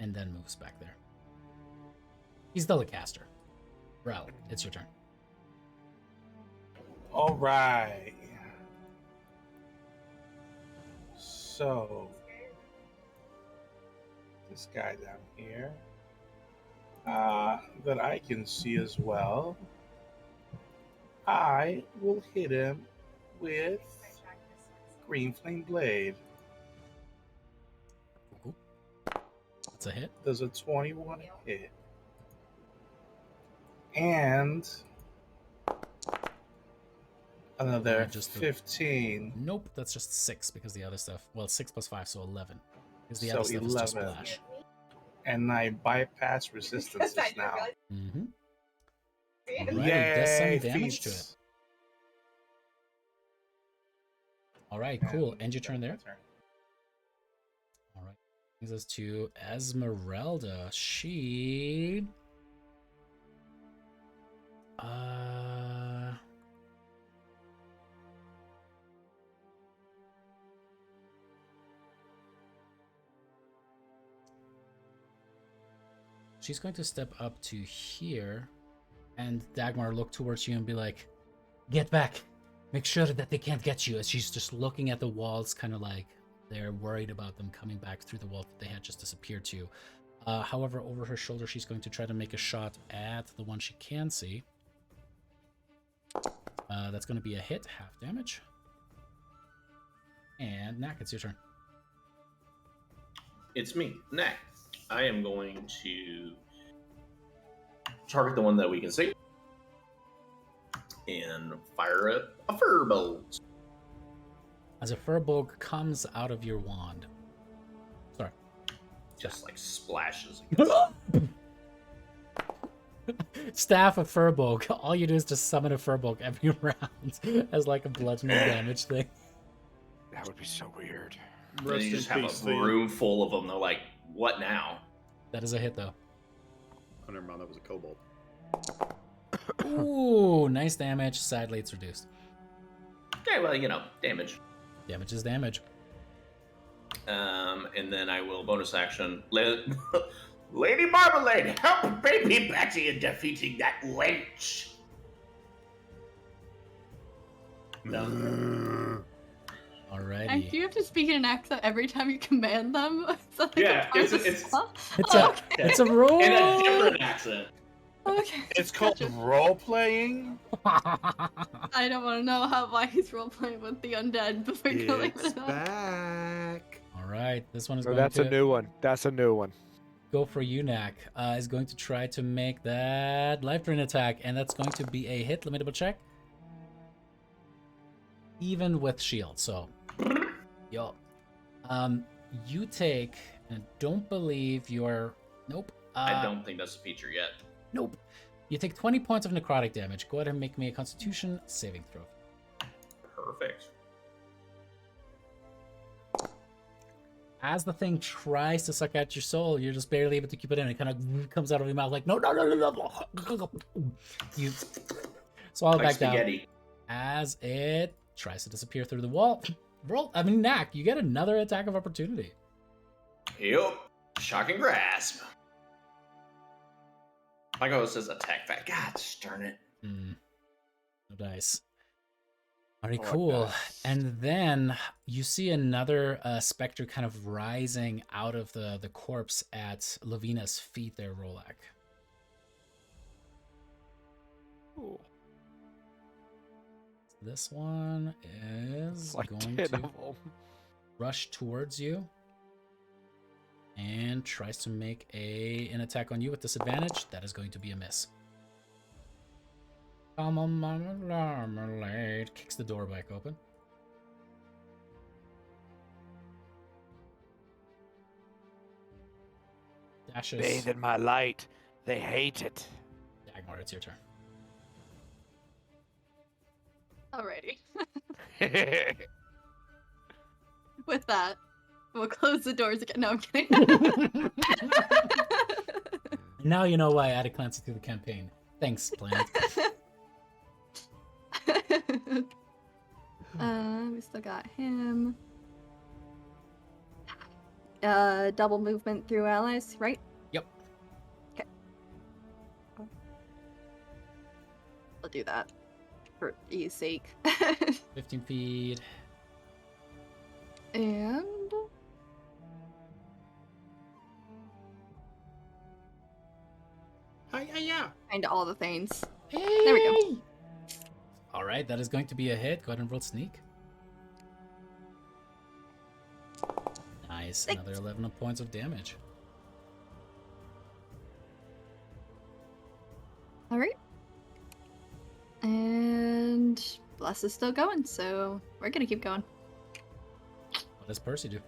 A: And then moves back there. He's still a caster. Rel, it's your turn.
E: All right. So, this guy down here that I can see as well, I will hit him with Green Flame Blade.
A: That's a hit.
E: Does a 21 hit. And another
A: Just the-
E: 15.
A: Nope, that's just 6 because the other stuff. Well, 6 plus 5, so 11. Because the
E: So
A: other stuff is just
E: 11.
A: splash.
E: And I bypass resistances now.
A: Mm-hmm.
E: Yay,
A: Alright, does some damage to it.
E: feats.
A: Alright, cool.
E: And
A: End your turn there.
E: that's my turn.
A: Alright. Brings us to Esmeralda. She... She's going to step up to here, and Dagmar look towards you and be like, "Get back! Make sure that they can't get you." As she's just looking at the walls, kind of like they're worried about them coming back through the wall that they had just disappeared to. However, over her shoulder, she's going to try to make a shot at the one she can see. That's going to be a hit, half damage. And Knack, it's your turn.
B: It's me, Knack. I am going to target the one that we can see and fire a firebolt.
A: As a firbolg comes out of your wand. Sorry.
B: Just like splashes.
A: Staff of Furbolg. All you do is just summon a Furbolg every round as like a bludgeoning damage thing.
C: That would be so weird.
B: And
D: Rest
B: you
D: in
B: just have
D: peace,
B: a
D: Thea.
B: room full of them. They're like, what now?
A: That is a hit though.
D: Oh, never mind. That was a kobold.
A: Ooh, nice damage. Sadly, it's reduced.
B: Okay, well, you know, damage.
A: Damage is damage.
B: And then I will bonus action. Lady Marmalade, help baby Betty in defeating that wench.
A: All Alrighty.
F: Do you have to speak in an accent every time you command them? Is that like
B: Yeah,
F: a part of the
B: it's-
F: spell?
A: It's
F: Oh,
A: a
F: okay.
A: it's a rule.
B: In a different accent.
F: Okay.
E: It's called
F: Gotcha.
E: role playing.
F: I don't want to know why he's role playing with the undead before killing
H: It's
F: them.
H: back.
A: All right, this one is
C: Oh,
A: going
C: that's
A: to
C: a new one. That's a new one.
A: go for Unak. Is going to try to make that life drain attack, and that's going to be a hit. Let me double check. Even with shield, so yo, you take, and don't believe you're. Nope.
B: I don't think that's a feature yet.
A: Nope. You take 20 points of necrotic damage. Go ahead and make me a Constitution saving throw.
B: Perfect.
A: As the thing tries to suck out your soul, you're just barely able to keep it in. It kind of comes out of your mouth like, no, no, no, no, no. You swallow
B: Like
A: back down
B: spaghetti.
A: as it tries to disappear through the wall. Knack, you get another attack of opportunity.
B: Yep. Shocking grasp. Like I says attack fat. God darn it.
A: No dice. Alright,
C: I like
A: cool.
C: that.
A: And then you see another specter kind of rising out of the corpse at Lavina's feet there, Rolak.
C: Ooh,
A: This one is
C: it's like
A: going
C: 10
A: to
C: of them.
A: rush towards you and tries to make an attack on you with disadvantage. That is going to be a miss. Come on, marmalade. Kicks the door back open. Dashes.
C: Bathe in my light. They hate it.
A: Dagmar, it's your turn.
F: Alrighty. With that, we'll close the doors again. No, I'm kidding.
A: Now you know why I added Clancy through the campaign. Thanks, Plant.
F: We still got him. Double movement through allies, right?
A: Yep.
F: Okay. I'll do that for ease sake.
A: 15 feet.
F: And
G: Hi-ya.
F: kind of all the things. There we go.
A: All right, that is going to be a hit. Go ahead and roll sneak. Nice.
F: Thanks.
A: Another 11 points of damage.
F: All right. And Bless is still going, so we're gonna keep going.
A: What does Percy do?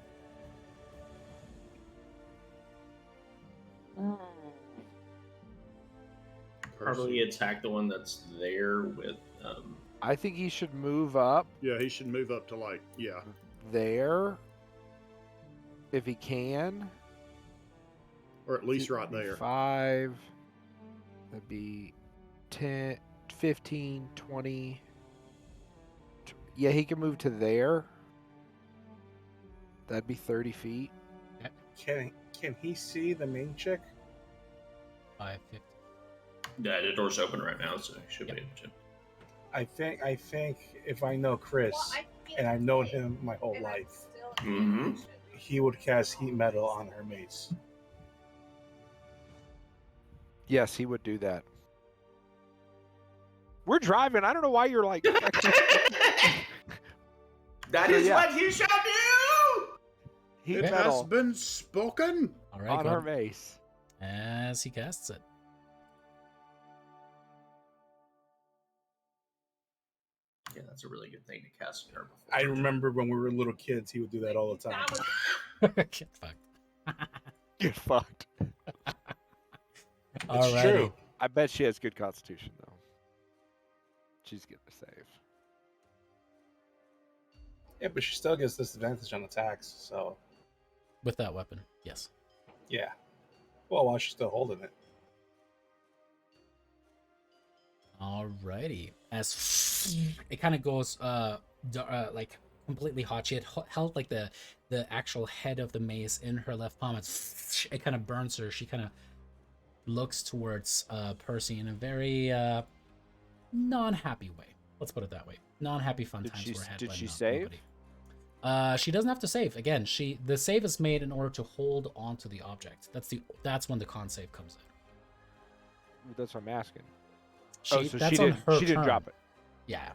B: Probably attack the one that's there with.
C: I think he should move up
D: Yeah, he should move up to like, yeah.
C: there if he can.
D: Or at least right there.
C: 5. That'd be 10, 15, 20. Yeah, he can move to there. That'd be 30 feet.
E: Can he see the main chick?
A: 5, 50.
B: Yeah, the door's open right now, so he should
A: Yep.
B: be able to.
E: I think if I know Chris, and I've known him my whole life,
B: Mm-hmm.
E: he would cast heat metal on her mace.
C: Yes, he would do that. We're driving. I don't know why you're like.
B: That
C: So,
B: is
C: yeah.
B: what you shall do!
C: Heat
D: It has
C: metal
D: been spoken.
A: All right,
C: on
A: go
C: her
A: ahead.
C: mace.
A: As he casts it.
B: Yeah, that's a really good thing to cast her before.
E: I remember when we were little kids, he would do that all the time.
A: Get fucked.
C: Get fucked.
E: It's
A: Alrighty.
E: true.
C: I bet she has good constitution though. She's gonna save.
E: Yeah, but she still gets disadvantage on attacks, so
A: With that weapon, yes.
E: yeah. Well, while she's still holding it.
A: Alrighty. As it kind of goes like completely hot. She had held like the actual head of the mace in her left palm. It kind of burns her. She kind of looks towards Percy in a very non-happy way. Let's put it that way. Non-happy fun
C: Did
A: times
C: she-
A: were had
C: did
A: by
C: she
A: no-
C: save?
A: nobody. She doesn't have to save. Again, the save is made in order to hold onto the object. That's when the con save comes in.
C: That's what I'm asking.
A: So
C: she
A: on her
C: didn't
A: turn.
C: drop it.
A: Yeah.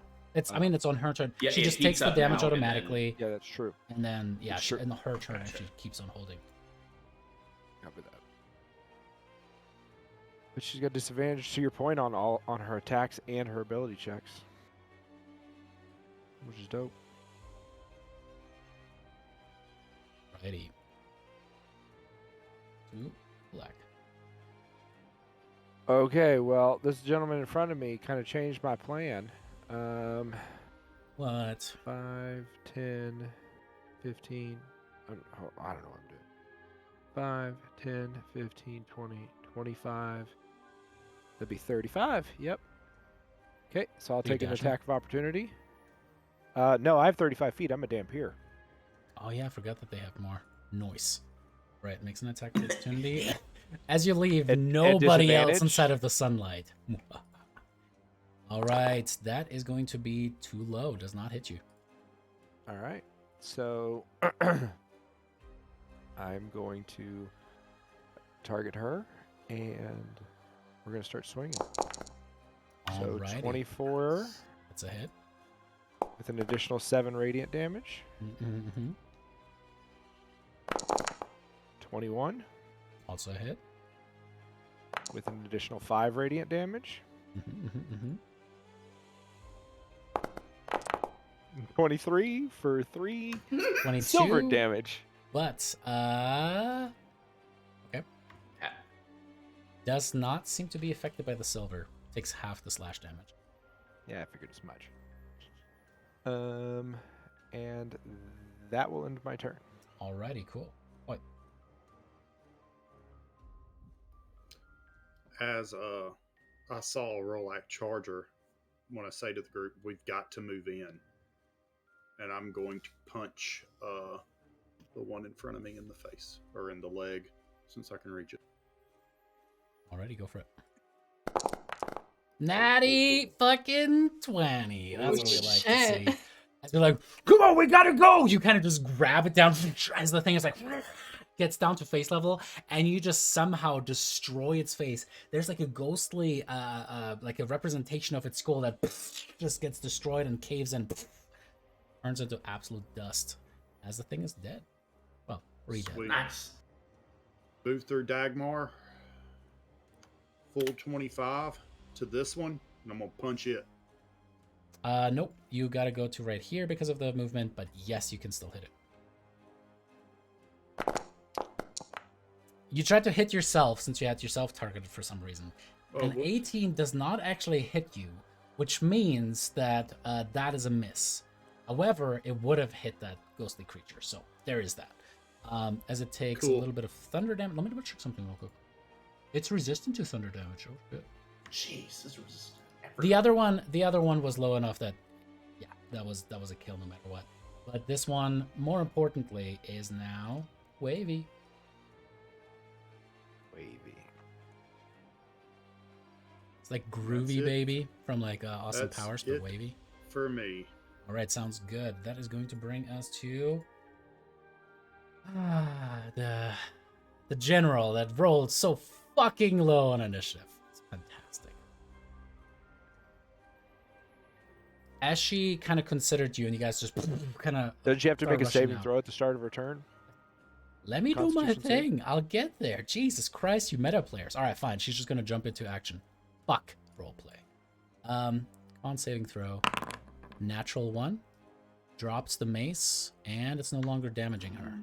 A: I mean, it's on her turn.
B: Yeah,
A: she
B: it
A: just
B: heats
A: takes the
B: up
A: damage
B: now, and
A: automatically.
C: Yeah, that's true.
A: And then, yeah,
C: Sure.
A: in her turn,
B: Gotcha.
A: she keeps on holding.
C: Copy that. But she's got disadvantage to your point on her attacks and her ability checks, which is dope.
A: Righty. 2 black.
C: Okay, well, this gentleman in front of me kind of changed my plan.
A: What?
C: 5, 10, 15. I don't know what I'm doing. 5, 10, 15, 20, 25. That'd be 35. Yep. Okay, so I'll
A: You
C: take an
A: dashing?
C: attack of opportunity. No, I have 35 feet. I'm a damn peer.
A: Oh, yeah, I forgot that they have more. Noise. Right, makes an attack of opportunity. As you leave,
C: At
A: nobody else
C: disadvantage?
A: inside of the sunlight. All right, that is going to be too low. Does not hit you.
C: All right. So I'm going to target her, and we're going to start swinging. So
A: Alrighty.
C: 24
A: That's a hit.
C: with an additional 7 radiant damage.
A: Mm-hmm.
C: 21
A: Also a hit.
C: with an additional 5 radiant damage.
A: Mm-hmm.
C: 23 for 3
A: 22.
C: silver damage.
A: But, okay. Does not seem to be affected by the silver. Takes half the slash damage.
C: Yeah, I figured as much. And that will end my turn.
A: Alrighty, cool. What?
D: As I saw a Rolac Charger, when I say to the group, we've got to move in. And I'm going to punch the one in front of me in the face, or in the leg, since I can reach it.
A: Alrighty, go for it. Natty fucking 20. That's what we like to see. As they're like, come on, we gotta go! You kind of just grab it down as the thing is like, gets down to face level, and you just somehow destroy its face. There's like a ghostly, like a representation of its skull that just gets destroyed and caves in, turns into absolute dust as the thing is dead. Well, re-dead.
D: Sweet.
B: Nice.
D: Move through Dagmar. Full 25 to this one, and I'm going to punch it.
A: Nope. You gotta go to right here because of the movement, but yes, you can still hit it. You tried to hit yourself since you had yourself targeted for some reason. An 18 does not actually hit you, which means that that is a miss. However, it would have hit that ghostly creature, so there is that. As it takes a little bit of thunder damage. Let me double check something real quick. It's resistant to thunder damage. Oh shit.
B: Jeez, this was
A: The other one was low enough that, yeah, that was a kill no matter what. But this one, more importantly, is now wavy.
C: Wavy.
A: It's like groovy baby from like Austin
D: That's
A: Powers, but
D: it.
A: wavy.
D: For me.
A: All right, sounds good. That is going to bring us to the general that rolled so fucking low on initiative. It's fantastic. As she kind of considered you, and you guys just kind of.
C: Does she have to make a
A: rushing
C: saving
A: out.
C: throw at the start of her turn?
A: Let me do my
C: Constitution save?
A: thing. I'll get there. Jesus Christ, you meta players. All right, fine. She's just gonna jump into action. Fuck roleplay. On saving throw, natural 1, drops the mace, and it's no longer damaging her.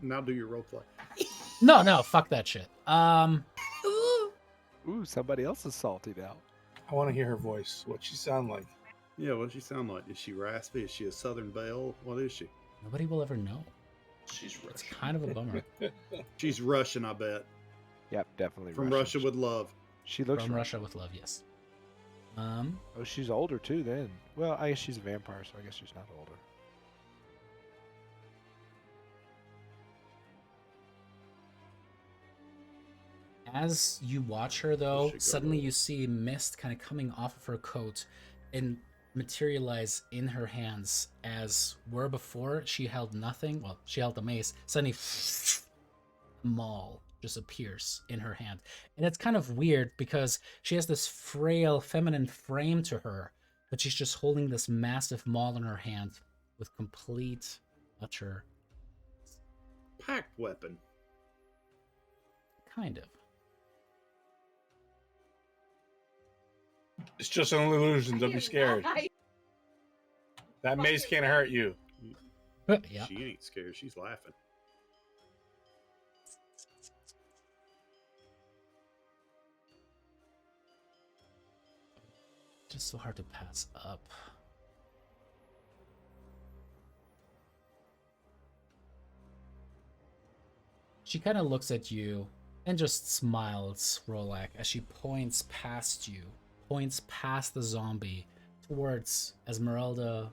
D: Now do your role play.
A: No, fuck that shit.
C: Ooh, somebody else is salty now.
E: I want to hear her voice. What she sound like?
D: Yeah, what does she sound like? Is she raspy? Is she a Southern Belle? What is she?
A: Nobody will ever know.
B: She's
A: It's
B: Russian.
A: kind of a bummer.
D: She's Russian, I bet.
C: Yep, definitely
D: From
C: Russian.
D: Russia with love.
C: She looks
A: From
C: Russian.
A: Russia with love, yes.
C: Oh, she's older too then. Well, I guess she's a vampire, so I guess she's not older.
A: As you watch her, though,
D: She got
A: suddenly
D: old.
A: you see mist kind of coming off of her coat, and materialize in her hands, as where before she held nothing. Well, she held the mace. Suddenly, a maul just appears in her hand. And it's kind of weird because she has this frail feminine frame to her, but she's just holding this massive maul in her hand with complete, utter,
D: Packed weapon.
A: kind of.
E: It's just an illusion. Don't be scared. That mace can't hurt you.
A: Yeah.
D: She ain't scared. She's laughing.
A: Just so hard to pass up. She kind of looks at you and just smiles, Rolak, as she points past you, points past the zombie towards Esmeralda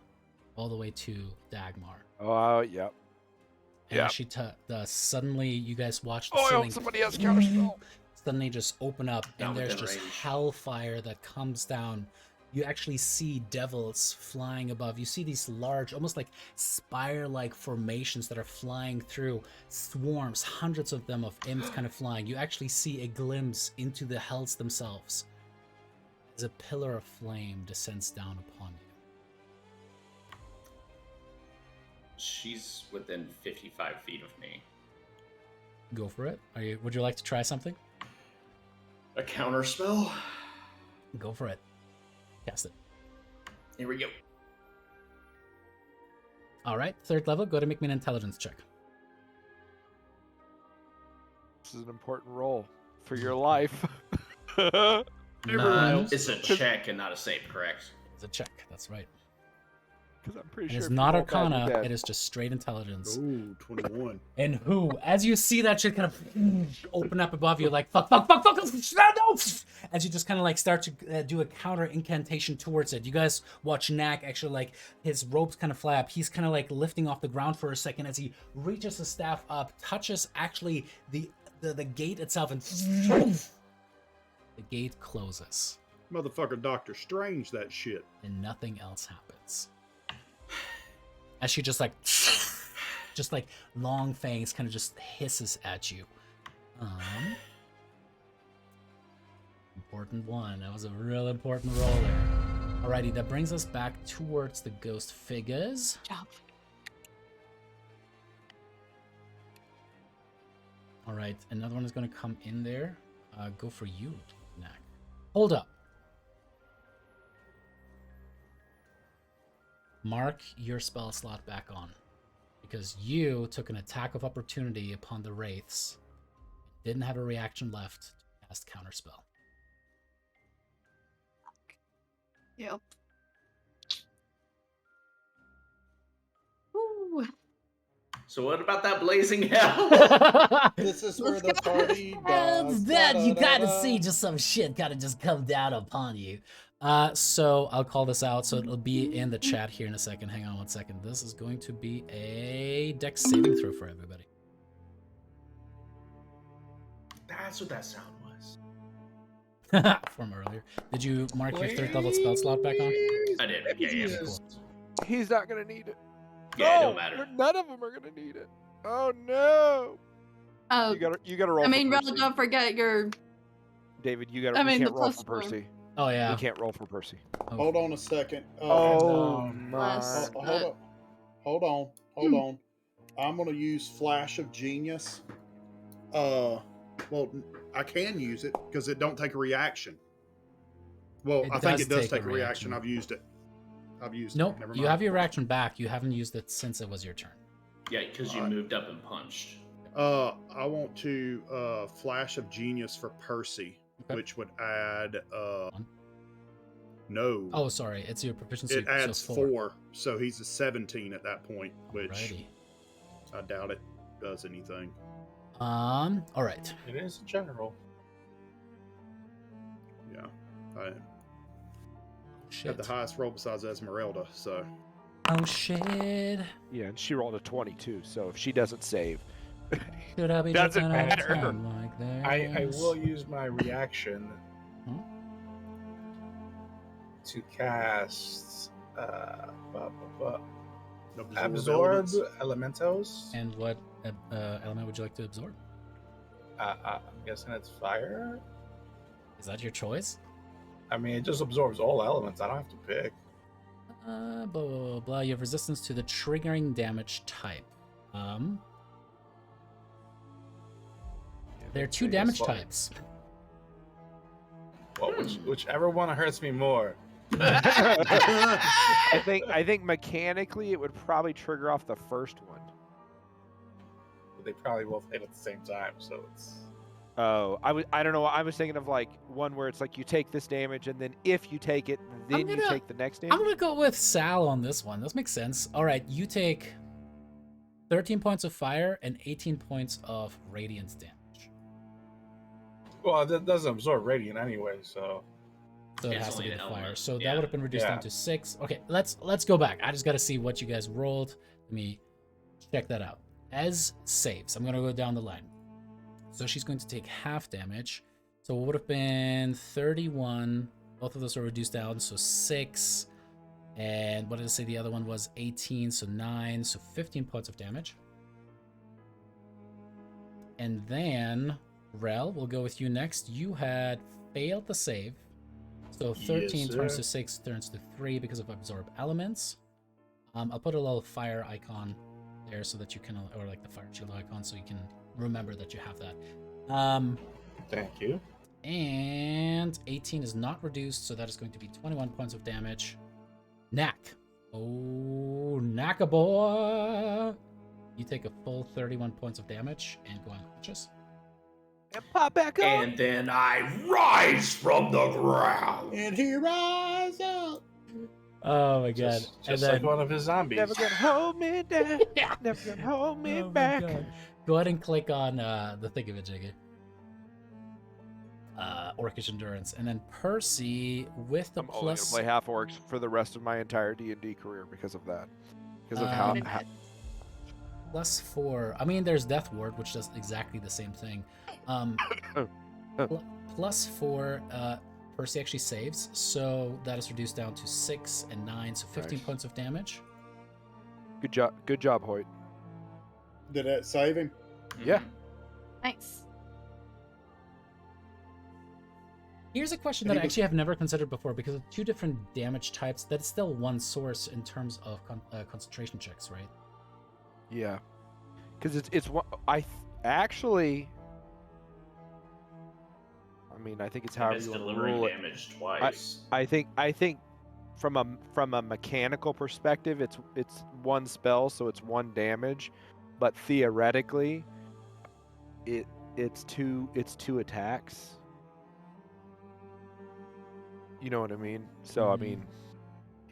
A: all the way to Dagmar.
C: Oh, yep.
A: And
C: Yeah.
A: as she suddenly you guys watch the
C: Oh, I
A: ceiling
C: hope somebody has counterspell.
A: suddenly just open up,
B: Not
A: and there's
B: within
A: just
B: range.
A: hellfire that comes down. You actually see devils flying above. You see these large, almost like spire-like formations that are flying through. Swarms, hundreds of them of imps kind of flying. You actually see a glimpse into the hells themselves as a pillar of flame descends down upon you.
B: She's within 55 feet of me.
A: Go for it. Would you like to try something?
B: A counter spell?
A: Go for it. Cast it.
B: Here we go.
A: All right, 3rd level. Go to make me an intelligence check.
C: This is an important role for your life.
A: Nine.
B: It's a check and not a save, correct?
A: It's a check. That's right.
C: Because I'm pretty
A: And
C: sure
A: it's
C: if you
A: not
C: roll bad, you're
A: Arcana.
C: dead.
A: It is just straight intelligence.
D: Ooh, 21.
A: And who, as you see that shit kind of open up above you, like fuck, no! As you just kind of like start to do a counter incantation towards it. You guys watch Knack actually, like, his ropes kind of flap. He's kind of like lifting off the ground for a second as he reaches his staff up, touches actually the gate itself, and the gate closes,
D: Motherfucker, Doctor Strange, that shit.
A: and nothing else happens. As she just like long fangs kind of just hisses at you. Important one. That was a real important roll there. Alrighty, that brings us back towards the ghost figures.
F: Job.
A: Alright, another one is going to come in there. Go for you, Knack. Hold up. Mark your spell slot back on, because you took an attack of opportunity upon the wraiths. Didn't have a reaction left to cast counterspell.
F: Yep. Ooh.
B: So what about that blazing hell?
E: This is where
F: Let's
E: the
F: go.
E: party
A: And
E: does.
A: then you gotta
E: da-da-da-da.
A: see just some shit gotta just come down upon you. So I'll call this out, so it'll be in the chat here in a second. Hang on one second. This is going to be a dex saving throw for everybody.
B: That's what that sound was.
A: From earlier. Did you mark your 3rd level spell slot back on?
B: I did. Yeah.
A: Cool.
C: He's not going to need it.
B: Yeah, it
C: No,
B: don't matter.
C: None of them are going to need it. Oh, no.
F: Oh,
C: You gotta roll
F: I mean,
C: for
F: Ron,
C: Percy.
F: don't forget your.
C: David, we
F: I
C: can't
F: mean, the
C: roll for
F: plus one.
C: Percy.
A: Oh, yeah.
C: We can't roll for Percy.
D: Hold on a second.
C: Oh,
E: no.
C: my.
F: Plus-
D: Hold on. I'm gonna use Flash of Genius. Well, I can use it because it don't take a reaction. Well,
A: It
D: I think
A: does
D: it does
A: take a
D: take a reaction.
A: reaction.
D: I've used it.
A: Nope,
D: Never
A: you
D: mind.
A: have your reaction back. You haven't used it since it was your turn.
B: Yeah, because you
D: Alright.
B: moved up and punched.
D: I want to Flash of Genius for Percy,
A: Okay.
D: which would add
A: One.
D: no.
A: Oh, sorry. It's your proficiency.
D: it adds
A: so
D: 4, so he's a 17 at that point, which
A: Alrighty.
D: I doubt it does anything.
A: All right.
E: It is a general.
D: Yeah, I
A: Shit.
D: had the highest roll besides Esmeralda, so
A: Oh shit.
C: Yeah, and she rolled a 22, so if she doesn't save,
A: Should I be
C: Doesn't
A: jumping out of
C: matter.
A: town like
E: I
A: this?
E: will use my reaction
A: Hmm?
E: to cast bu- bu- absorb
D: elements.
E: elementos.
A: And what element would you like to absorb?
E: I'm guessing it's fire.
A: Is that your choice?
E: I mean, it just absorbs all elements. I don't have to pick.
A: Blah, blah, blah, blah. You have resistance to the triggering damage type. There are two
E: Take a
A: damage
E: slug.
A: types.
E: Well, whichever one hurts me more.
C: I think mechanically it would probably trigger off the first one.
E: But they probably both hit at the same time, so it's.
C: Oh, I don't know. I was thinking of like one where it's like you take this damage, and then if you take it, then you take the next damage.
A: I'm gonna go with Sal on this one. This makes sense. All right, you take 13 points of fire and 18 points of radiant damage.
E: Well, it doesn't absorb radiant anyway, so.
A: So it
B: It's
A: has to
B: only
A: be the
B: an
A: fire.
B: element.
A: So
B: Yeah.
A: that would have been reduced
E: Yeah.
A: down to 6. Okay, let's go back. I just got to see what you guys rolled. Let me check that out. As saves, I'm gonna go down the line. So she's going to take half damage. So it would have been 31. Both of those are reduced down, so 6. And what did I say? The other one was 18, so 9, so 15 points of damage. And then Rel, we'll go with you next. You had failed the save. So 13
E: Yes,
A: turns
E: sir.
A: to 6, turns to 3 because of absorb elements. I'll put a little fire icon there so that you can, or like the fire shield icon, so you can remember that you have that.
E: Thank you.
A: And 18 is not reduced, so that is going to be 21 points of damage. Knack. Oh, Knacka boy! You take a full 31 points of damage and go unconscious.
C: And pop back up.
B: And then I rise from the ground.
G: And he rise up.
A: Oh my god.
E: Just
A: And
E: like
A: then,
E: one of his zombies.
C: Never gonna hold me down.
A: Yeah.
C: Never gonna hold me
A: Oh my
C: back.
A: God. Go ahead and click on the thingamajiggy. Orcish Endurance. And then Percy with the
C: I'm only gonna
A: plus...
C: play half orcs for the rest of my entire D&D career because of that. Because of how.
A: Plus 4. I mean, there's Death Ward, which does exactly the same thing. Plus 4, Percy actually saves, so that is reduced down to 6 and 9, so 15
C: Nice.
A: points of damage.
C: Good job, Hoyt.
D: Did that save him?
C: Yeah.
F: Nice.
A: Here's a question
D: And
A: that
D: he
A: I
D: was-
A: actually have never considered before, because of 2 different damage types, that's still one source in terms of concentration checks, right?
C: Yeah. Because it's one. Actually. I mean, I think it's however
B: It's
C: you want to
B: delivering
C: rule it.
B: damage twice.
C: I think from a mechanical perspective, it's one spell, so it's 1 damage, but theoretically, it's two attacks. You know what I mean? So I mean,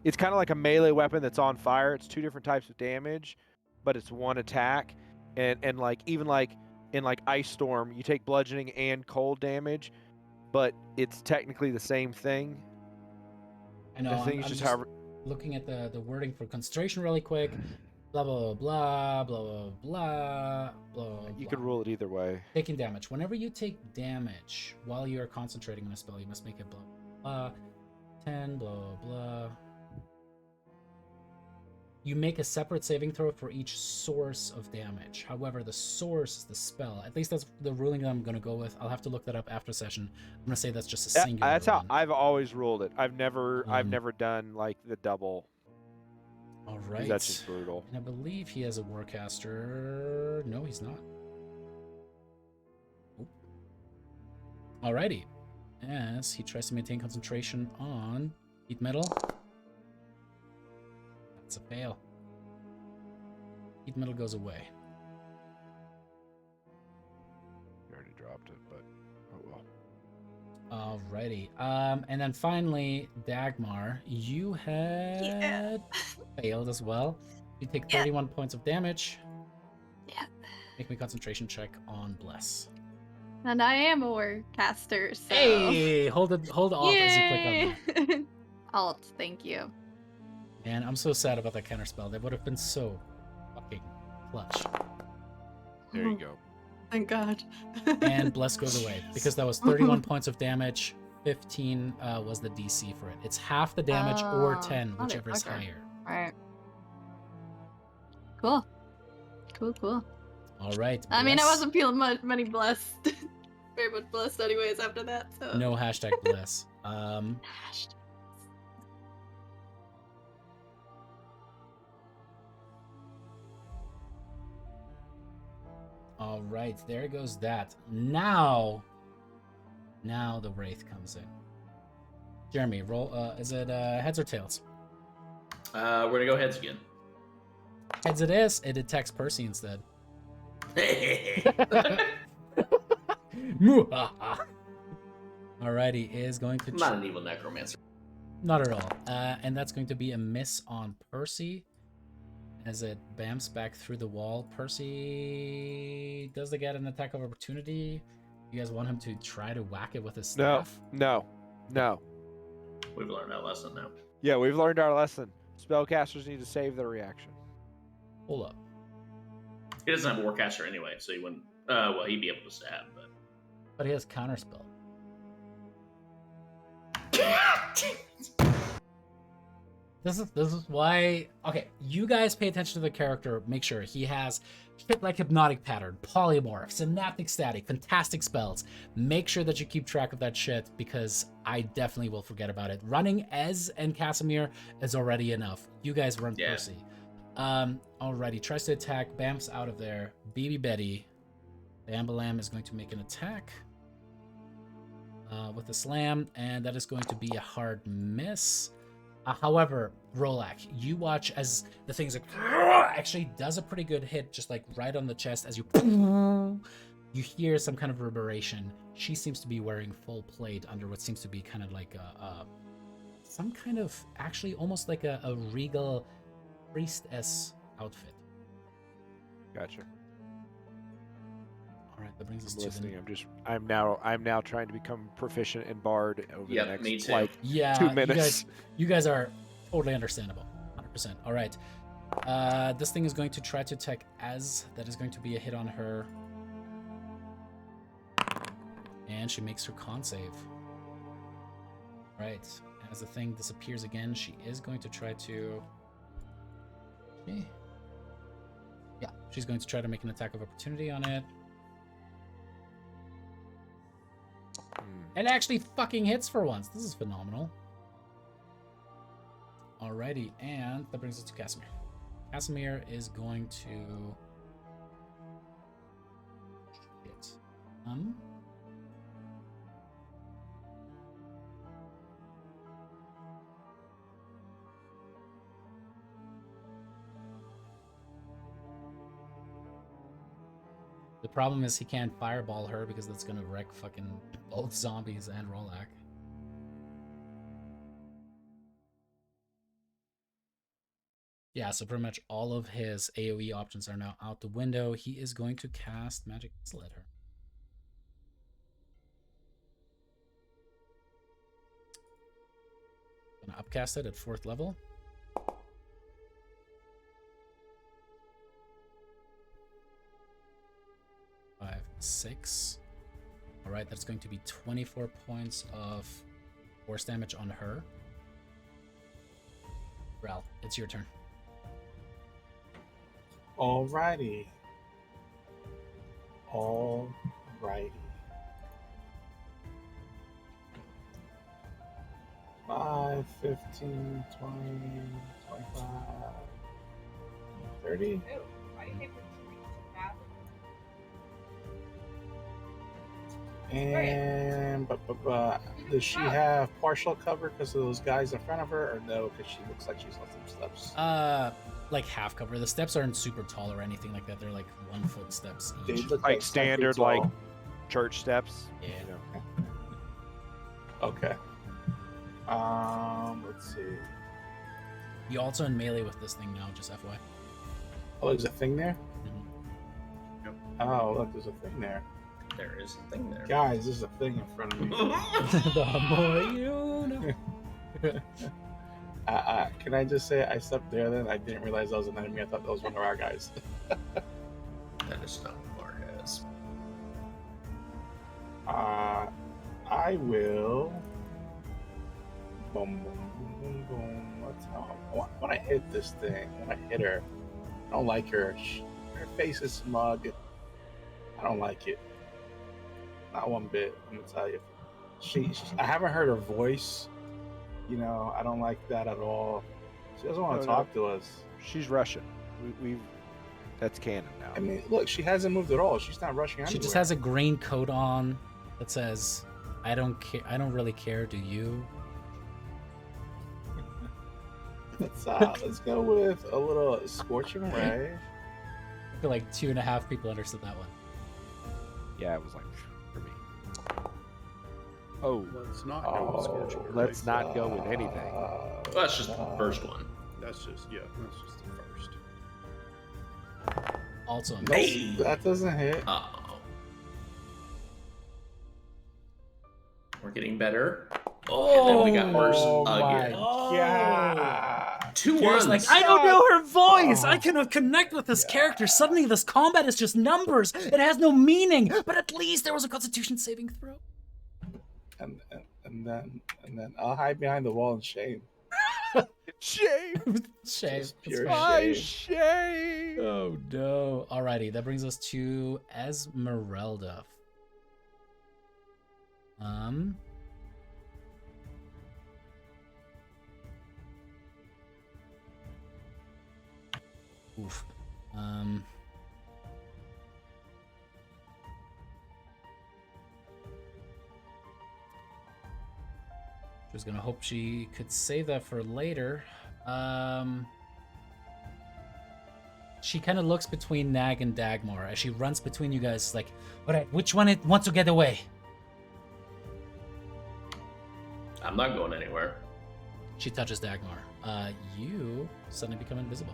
C: it's kind of like a melee weapon that's on fire. It's 2 different types of damage, but it's 1 attack, and like even like in like Ice Storm, you take bludgeoning and cold damage, but it's technically the same thing.
A: I know,
C: I think
A: I'm
C: it's
A: just
C: just however.
A: looking at the wording for concentration really quick. Blah, blah, blah, blah, blah, blah, blah,
C: You
A: blah.
C: could rule it either way.
A: Taking damage. Whenever you take damage while you are concentrating on a spell, you must make it blah, blah, 10, blah, blah. You make a separate saving throw for each source of damage. However, the source is the spell. At least that's the ruling that I'm going to go with. I'll have to look that up after session. I'm going to say that's just a singular
C: That's how
A: one.
C: I've always ruled it. I've never
A: Um,
C: done like the double.
A: All
C: 'Cause
A: right.
C: That's just brutal.
A: And I believe he has a Warcaster. No, he's not. Oop. Alrighty. As he tries to maintain concentration on heat metal. That's a fail. Heat metal goes away.
C: You already dropped it, but oh well.
A: Alrighty. And then finally, Dagmar, you had failed as well. You take 31 points of damage.
F: Yeah.
A: Make me a concentration check on Bless.
F: And I am a Warcaster, so.
A: Hey, hold off as you click on that.
F: Yay! Alt, thank you.
A: Man, I'm so sad about that counterspell. That would have been so fucking clutch.
C: There you go.
F: Thank God.
A: And Bless goes away because that was 31 points of damage, 15 was the DC for it. It's half the damage or 10, whichever is
F: motherfucker.
A: higher.
F: Alright. Cool. Cool.
A: All right.
F: I mean, I
A: bless.
F: wasn't feeling many blessed. Very much blessed anyways after that, so.
A: No hashtag bless. All right, there goes that. Now the Wraith comes in. Jeremy, roll. Is it heads or tails?
B: We're gonna go heads again.
A: Heads it is. It attacks Percy instead. Alrighty, is going to.
B: I'm not an evil necromancer.
A: Not at all. And that's going to be a miss on Percy. As it bamps back through the wall. Percy does they get an attack of opportunity? You guys want him to try to whack it with his staff?
C: No.
B: We've learned that lesson now.
C: Yeah, we've learned our lesson. Spellcasters need to save their reaction.
A: Hold up.
B: He doesn't have a warcaster anyway, so he wouldn't. Well, he'd be able to stab,
A: But he has counterspell. This is why. Okay, you guys pay attention to the character. Make sure he has shit like hypnotic pattern, polymorph, synaptic static, fantastic spells. Make sure that you keep track of that shit because I definitely will forget about it. Running Ez and Casimir is already enough. You guys run Percy. Alrighty, tries to attack. Bam's out of there. BB Betty. Bambalam is going to make an attack with a slam, and that is going to be a hard miss. However, Rolak, you watch as the thing's like, actually does a pretty good hit, just like right on the chest as you hear some kind of reverberation. She seems to be wearing full plate under what seems to be kind of like some kind of actually almost like a regal priestess outfit.
C: Gotcha.
A: All right, that brings us
C: I'm
A: to
C: listening. I'm now trying to become proficient in Bard over the next
B: me too.
C: like 2 minutes.
A: You guys are totally understandable. 100%. All right. This thing is going to try to attack Az. That is going to be a hit on her. And she makes her con save. Right. As the thing disappears again, she is going to try to... Yeah, she's going to try to make an attack of opportunity on it. It actually fucking hits for once. This is phenomenal. Alrighty, and that brings us to Casimir. Casimir is going to hit. The problem is he can't fireball her because that's gonna wreck fucking both zombies and Rolak. Yeah, so pretty much all of his AoE options are now out the window. He is going to cast Magic Missile at her. Gonna upcast it at 4th level. Five, 6. All right, that's going to be 24 points of force damage on her. Ral, it's your turn.
E: Alrighty. 5, 15, 20, 25, 30. And does she have partial cover because of those guys in front of her, or no? Because she looks like she's on some steps.
A: Like half cover. The steps aren't super tall or anything like that. They're like 1 foot steps
E: They
A: each.
E: look
C: Like standard,
E: 10 feet tall.
C: like church steps.
A: Yeah.
C: You know.
E: Okay. Let's see.
A: You also in melee with this thing now, just FY.
E: Oh, there's a thing there.
B: Yep.
E: Oh, look, there's a thing there.
B: There is a thing there.
E: Guys, there's a thing in front of me.
A: The more you know.
E: Can I just say I stepped there then? I didn't realize that was an enemy. I thought that was one of our guys.
B: That is not what Bard has.
E: I will Boom, boom, boom, boom, boom. Let's when I hit this thing, when I hit her, I don't like her. Her face is smug. I don't like it. Not one bit. I'm gonna tell you. I haven't heard her voice. You know, I don't like that at all. She doesn't want to talk to us.
C: She's Russian. We've that's canon now.
E: I mean, look, she hasn't moved at all. She's not rushing anywhere.
A: She just has a green coat on that says, "I don't care. I don't really care. Do you?"
E: Let's go with a little scorching ray.
A: I feel like 2.5 people understood that one.
C: Yeah, it was like for me. Oh,
D: Let's not go with scorching ray.
C: let's not go with anything.
B: Well, that's just the first one.
D: That's just the first.
A: Also, a
E: Nope,
A: miss.
B: Hey.
E: that doesn't hit.
B: Uh-oh. We're getting better. Oh, and then we got worse again.
E: God.
B: 2
A: Kira's
B: ones.
A: like, I don't know her voice. I cannot connect with this character. Suddenly, this combat is just numbers. It has no meaning. But at least there was a Constitution saving throw.
E: And then I'll hide behind the wall in shame.
C: Shame.
A: Shame.
E: Just pure
C: My
E: shame.
C: shame.
A: Oh no. Alrighty, that brings us to Esmeralda. Oof. She was gonna hope she could save that for later. She kind of looks between Nag and Dagmar as she runs between you guys. Like, all right, which one wants to get away?
B: I'm not going anywhere.
A: She touches Dagmar. You suddenly become invisible.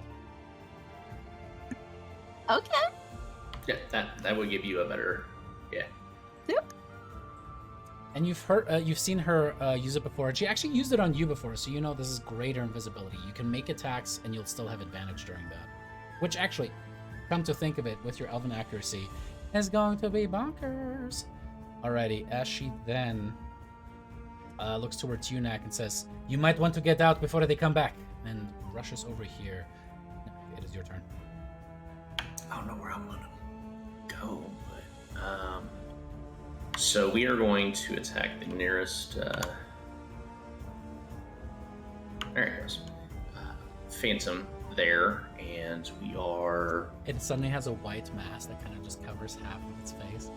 F: Okay.
B: Yeah, that would give you a better. Yeah.
A: And you've seen her use it before. She actually used it on you before, so you know this is greater invisibility. You can make attacks, and you'll still have advantage during that. Which actually, come to think of it, with your elven accuracy, is going to be bonkers. Alrighty, as she then looks towards you, Nak, and says, "You might want to get out before they come back," and rushes over here. It is your turn.
B: I don't know where I'm gonna go, but so we are going to attack the nearest. There it goes. Phantom there, and we are.
A: It suddenly has a white mask that kind of just covers half of its face.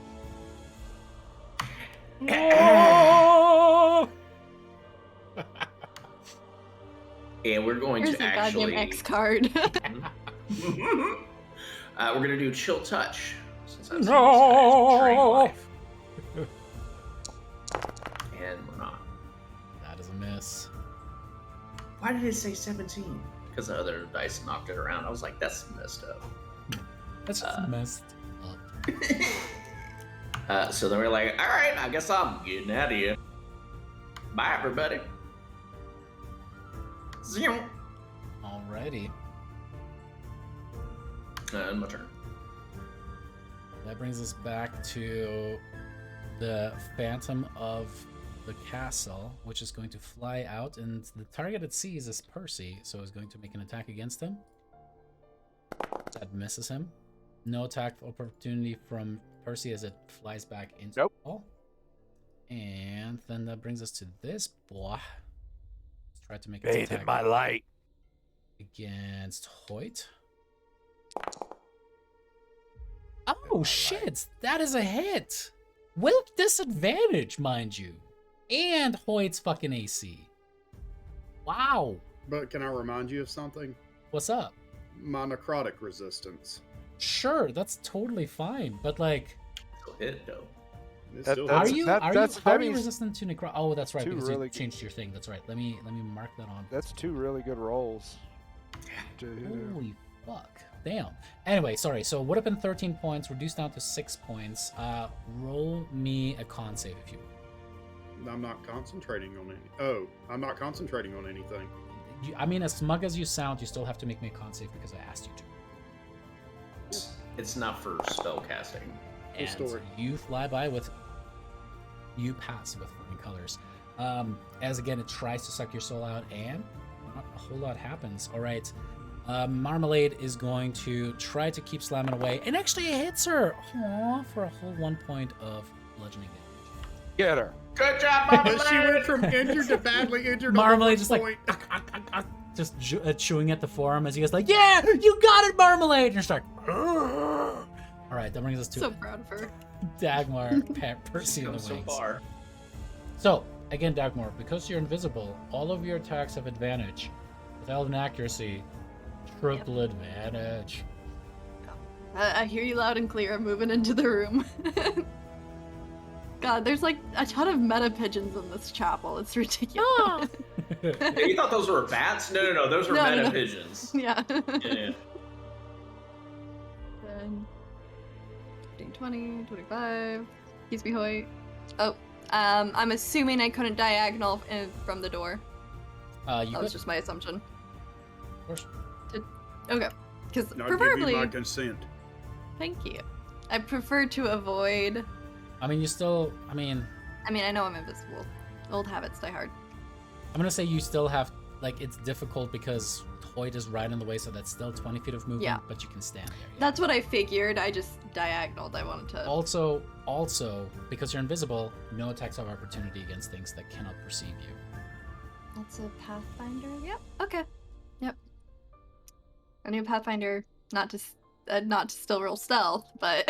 B: And we're going
F: Here's
B: to
F: a
B: actually.
F: goddamn X card.
B: We're gonna do chill touch. Since I've seen
A: No!
B: this guy's drain life. And we're not.
A: That is a miss.
B: Why did it say 17? Because the other dice knocked it around. I was like, that's messed up.
A: That's just messed up.
B: So then we're like, all right, I guess I'm getting out of here. Bye, everybody. Zoom.
A: Alrighty.
B: And my turn.
A: That brings us back to the Phantom of the Castle, which is going to fly out, and the target it sees is Percy, so it's going to make an attack against him. That misses him. No attack opportunity from Percy as it flies back into the wall. And then that brings us to this boy. Let's try to make an
C: Bathe
A: attack
C: in my light.
A: against Hoyt. Oh shit! That is a hit! With disadvantage, mind you. And Hoyt's fucking AC. Wow.
D: But can I remind you of something?
A: What's up?
D: My necrotic resistance.
A: Sure, that's totally fine, but like,
B: Still hit, though.
D: It's
C: That-
D: still
C: that's-
A: are you
C: that-
A: how
C: that
A: are you
C: means
A: resistant to necro? Oh, that's right,
C: two
A: because
C: really
A: you changed your thing. That's right. Let me mark that on.
C: That's 2 really good rolls.
A: Holy fuck. Damn. Anyway, sorry. So it would have been 13 points, reduced down to 6 points. Roll me a con save if you will.
D: I'm not concentrating on any. Oh, I'm not concentrating on anything.
A: I mean, as smug as you sound, you still have to make me a con save because I asked you to.
B: It's not for spell casting.
A: And
D: story.
A: you fly by with. You pass with flying colors. As again, it tries to suck your soul out, and not a whole lot happens. All right. Marmalade is going to try to keep slamming away, and actually it hits her. Aww, for a whole 1 point of bludgeoning damage.
C: Get her.
B: Good job,
D: But she went
B: Marmalade!
D: from injured to badly injured.
A: Marmalade
D: on
A: just
D: one
A: like
D: point.
A: just chewing at the forearm as he goes like, "Yeah, you got it, Marmalade!" And you're stuck. All right, that brings us to
F: So proud of her.
A: Dagmar, Percy in the
B: So
A: wings.
B: far.
A: So again, Dagmar, because you're invisible, all of your attacks have advantage. With Elven accuracy, triple advantage.
F: I hear you loud and clear. I'm moving into the room. God, there's like a ton of meta pigeons in this chapel. It's ridiculous.
B: Yeah, you thought those were bats? No. Those are
F: No,
B: meta
F: no.
B: pigeons.
F: Yeah.
B: Yeah.
F: 10, 15, 20, 25. Excuse me, Hoy. Oh, I'm assuming I couldn't diagonal from the door.
A: You
F: That was
A: could,
F: just my assumption.
A: of course.
F: Okay. Because
D: I'll
F: preferably,
D: give you my consent.
F: thank you. I prefer to avoid.
A: I mean, you still. I mean,
F: I mean, I know I'm invisible. Old habits die hard.
A: I'm gonna say you still have like it's difficult because Hoyt is right in the way, so that's still 20 feet of movement,
F: Yeah.
A: but you can stand there. Yeah.
F: That's what I figured. I just diagonaled. I wanted to.
A: Also, because you're invisible, no attacks of opportunity against things that cannot perceive you.
F: That's a Pathfinder. Yep. Okay. Yep. A new Pathfinder, not to still roll stealth, but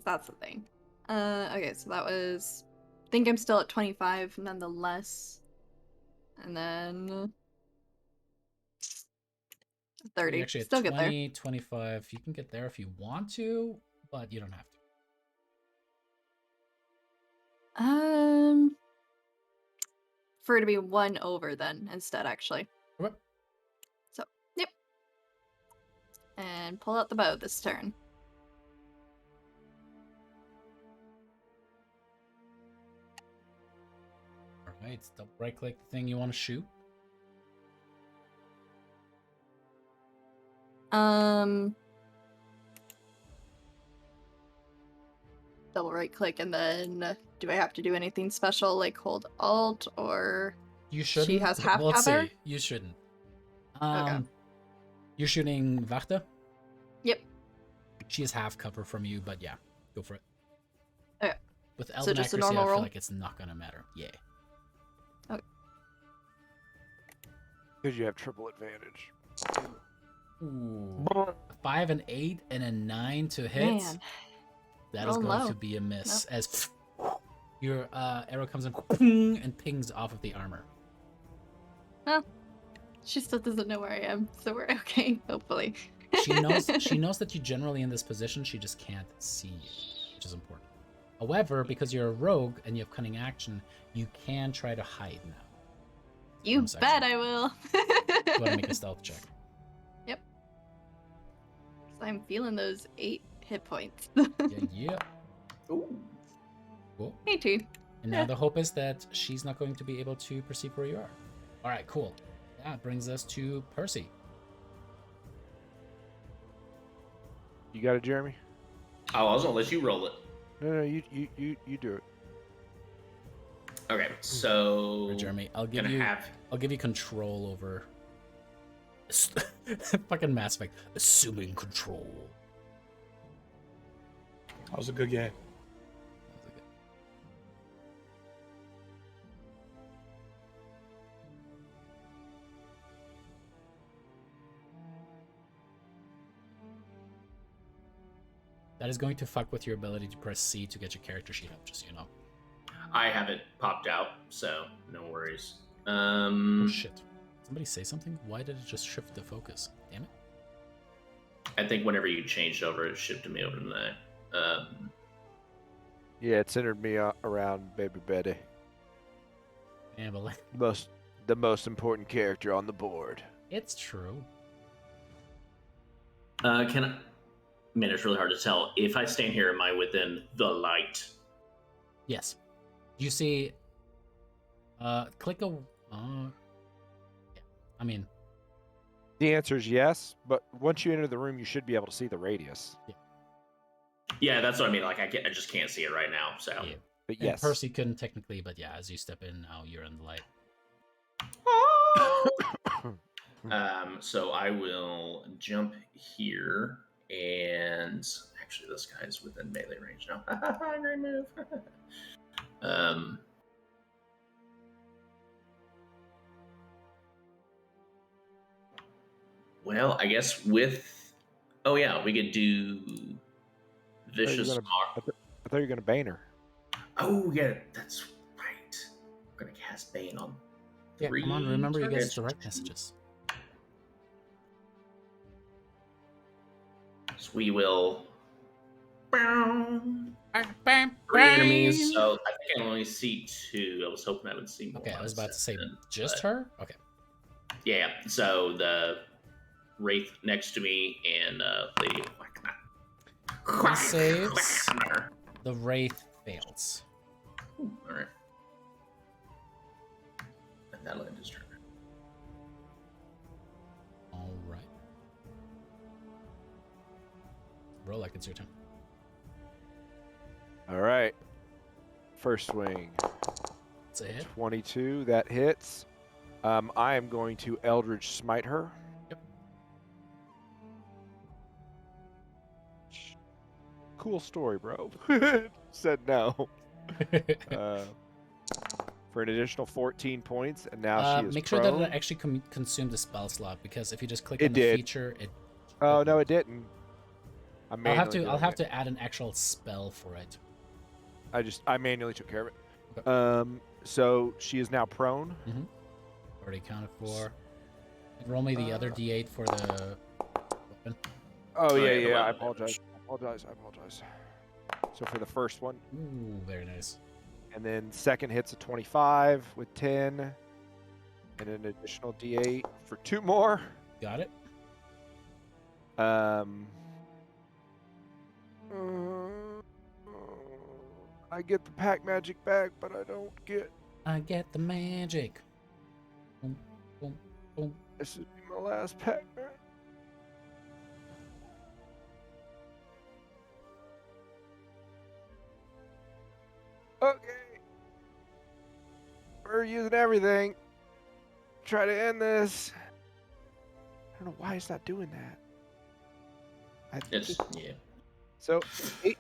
F: that's the thing. Okay, so that was. I think I'm still at 25, nonetheless, and then 30.
A: You're actually at
F: Still get there.
A: 20, 25. You can get there if you want to, but you don't have to.
F: For it to be 1 over then instead, actually.
A: Okay.
F: So, yep. And pull out the bow this turn.
A: Alright, double right click the thing you want to shoot.
F: Double right click, and then do I have to do anything special like hold Alt or
A: You shouldn't.
F: she has
A: but
F: half
A: let's
F: cover?
A: see. You shouldn't.
F: Okay.
A: You're shooting Vachta?
F: Yep.
A: She has half cover from you, but yeah, go for it.
F: Okay.
A: With Elven
F: just a
A: accuracy, I
F: normal
A: feel
F: roll?
A: like it's not gonna matter. Yeah.
C: Because you have triple advantage.
A: Ooh. A 5, an 8, and a 9 to hit.
F: Man.
A: That is
F: Roll
A: going
F: low.
A: to be a miss.
F: Nope.
A: As your arrow comes in and pings off of the armor.
F: She still doesn't know where I am, so we're okay, hopefully.
A: She knows that you're generally in this position. She just can't see you, which is important. However, because you're a rogue and you have cunning action, you can try to hide now.
F: You
A: bonus
F: bet
A: action.
F: I will.
A: You want to make a stealth check.
F: Yep. 'Cause I'm feeling those 8 hit points.
A: Yeah.
B: Ooh.
A: Cool.
F: Me too.
A: And now the hope is that she's not going to be able to perceive where you are. All right, cool. That brings us to Percy.
C: You got it, Jeremy?
B: Oh, I was gonna let you roll it.
C: No, you do it.
B: Okay, so
A: Jeremy, I'll give
B: gonna
A: you control over. Fucking Mass Effect. Assuming control.
E: That was a good game.
A: That is going to fuck with your ability to press C to get your character sheet up, just so you know.
B: I have it popped out, so no worries.
A: Oh shit. Somebody say something? Why did it just shift the focus? Damn it.
B: I think whenever you changed over, it shifted me over to that.
C: Yeah, it centered me around Baby Betty.
A: Yeah, but like,
C: The most important character on the board.
A: it's true.
B: Man, it's really hard to tell. If I stand here, am I within the light?
A: Yes. You see, click a, yeah. I mean,
C: The answer is yes, but once you enter the room, you should be able to see the radius.
B: Yeah, that's what I mean. Like I just can't see it right now. So
A: yeah.
C: But
A: And
C: yes.
A: Percy couldn't technically, but yeah, as you step in now, you're in the light.
B: So I will jump here, and actually, this guy's within melee range now. Great move. Well, I guess with. Oh yeah, we could do vicious.
C: I thought you were gonna bane her.
B: Oh yeah, that's right. I'm gonna cast Bane on.
A: Yeah, come on,
B: 3
A: remember you guys
B: targets.
A: direct messages.
B: So we will.
A: Bam,
B: 3 enemies, so I think I only see 2. I was hoping I would see more.
A: Okay, I was about to say
B: then,
A: just
B: but-
A: her? Okay.
B: Yeah, so the Wraith next to me and Lady
A: He saves. The Wraith fails.
B: Alright. And that'll end his turn.
A: Alright. Roll like it's your turn.
C: All right. First swing.
A: It's a hit.
C: 22. That hits. I am going to Eldritch Smite her.
A: Yep.
C: Cool story, bro. Said no. For an additional 14 points, and now she is
A: make
C: prone.
A: sure that it actually consumed the spell slot, because if you just click
C: It
A: on the
C: did.
A: feature, it.
C: Oh no, it didn't.
A: I'll have to add an actual spell for it.
C: I manually took care of it.
A: Okay.
C: So she is now prone.
A: Already accounted for. Roll me the other d8 for the weapon.
C: Oh yeah,
B: yeah, the
C: yeah. I
B: weapon damage.
C: apologize. So for the first one,
A: Ooh, very nice.
C: and then second hits a 25 with 10, and an additional d8 for 2 more.
A: Got it.
C: I get the pack magic back, but I don't get.
A: I get the magic. Boom, boom, boom.
C: This is my last pack magic. Okay. We're using everything. Try to end this. I don't know why it's not doing that.
B: It's, yeah.
C: So, 8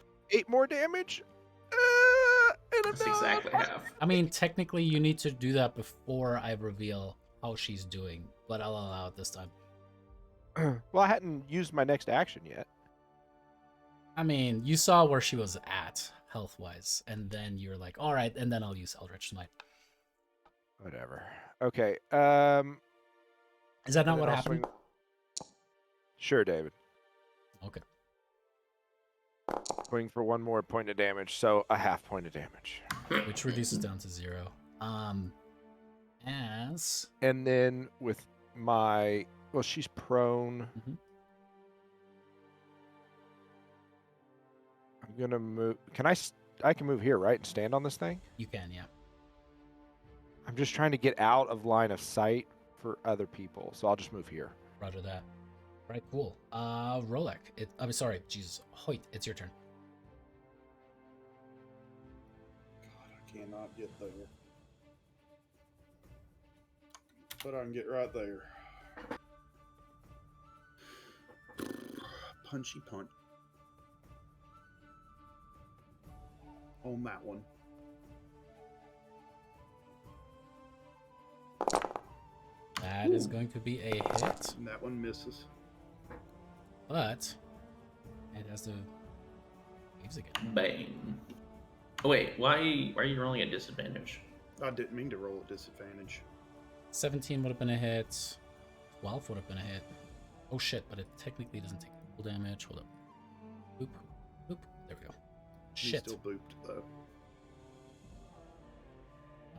C: more damage? And I'm
B: That's
C: done.
B: exactly half.
A: I mean, technically, you need to do that before I reveal how she's doing, but I'll allow it this time.
C: Well, I hadn't used my next action yet.
A: I mean, you saw where she was at, health-wise, and then you're like, all right, and then I'll use Eldritch Smite.
C: Whatever. Okay.
A: Is that not
C: and
A: what
C: then I'll
A: happened?
C: swing- Sure, David.
A: Okay.
C: Swing for 1 more point of damage, so a half point of damage.
A: Which reduces down to 0. As...
C: And then with my... Well, she's prone.
A: Mhm.
C: I'm going to move... I can move here, right? And stand on this thing?
A: You can, yeah.
C: I'm just trying to get out of line of sight for other people, so I'll just move here.
A: Roger that. Right, cool. Rolek. I'm sorry, Jesus. Hoyt, it's your turn.
D: God, I cannot get there. But I can get right there. Punchy punch. On that one.
A: That is going to be a hit,
D: And that one misses.
A: but it has to waves again.
B: Bang. Oh wait, why are you rolling a disadvantage?
D: I didn't mean to roll a disadvantage.
A: 17 would have been a hit. 12 would have been a hit. Oh shit, but it technically doesn't take full damage. Hold up. Boop. Boop. There we go.
D: He
A: Shit.
D: still booped though.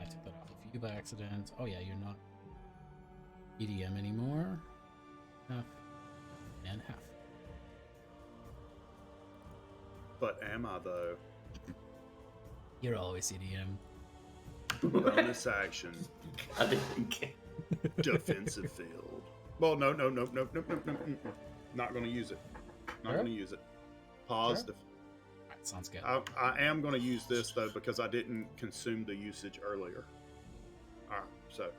A: I took that off of you by accident. Oh yeah, you're not EDM anymore. Half and half.
D: But am I though?
A: You're always EDM.
D: Bonus action.
B: I didn't get.
D: Defensive field. Well, no. Not going to use it. Not
A: Sure.
D: going to use it. Positive.
A: Alright, Sounds good.
D: I am going to use this though because I didn't consume the usage earlier. All right, so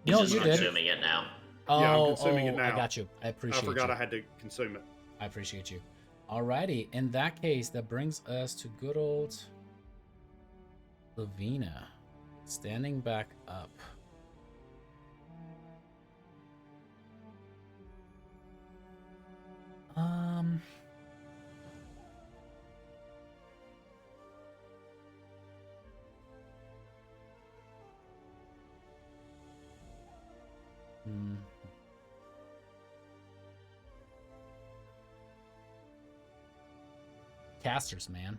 B: He's
A: No,
B: just
A: you did.
B: consuming it now.
D: yeah, I'm consuming it
A: I
D: now.
A: got you. I appreciate
D: I forgot
A: you.
D: I had to consume it.
A: I appreciate you. Alrighty, in that case, that brings us to good old Lavina, standing back up. Hmm. Casters, man.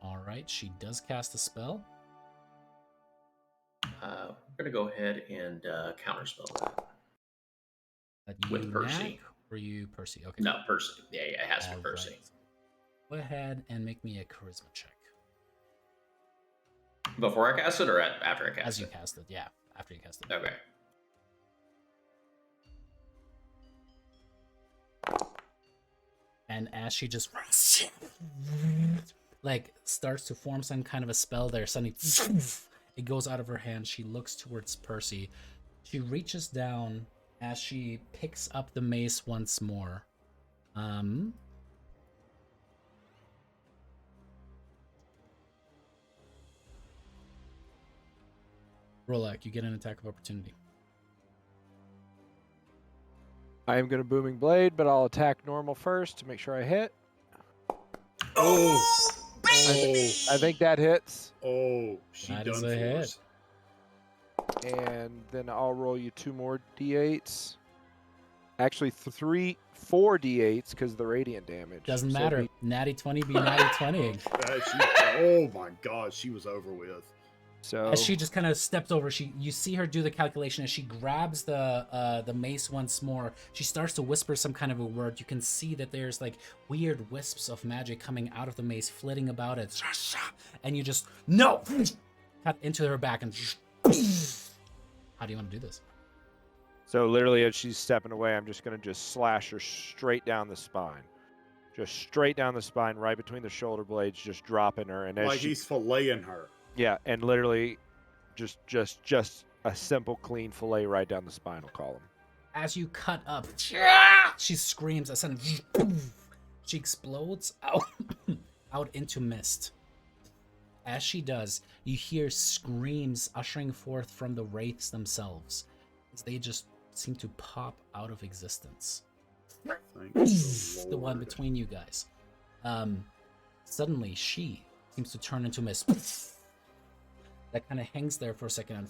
A: All right, she does cast a spell.
B: We're gonna go ahead and counterspell that.
A: That
B: With
A: you,
B: Percy.
A: Knack, or you, Percy? Okay.
B: No, Percy. Yeah, it has to
A: All
B: be Percy.
A: right. Go ahead and make me a charisma check.
B: Before I cast it or after I cast
A: As you
B: it?
A: cast it, yeah. After you cast it.
B: Okay.
A: And as she just like starts to form some kind of a spell there, suddenly it goes out of her hand. She looks towards Percy. She reaches down as she picks up the mace once more. Rolak, you get an attack of opportunity.
C: I am going to Booming Blade, but I'll attack normal first to make sure I hit.
B: Oh,
C: I think that hits.
D: Oh, she
A: That
D: done
A: is
D: for
A: a hit.
D: us.
C: And then I'll roll you 2 more d8s. Actually, 4 d8s because of the radiant damage.
A: Doesn't
C: So
A: matter.
C: it'd
A: Natty 20 be natty 20.
D: Oh my God, she was over with.
C: So
A: As she just kind of steps over, you see her do the calculation as she grabs the mace once more. She starts to whisper some kind of a word. You can see that there's like weird wisps of magic coming out of the mace, flitting about it. And you just no cut into her back and how do you want to do this?
C: So literally, as she's stepping away, I'm just going to slash her straight down the spine. Just straight down the spine, right between the shoulder blades, just dropping her. And as
D: Like he's filleting her.
C: Yeah, and literally just a simple, clean fillet right down the spinal column.
A: As you cut up, she screams. A sudden, she explodes out into mist. As she does, you hear screams ushering forth from the wraiths themselves, as they just seem to pop out of existence.
D: Thank the
A: The one
D: Lord.
A: between you guys. Suddenly, she seems to turn into mist. That kind of hangs there for a second and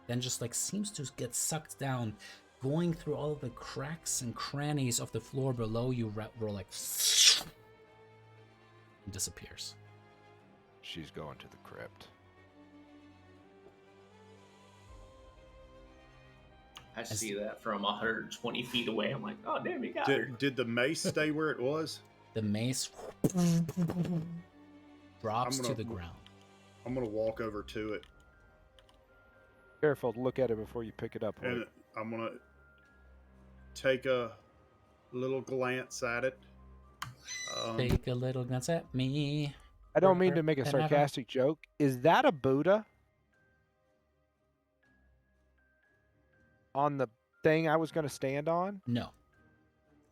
A: then just like seems to get sucked down, going through all of the cracks and crannies of the floor below you. Roll like and disappears.
C: She's going to the crypt.
B: I see that from 120 feet away. I'm like, oh damn, you got her.
D: Did the mace stay where it was?
A: The mace drops to the ground.
D: I'm gonna walk over to it
C: Careful to look at it before you pick it up.
D: and
C: Hoyt.
D: I'm gonna take a little glance at it.
A: Take a little glance at me.
C: I don't mean to make a
A: and have a-
C: sarcastic joke. Is that a Buddha? On the thing I was going to stand on?
A: No.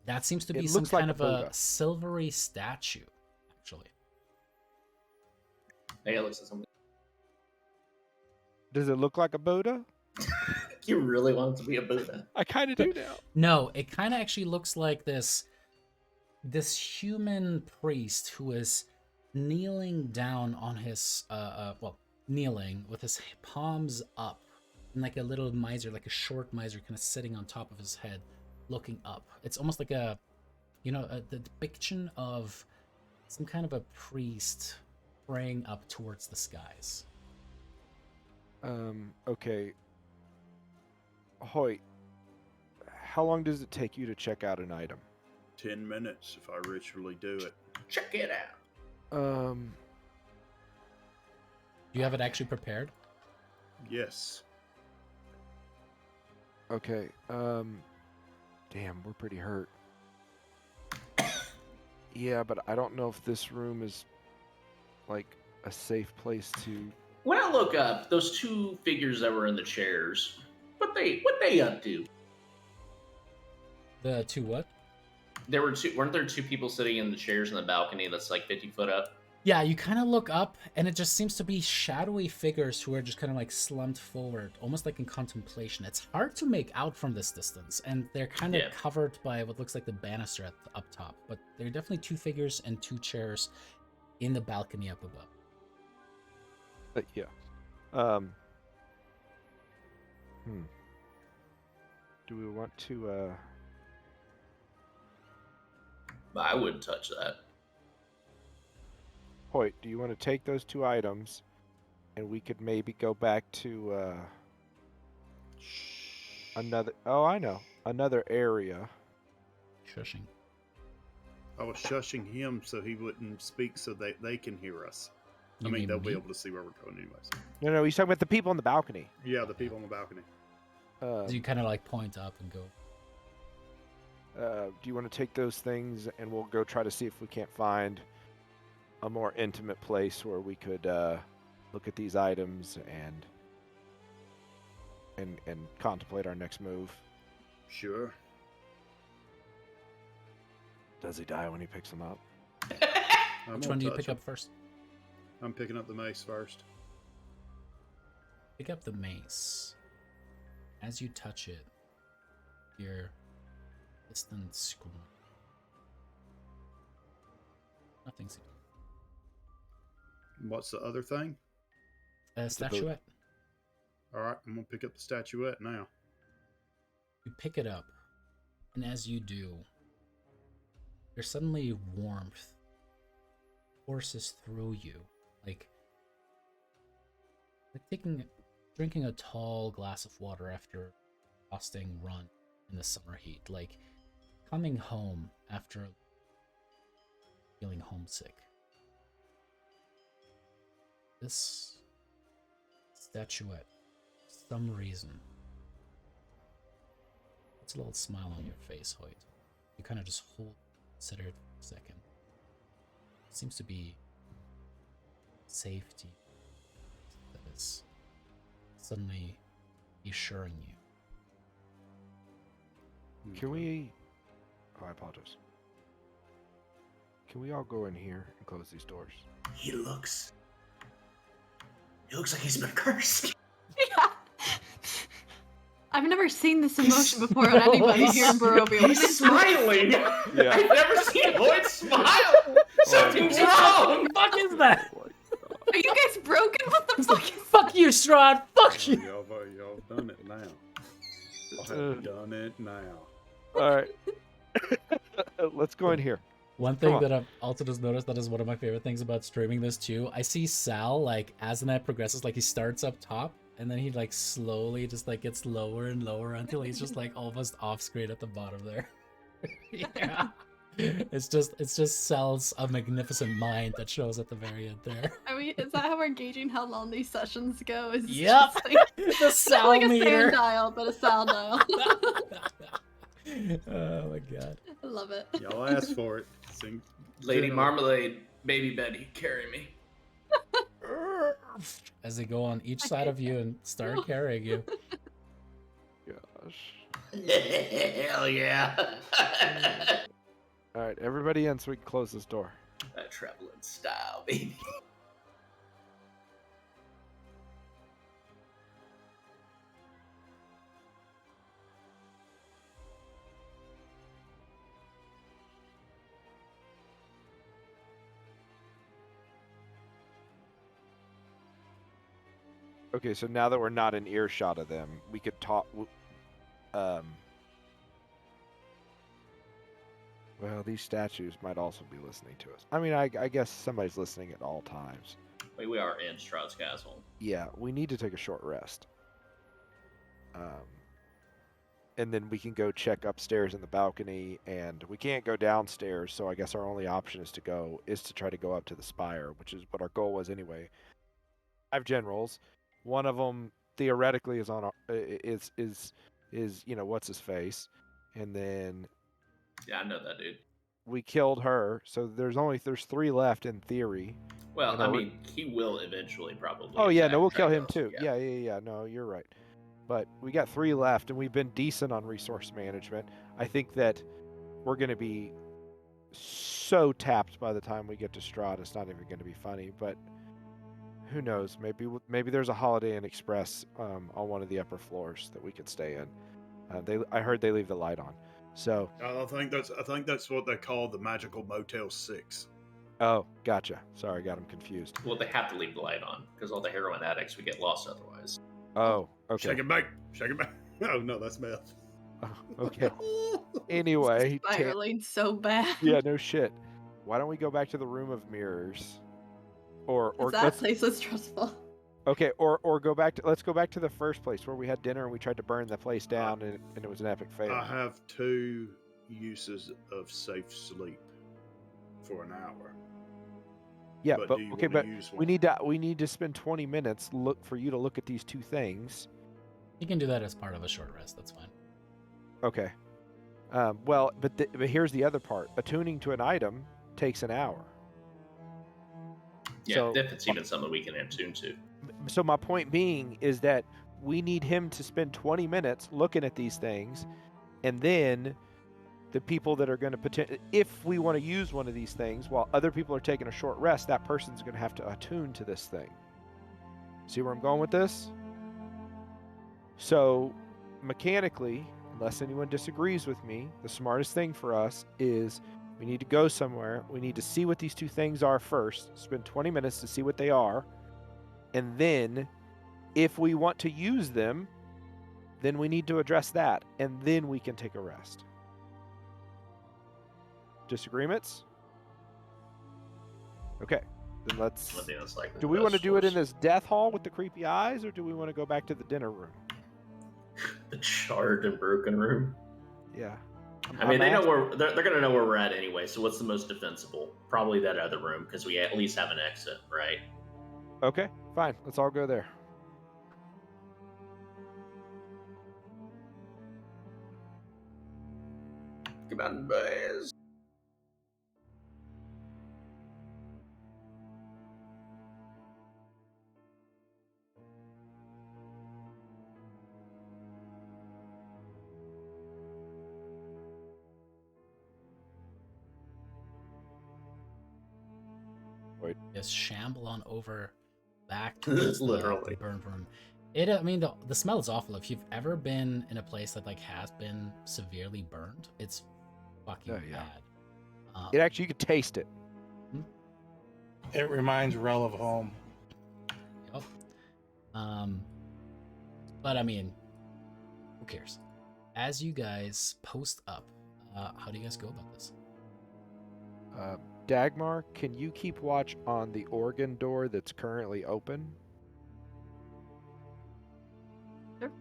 A: That seems to be
C: It
A: some
C: looks like
A: kind
C: a
A: of a
C: Buddha.
A: silvery statue, actually.
B: Hey, it looks like something.
C: Does it look like a Buddha?
B: You really want it to be a Buddha?
C: I kind of do now.
A: No, it kind of actually looks like this human priest who is kneeling down on his kneeling with his palms up, and like a little miser, like a short miser, kind of sitting on top of his head, looking up. It's almost like the depiction of some kind of a priest praying up towards the skies.
C: Okay. Hoyt, how long does it take you to check out an item?
D: 10 minutes if I ritually do it.
B: Check it out.
A: Do you have it actually prepared?
D: Yes.
C: Okay. Damn, we're pretty hurt. Yeah, but I don't know if this room is like a safe place to.
B: When I look up, those two figures that were in the chairs, what they up to?
A: The two what?
B: Weren't there two people sitting in the chairs in the balcony that's like 50 foot up?
A: Yeah, you kind of look up, and it just seems to be shadowy figures who are just kind of like slumped forward, almost like in contemplation. It's hard to make out from this distance, and they're kind of
B: Yeah.
A: covered by what looks like the banister up top. But there are definitely two figures and two chairs in the balcony up above.
C: Yeah. Do we want to?
B: I wouldn't touch that.
C: Hoyt, do you want to take those two items, and we could maybe go back to another? Oh, I know, another area.
A: Shushing.
D: I was shushing him so he wouldn't speak so they can hear us.
A: You
D: I mean, they'll be
A: me?
D: able to see where we're going anyways.
C: No, he's talking about the people on the balcony.
D: Yeah, the people on the balcony.
A: So you kind of like point up and go.
C: Do you want to take those things, and we'll go try to see if we can't find a more intimate place where we could look at these items and contemplate our next move.
D: Sure.
C: Does he die when he picks them up?
A: Which one do you pick up first?
D: I'm picking up the mace first.
A: Pick up the mace. As you touch it, your distant scream. Nothing's.
D: What's the other thing?
A: A statuette.
D: All right, I'm gonna pick up the statuette now.
A: You pick it up, and as you do, there's suddenly warmth courses through you, like drinking a tall glass of water after a exhausting run in the summer heat, like coming home after feeling homesick. This statuette, for some reason, puts a little smile on your face, Hoyt. You kind of just consider it for a second. It seems to be safety that is suddenly assuring you.
C: Can we? Oh, I apologize. Can we all go in here and close these doors?
B: He looks like he's been cursed.
F: Yeah. I've never seen this emotion before on anybody here in Barovia.
B: He's smiling.
C: Yeah.
B: I've never seen Lloyd smile. Something's wrong.
A: What the fuck is that?
F: Are you guys broken? What the fuck is
A: Fuck you, Strahd! Fuck you!
D: Y'all done it now. Y'all have done it now.
C: All right. Let's go in here.
A: One
C: Come
A: thing
C: on.
A: that I've also just noticed that is one of my favorite things about streaming this too. I see Sal, like, as the night progresses, like, he starts up top, and then he, like, slowly just, like, gets lower and lower until he's just, like, almost off screen at the bottom there. Yeah. It's just Sal's a magnificent mind that shows at the very end there.
F: I mean, is that how we're gauging how long these sessions go? Is
A: Yep.
F: just like,
A: The Sal
F: like a
A: meter.
F: sand dial, but a Sal dial.
A: Oh my god.
F: I love it.
D: Y'all asked for it. Sing.
B: Lady Marmalade, baby Betty, carry me.
A: As they go on each side of you and start carrying you.
C: Gosh.
B: Hell yeah.
C: All right, everybody in so we can close this door.
B: That traveling style, baby.
C: Okay, so now that we're not in earshot of them, we could talk. Well, these statues might also be listening to us. I mean, I guess somebody's listening at all times.
B: Wait, we are in Strahd's castle.
C: Yeah, we need to take a short rest. And then we can go check upstairs in the balcony, and we can't go downstairs, so I guess our only option is to try to go up to the spire, which is what our goal was anyway. generals. One of them theoretically is on is what's his face, and then
B: Yeah, I know that dude.
C: we killed her. So there's 3 left in theory.
B: Well,
C: And
B: I mean, he will eventually probably.
C: Oh yeah, no,
B: attack
C: we'll kill him
B: Dragos,
C: too. Yeah. No, you're right. But we got 3 left, and we've been decent on resource management. I think that we're going to be so tapped by the time we get to Strahd. It's not even going to be funny. But who knows? Maybe there's a Holiday Inn Express on one of the upper floors that we could stay in. I heard they leave the light on. So
D: I think that's what they call the magical Motel 6.
C: oh, gotcha. Sorry, got him confused.
B: Well, they have to leave the light on because all the heroin addicts would get lost otherwise.
C: Oh, okay.
D: Shake it back. Oh no, that's meth.
C: Oh, okay. Anyway,
F: Spiraling so bad.
C: yeah, no shit. Why don't we go back to the room of mirrors, or
F: That place was stressful.
C: okay, or let's go back to the first place where we had dinner and we tried to burn the place down and it was an epic fail.
D: I have 2 uses of safe sleep for an hour.
C: Yeah,
D: But
C: but
D: do you
C: okay,
D: wanna
C: but
D: use
C: we
D: one?
C: need to spend 20 minutes for you to look at these 2 things.
A: You can do that as part of a short rest. That's fine.
C: Okay. Well, but here's the other part. Attuning to an item takes an hour.
B: Yeah,
C: So-
B: if it's even something we can attune to.
C: So my point being is that we need him to spend 20 minutes looking at these things, and then the people that are going to if we want to use one of these things while other people are taking a short rest, that person's going to have to attune to this thing. See where I'm going with this? So mechanically, unless anyone disagrees with me, the smartest thing for us is we need to go somewhere. We need to see what these 2 things are first, spend 20 minutes to see what they are, and then if we want to use them, then we need to address that, and then we can take a rest. Disagreements? Okay, then let's...
B: I think that's like
C: Do we want to do it in this death hall with the creepy eyes, or do we want to go back to the dinner room?
B: the charred and broken room?
C: Yeah.
B: I mean, they know where they're going to know where we're at anyway. So what's the most defensible? Probably that other room because we at least have an exit, right?
C: Okay, fine. Let's all go there.
B: Come on, boys.
A: Just shamble on over back towards
B: Literally.
A: the burn room. I mean, the smell is awful. If you've ever been in a place that like has been severely burned, it's fucking
C: Oh, yeah.
A: bad.
C: It actually, you could taste it.
E: It reminds Rel of home.
A: Yep. But I mean, who cares? As you guys post up, how do you guys go about this?
C: Dagmar, can you keep watch on the organ door that's currently open?
F: Sure.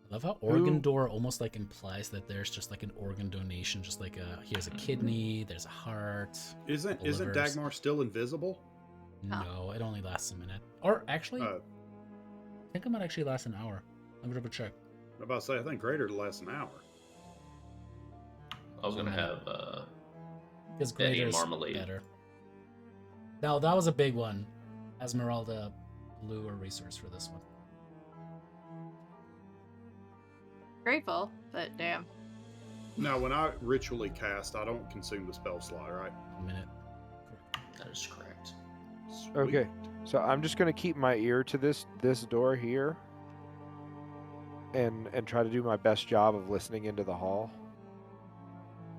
A: I love how organ door almost like implies that there's just like an organ donation, just like here's a kidney, there's a heart.
D: Isn't
A: livers.
D: Dagmar still invisible?
A: No, it only lasts a minute. Or actually, I
D: Uh,
A: think it might actually last an hour. Let me double check.
D: I'm about to say I think greater lasts an hour.
B: I was going to have
A: Because
B: Eddie
A: greater
B: and
A: is
B: Marmalade.
A: better. Now that was a big one. Esmeralda blew a resource for this one.
F: Grateful, but damn.
D: Now, when I ritually cast, I don't consume the spell slot, right?
A: A minute.
B: that is correct.
D: Sweet.
C: Okay, so I'm just gonna keep my ear to this door here, and try to do my best job of listening into the hall.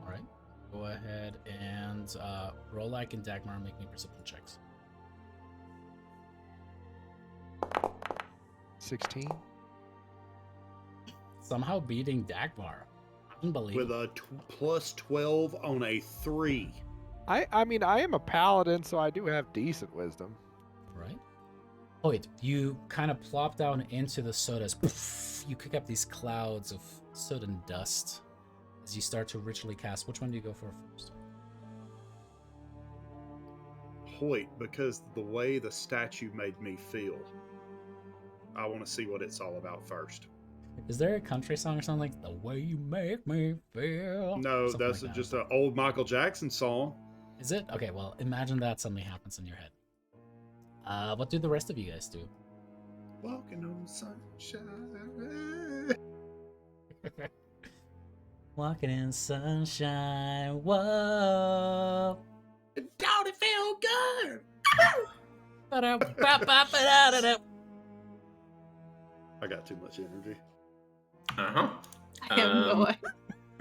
A: All right. Go ahead and Rolak and Dagmar make me perception checks.
C: 16.
A: Somehow beating Dagmar. Unbelievable.
D: With a plus 12 on a 3.
C: I mean, I am a paladin, so I do have decent wisdom.
A: Right? Oh, wait. You kind of plop down into the sodas. Poof, you kick up these clouds of soot and dust as you start to ritually cast. Which one do you go for first?
D: Hoyt because the way the statue made me feel. I want to see what it's all about first.
A: Is there a country song or something like "The Way You Make Me Feel"?
D: No,
A: Something
D: that's
A: like that.
D: just an old Michael Jackson song.
A: Is it? Okay, well, imagine that suddenly happens in your head. What do the rest of you guys do?
D: Walking on sunshine.
A: Walking in sunshine, whoa.
G: Don't it feel good?
A: Ba-da-ba-ba-ba-da-da-da.
D: I got too much energy.
B: Uh-huh.
F: I have no idea.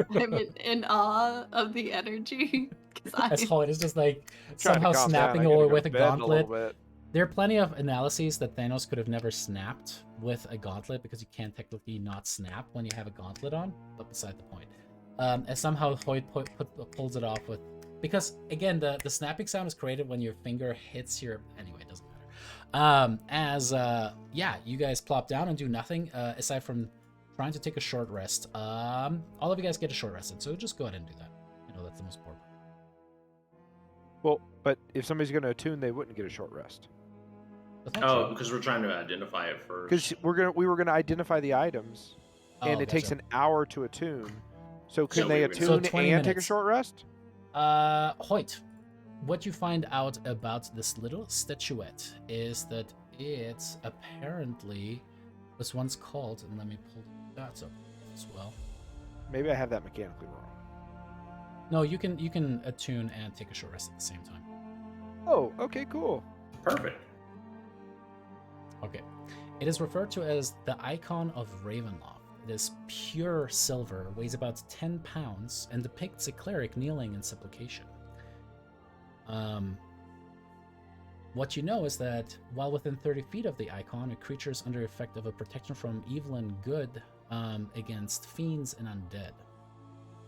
F: I'm in awe of the energy. 'Cause
A: As Hoyt is just like
C: Trying to
A: somehow
C: calm down.
A: snapping
C: I gotta
A: away
C: go
A: with
C: to
A: a
C: bed in
A: gauntlet.
C: little bit.
A: There are plenty of analyses that Thanos could have never snapped with a gauntlet because you can't technically not snap when you have a gauntlet on, but beside the point. And somehow Hoyt pulls it off with... Because, again, the snapping sound is created when your finger hits your... Anyway, it doesn't matter. Yeah, you guys plop down and do nothing, aside from trying to take a short rest. All of you guys get a short rest, so just go ahead and do that. You know, that's the most important.
C: Well, but if somebody's going to attune, they wouldn't get a short rest.
A: That's not
B: Oh,
A: true.
B: because we're trying to identify it first.
C: Because we were gonna identify the items, and
A: Oh,
C: it takes
A: gotcha.
C: an hour to attune. So can
B: So
C: they
B: we would-
C: attune
A: So
C: and
A: 20
C: take a
A: minutes.
C: short rest?
A: Hoyt, what you find out about this little statuette is that it apparently was once called, and let me pull the stats up as well.
C: Maybe I have that mechanically wrong.
A: No, you can attune and take a short rest at the same time.
C: Oh, okay, cool.
B: Perfect.
A: Okay. It is referred to as the Icon of Ravenloft. It is pure silver, weighs about 10 pounds, and depicts a cleric kneeling in supplication. What you know is that while within 30 feet of the icon, a creature is under effect of a protection from evil and good against fiends and undead.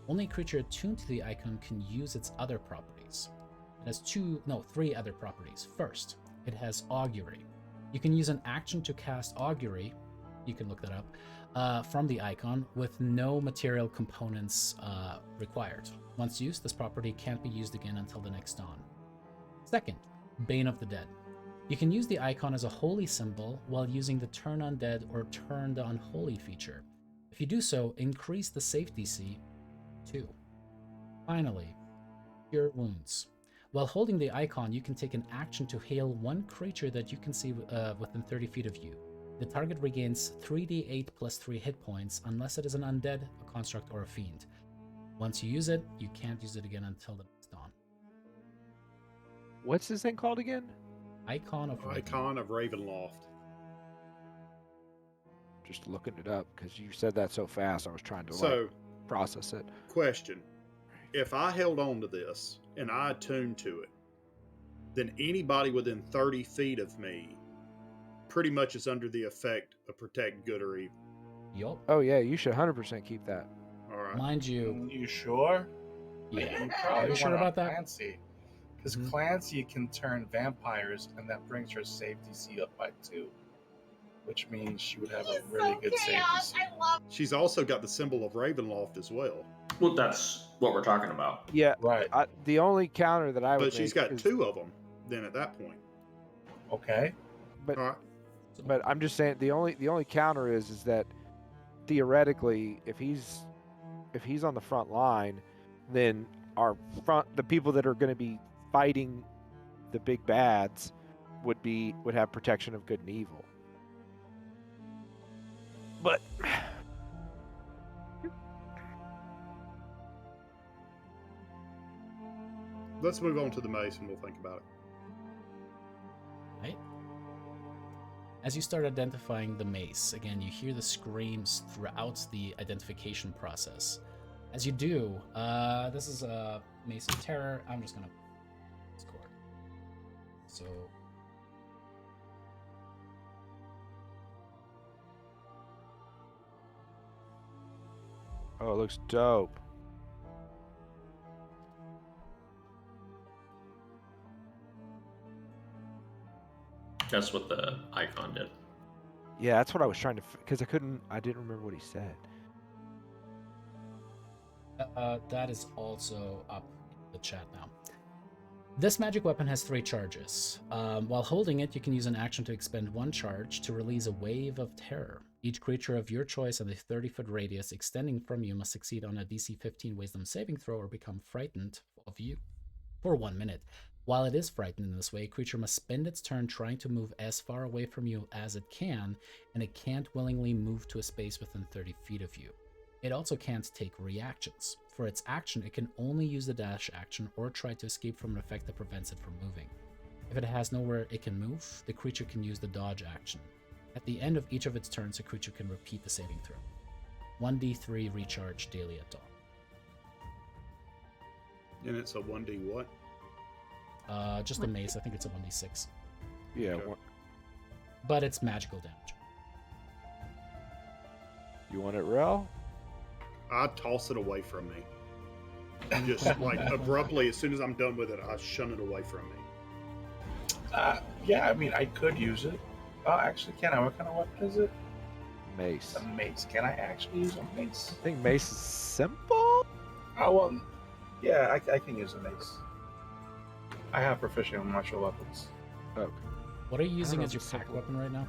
A: Only a creature attuned to the icon can use its other properties. It has three other properties. First, it has augury. You can use an action to cast augury, you can look that up, from the icon with no material components required. Once used, this property can't be used again until the next dawn. Second, Bane of the Dead. You can use the icon as a holy symbol while using the Turn Undead or Turn the Unholy feature. If you do so, increase the save DC 2. Finally, Cure Wounds. While holding the icon, you can take an action to heal one creature that you can see within 30 feet of you. The target regains 3d8 plus 3 hit points unless it is an undead, a construct, or a fiend. Once you use it, you can't use it again until the next dawn.
C: What's this thing called again?
A: Icon of Ravenloft.
D: Icon of Ravenloft.
C: Just looking it up because you said that so fast. I was trying to
D: So,
C: process it.
D: question. If I held on to this and I attuned to it, then anybody within 30 feet of me pretty much is under the effect of protect good or evil.
A: Yup.
C: Oh yeah, you should 100% keep that.
D: All right.
A: Mind you,
E: You sure?
A: yeah.
E: You
A: Are
E: probably
A: you sure
E: want
A: about that?
E: Clancy. Because
A: Mhm.
E: Clancy can turn vampires, and that brings her save DC up by 2. Which means she would have a really good save DC.
D: She's also got the symbol of Ravenloft as well.
B: Well, that's what we're talking about.
C: Yeah,
E: Right.
C: the only counter that I would
D: But she's
C: make
D: got
C: is-
D: 2 of them then at that point.
E: Okay.
C: But
D: All right.
C: but I'm just saying the only counter is that theoretically, if he's on the front line, then the people that are going to be fighting the big bads would have protection of good and evil. But
D: Let's move on to the mace and we'll think about it.
A: Right? As you start identifying the mace, again, you hear the screams throughout the identification process. As you do, this is a Mace of Terror. I'm just gonna score. So
C: oh, it looks dope.
B: That's what the icon did.
C: Yeah, that's what I was trying to because I didn't remember what he said.
A: that is also up in the chat now. This magic weapon has 3 charges. While holding it, you can use an action to expend 1 charge to release a wave of terror. Each creature of your choice in a 30-foot radius extending from you must succeed on a DC 15 Wisdom saving throw or become frightened of you for 1 minute. While it is frightened in this way, a creature must spend its turn trying to move as far away from you as it can, and it can't willingly move to a space within 30 feet of you. It also can't take reactions. For its action, it can only use the dash action or try to escape from an effect that prevents it from moving. If it has nowhere it can move, the creature can use the dodge action. At the end of each of its turns, a creature can repeat the saving throw. 1d3 recharge daily at dawn.
D: And it's a 1D what?
A: Just a mace. I think it's a 1d6.
C: Yeah.
D: Okay.
A: But it's magical damage.
C: You want it, Rel?
D: I toss it away from me. Just like abruptly, as soon as I'm done with it, I shun it away from me.
E: Yeah, I mean, I could use it. Oh, actually, can I? What kind of weapon is it?
C: Mace.
E: A mace. Can I actually use a mace?
C: I think mace is simple.
E: Oh, well, yeah, I can use a mace. I have proficient in martial weapons.
C: Okay.
A: What are you using
C: know
A: as your
C: if it's
A: pack
C: simple.
A: weapon right now?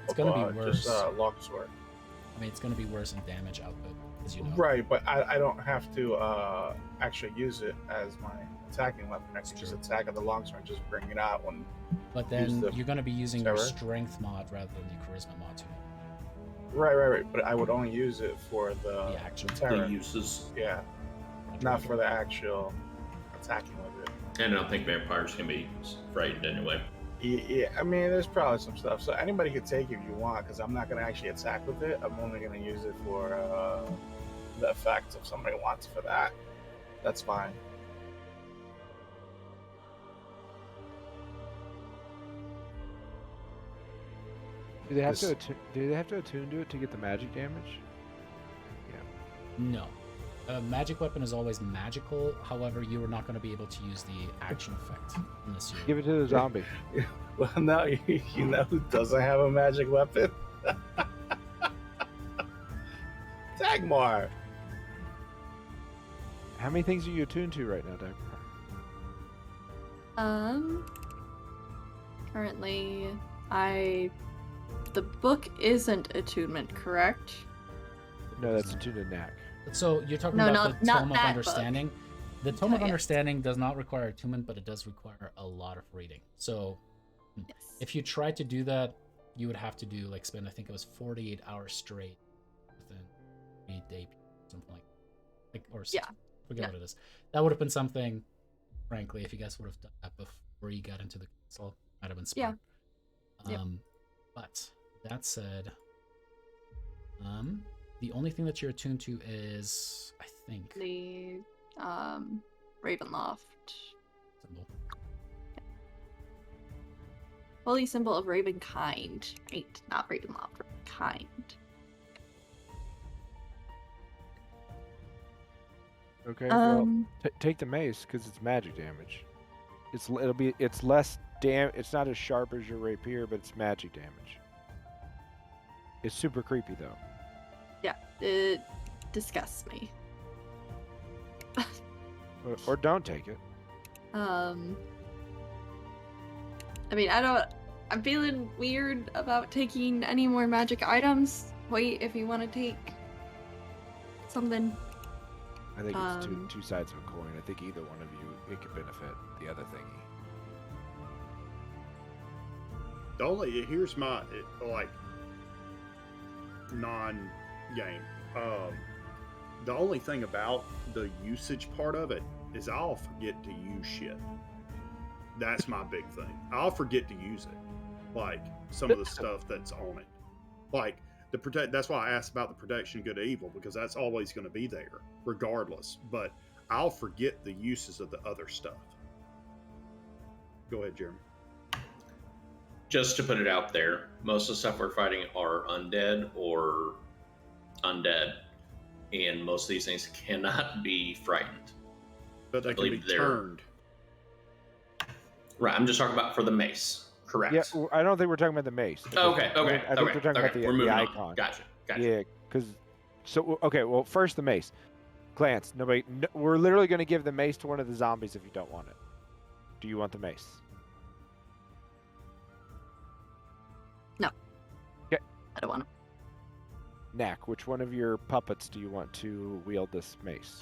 E: It's
A: gonna be worse.
E: Just longsword.
A: I mean, it's going to be worse in damage output, as you know.
E: Right, but I don't have to actually use it as my attacking weapon. I can just attack at the longsword and just bring it out when.
A: But
E: use
A: then
E: the
A: you're going to be using your
E: terror.
A: strength mod rather than the charisma mod too.
E: Right. But I would only use it for the
A: action.
E: terror.
B: The uses.
E: Yeah, not for the actual attacking with it.
B: And I don't think vampires can be frightened anyway.
E: Yeah, I mean, there's probably some stuff. So anybody could take it if you want, because I'm not going to actually attack with it. I'm only going to use it for the effect. If somebody wants for that, that's fine.
C: Do they have
E: This-
C: to attune to it to get the magic damage?
A: No. A magic weapon is always magical. However, you are not going to be able to use the action effect unless you.
C: Give it to the zombie.
E: Well, no, you know who doesn't have a magic weapon? Dagmar.
C: How many things are you attuned to right now, Dagmar?
F: Currently, the book isn't attunement, correct?
C: No, that's attuned to knack.
A: So you're talking
F: No,
A: about the
F: not
A: Tome of
F: that book.
A: Understanding. The Tome of
F: yes.
A: Understanding does not require attunement, but it does require a lot of reading. So
F: Yes.
A: if you try to do that, you would have to spend, I think it was 48 hours straight within 8 day, something like or
F: Yeah.
A: forget
F: Yeah.
A: what it is. That would have been something, frankly, if you guys would have done that before you got into the castle, might have been smart.
F: Yep.
A: But that said, the only thing that you're attuned to is, I think,
F: The Ravenloft.
A: symbol.
F: Holy symbol of Ravenkind. Right, not Ravenloft, Ravenkind.
C: Okay. Well, take the mace because it's magic damage. It's less It's not as sharp as your rapier, but it's magic damage. It's super creepy though.
F: Yeah, it disgusts me.
C: Or don't take it.
F: I mean, I'm feeling weird about taking any more magic items. Wait, if you want to take something.
C: I think it's two sides of a coin. I think either one of you, it could benefit the other thingy.
D: Here's my non-game. The only thing about the usage part of it is I'll forget to use shit. That's my big thing. I'll forget to use it. Like some of the stuff that's on it. Like that's why I asked about the protection good or evil, because that's always going to be there regardless. But I'll forget the uses of the other stuff. Go ahead, Jeremy.
B: Just to put it out there, most of the stuff we're fighting are undead or undead, and most of these things cannot be frightened.
D: But they can be
B: believe they're-
D: turned.
B: Right, I'm just talking about for the mace. Correct.
C: Yeah, well, I don't think we're talking about the mace.
B: Okay.
C: I think we're talking about
B: We're moving
C: the
B: on.
C: icon.
B: Gotcha.
C: Yeah, because okay. Well, first the mace. Clance, nobody. No, we're literally going to give the mace to one of the zombies if you don't want it. Do you want the mace?
F: I don't want to.
C: Knack, which one of your puppets do you want to wield this mace?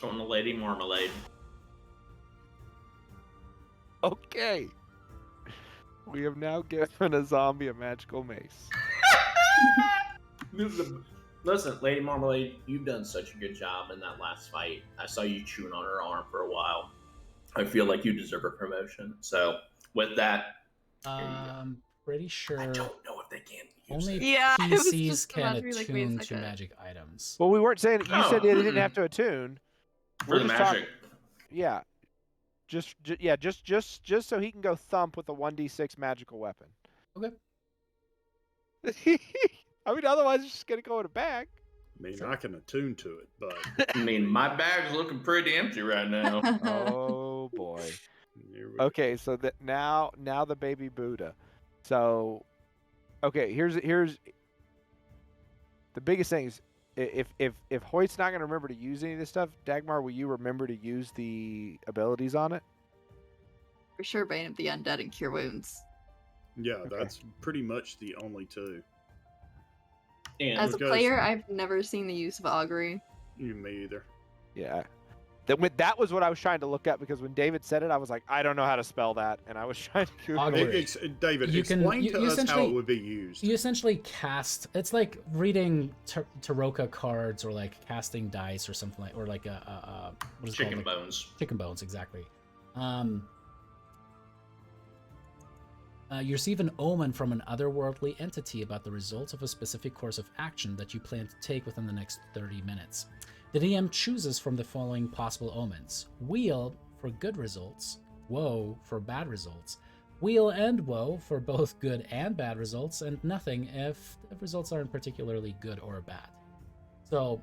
B: Going to Lady Marmalade.
C: Okay. We have now given a zombie a magical mace.
B: Listen, Lady Marmalade, you've done such a good job in that last fight. I saw you chewing on her arm for a while. I feel like you deserve a promotion. So, with that,
A: Pretty sure
B: I don't know if they can use
A: only
B: it.
F: Yeah, I was
A: PCs
F: just
A: can
F: about to be like, wait a
A: attune to
F: second.
A: magic items.
C: Well, we weren't saying you
B: Oh,
C: said they didn't
B: mm-mm.
C: have to attune.
B: For the
C: just talking-
B: magic.
C: Yeah. Just so he can go thump with a 1d6 magical weapon.
A: Okay.
C: I mean, otherwise it's just gonna go in a bag.
D: I mean,
A: Sure.
D: I can attune to it, but
B: I mean, my bag's looking pretty empty right now.
C: Oh boy.
D: here we go.
C: Okay, so that now the baby Buddha. So, okay, here's the biggest thing is if Hoyt's not gonna remember to use any of this stuff, Dagmar, will you remember to use the abilities on it?
F: For sure, Bane of the Undead and Cure Wounds.
D: Yeah,
C: Okay.
D: that's pretty much the only two.
B: And
F: As a
D: Because-
F: player, I've never seen the use of augury.
D: Me either.
C: Yeah. That was what I was trying to look up because when David said it, I was like, I don't know how to spell that, and I was trying to Google
A: Augury.
C: it.
D: David,
A: You can-
D: explain
A: you
D: to us how
A: essentially-
D: it would be used.
A: You essentially cast. It's like reading Taroka cards or like casting dice or something like, or like a what is it
B: chicken
A: called?
B: bones.
A: Chicken bones, exactly. You receive an omen from an otherworldly entity about the results of a specific course of action that you plan to take within the next 30 minutes. The DM chooses from the following possible omens: Weal for good results, Woe for bad results, Weal and Woe for both good and bad results, and nothing if the results aren't particularly good or bad. So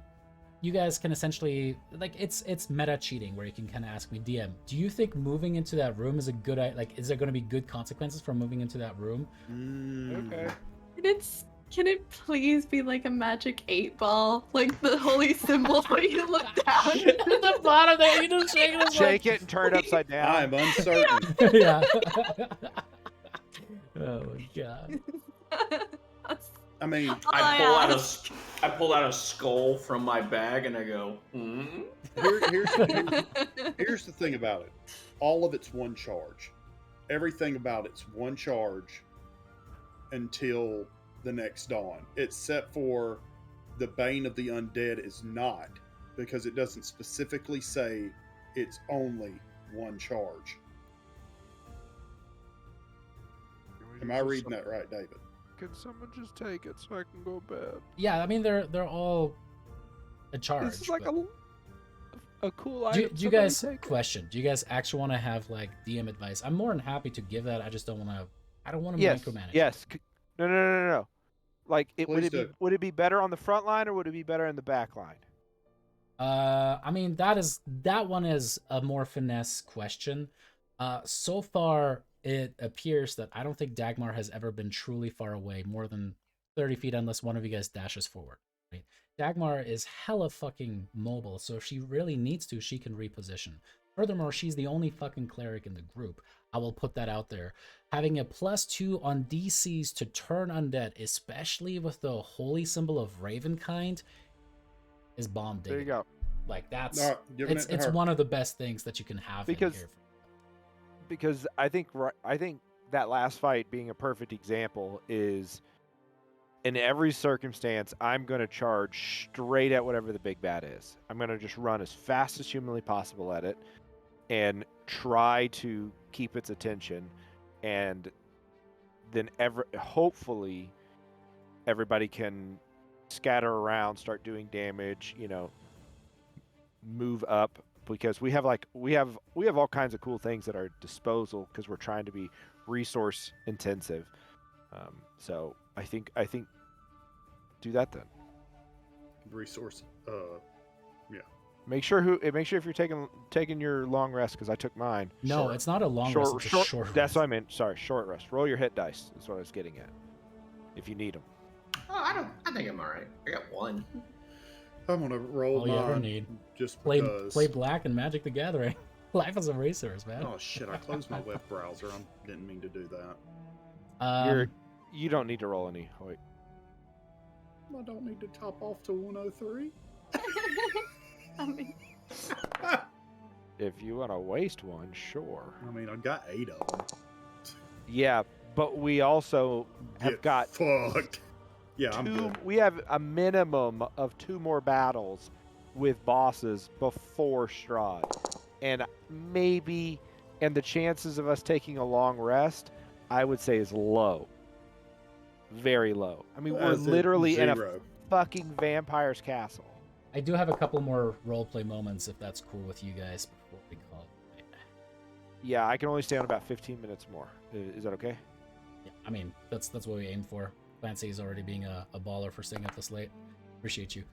A: you guys can essentially, like, it's meta cheating where you can kind of ask me, DM, do you think moving into that room is a good, like, is there going to be good consequences from moving into that room?
C: Okay.
F: Can it please be like a magic 8-ball? Like the holy symbol where you look down.
A: At the bottom there, you just shake it.
C: Shake it and turn it upside down.
D: I'm uncertain.
A: Yeah. Oh my god.
D: I mean,
B: I pull out a skull from my bag and I go,
D: here's the thing about it. All of it's one charge. Everything about it's one charge until the next dawn. Except for the Bane of the Undead is not, because it doesn't specifically say it's only one charge. Am I reading that right, David?
C: Can someone just take it so I can go to bed?
A: Yeah, I mean they're all a charge.
C: This is like
A: but-
C: a cool
A: do
C: item.
A: you
C: Somebody
A: guys
C: take it.
A: question? Do you guys actually want to have like DM advice? I'm more than happy to give that. I just don't want to. I don't want to
C: Yes.
A: micromanage.
C: Yes. No. Like,
D: Please do.
C: would it be better on the front line or would it be better in the back line?
A: I mean that one is a more finesse question. So far it appears that I don't think Dagmar has ever been truly far away, more than 30 feet, unless one of you guys dashes forward. Right? Dagmar is hella fucking mobile, so if she really needs to, she can reposition. Furthermore, she's the only fucking cleric in the group. I will put that out there. Having a +2 on DCs to turn undead, especially with the holy symbol of Ravenkind, is bomb diggity.
C: There you go.
A: Like that's
D: No, giving it to
A: it's
D: her.
A: one of the best things that you can have
C: Because-
A: in here.
C: Because I think that last fight being a perfect example is, in every circumstance, I'm going to charge straight at whatever the big bad is. I'm going to just run as fast as humanly possible at it and try to keep its attention, and then hopefully everybody can scatter around, start doing damage, move up, because we have all kinds of cool things at our disposal because we're trying to be resource intensive. So I think do that then.
D: Resource.
C: Make sure if you're taking your long rest, because I took mine.
A: No,
D: Short.
A: it's not a long rest, it's a short
C: That's
A: rest.
C: what I meant. Sorry, short rest. Roll your hit dice. Is what I was getting at. If you need them.
B: Oh, I think I'm all right. I got one.
D: I'm gonna roll
A: All you ever
D: mine
A: need.
D: just
A: Play
D: because.
A: play black and Magic the Gathering. Life is a racers, man.
D: Oh shit! I closed my web browser. I didn't mean to do that.
C: You don't need to roll any. Wait.
D: I don't need to top off to 103.
F: I mean,
C: If you want to waste one, sure.
D: I mean, I got 8 of them.
C: Yeah, but we also have
D: Get
C: got
D: fucked. Yeah, I'm
C: two.
D: good.
C: We have a minimum of 2 more battles with bosses before Strahd, and the chances of us taking a long rest, I would say, is low. Very low. I mean, we're
D: As in
C: literally in a
D: 0.
C: fucking vampire's castle.
A: I do have a couple more roleplay moments, if that's cool with you guys, before we call it.
C: Yeah, I can only stay on about 15 minutes more. Is that okay?
A: Yeah, I mean, that's what we aim for. Clancy's already being a baller for staying up this late. Appreciate you.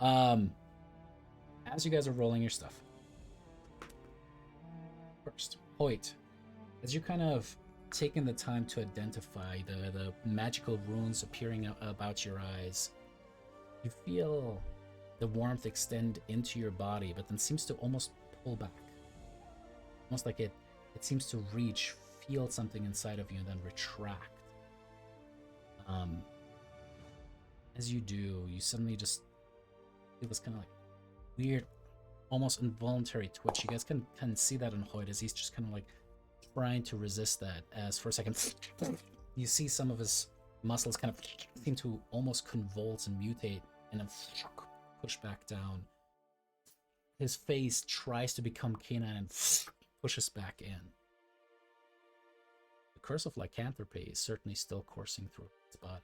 A: As you guys are rolling your stuff, first, Hoyt, as you kind of taking the time to identify the magical runes appearing about your eyes, you feel the warmth extend into your body, but then seems to almost pull back. Almost like it seems to reach, feel something inside of you, and then retract. As you do, you suddenly just feel this kind of like weird, almost involuntary twitch. You guys can see that in Hoyt as he's just kind of like trying to resist that, as for a second you see some of his muscles kind of seem to almost convulse and mutate and then push back down. His face tries to become canine and pushes back in. The curse of lycanthropy is certainly still coursing through his body.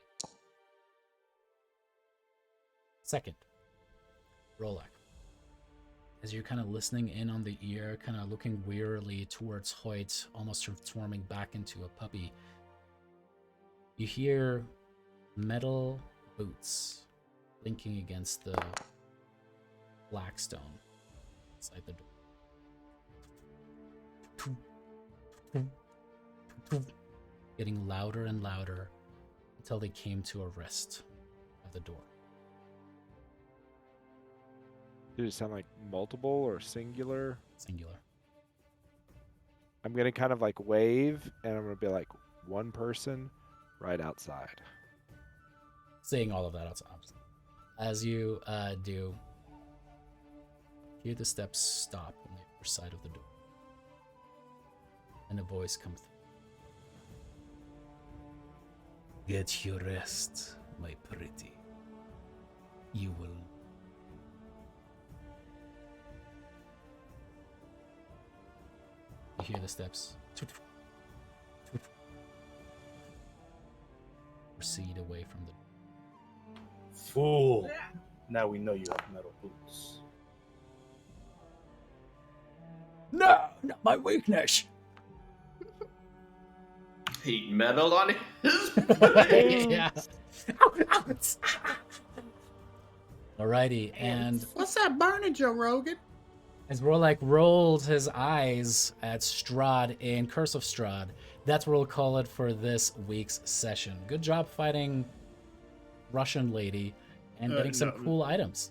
A: Second, Rolak. As you're kind of listening in on the ear, kind of looking wearily towards Hoyt, almost transforming back into a puppy, you hear metal boots linking against the blackstone inside the door. Getting louder and louder until they came to a rest of the door.
C: Did it sound like multiple or singular?
A: Singular.
C: I'm going to kind of like wave, and I'm going to be like, one person right outside.
A: Saying all of that outside. As you do, hear the steps stop on the other side of the door. And a voice comes through. Get your rest, my pretty. You will. You hear the steps. Proceed away from the door.
E: Fool. Now we know you have metal boots.
A: No, not my weakness.
B: Heat metal on his
A: Yeah. Alrighty, and
G: What's that burning, Joe Rogan?
A: as Rolak rolled his eyes at Strahd in Curse of Strahd, that's what we'll call it for this week's session. Good job fighting Russian lady and getting some cool items.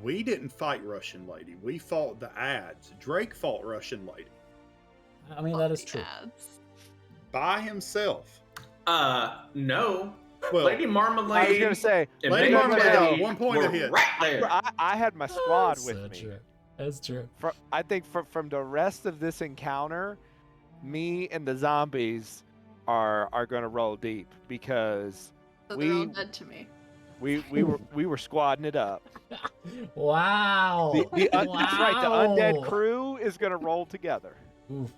D: We didn't fight Russian lady. We fought the ads. Drake fought Russian lady
A: I mean, that is true.
F: Ads.
D: by himself.
B: No.
D: Well,
B: Lady Marmalade.
C: I was going to say,
B: and
D: Lady
B: Baby
D: Marmalade
B: Betty
D: got 1 point
B: were
D: of hit.
B: right there.
C: I had my squad
A: So
C: with me.
A: true. That's true.
C: I think from the rest of this encounter, me and the zombies are going to roll deep because
F: So they're all dead to me.
C: we were squadding it up.
A: Wow.
C: That's right. The undead
A: Wow.
C: crew is going to roll together.
A: Oof.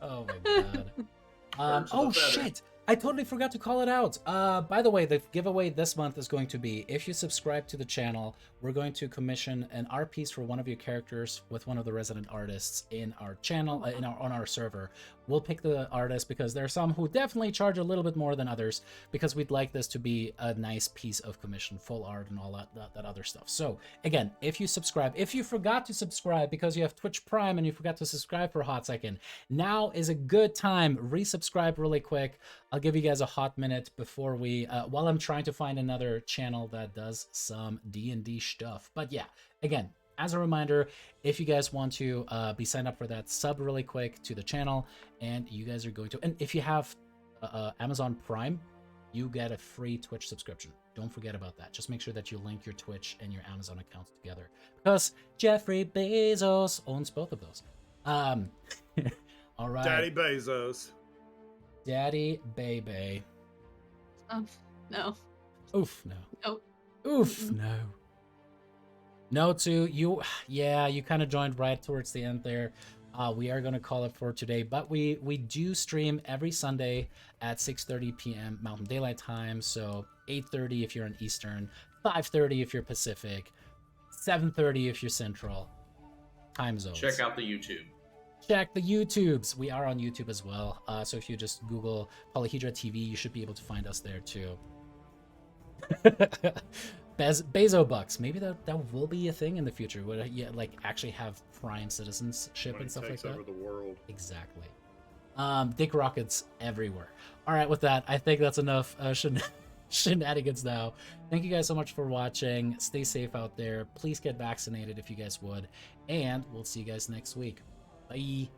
A: Oh my god.
B: Birds of a
A: Oh
B: feather.
A: shit! I totally forgot to call it out. By the way, the giveaway this month is going to be, if you subscribe to the channel, we're going to commission an art piece for one of your characters with one of the resident artists in our channel, on our server. We'll pick the artist because there are some who definitely charge a little bit more than others, because we'd like this to be a nice piece of commission, full art and all that other stuff. So again, if you subscribe, if you forgot to subscribe because you have Twitch Prime and you forgot to subscribe for a hot second, now is a good time. Resubscribe really quick. I'll give you guys a hot minute before we, while I'm trying to find another channel that does some D&D stuff. But yeah, again, as a reminder, if you guys want to be signed up for that, sub really quick to the channel, and you guys are going to, and if you have Amazon Prime, you get a free Twitch subscription. Don't forget about that. Just make sure that you link your Twitch and your Amazon accounts together, because Jeffrey Bezos owns both of those. All right.
D: Daddy Bezos.
A: Daddy Baby.
F: Oh, no.
A: Oof, no.
F: Nope.
A: Oof,
F: Mm-mm.
A: no. No to you. Yeah, you kind of joined right towards the end there. We are going to call it for today, but we do stream every Sunday at 6:30 p.m. Mountain Daylight Time, so 8:30 if you're in Eastern, 5:30 if you're Pacific, 7:30 if you're Central time zones.
B: Check out the YouTube.
A: Check the YouTubes. We are on YouTube as well. So if you just Google Polyhedra TV, you should be able to find us there too. Bezo Bucks. Maybe that will be a thing in the future. Would like actually have prime citizenship
D: When
A: and
D: he
A: stuff like
D: takes
A: that.
D: over the world.
A: Exactly. Dick rockets everywhere. All right, with that, I think that's enough shenanigans now. Thank you guys so much for watching. Stay safe out there. Please get vaccinated if you guys would. And we'll see you guys next week. Bye.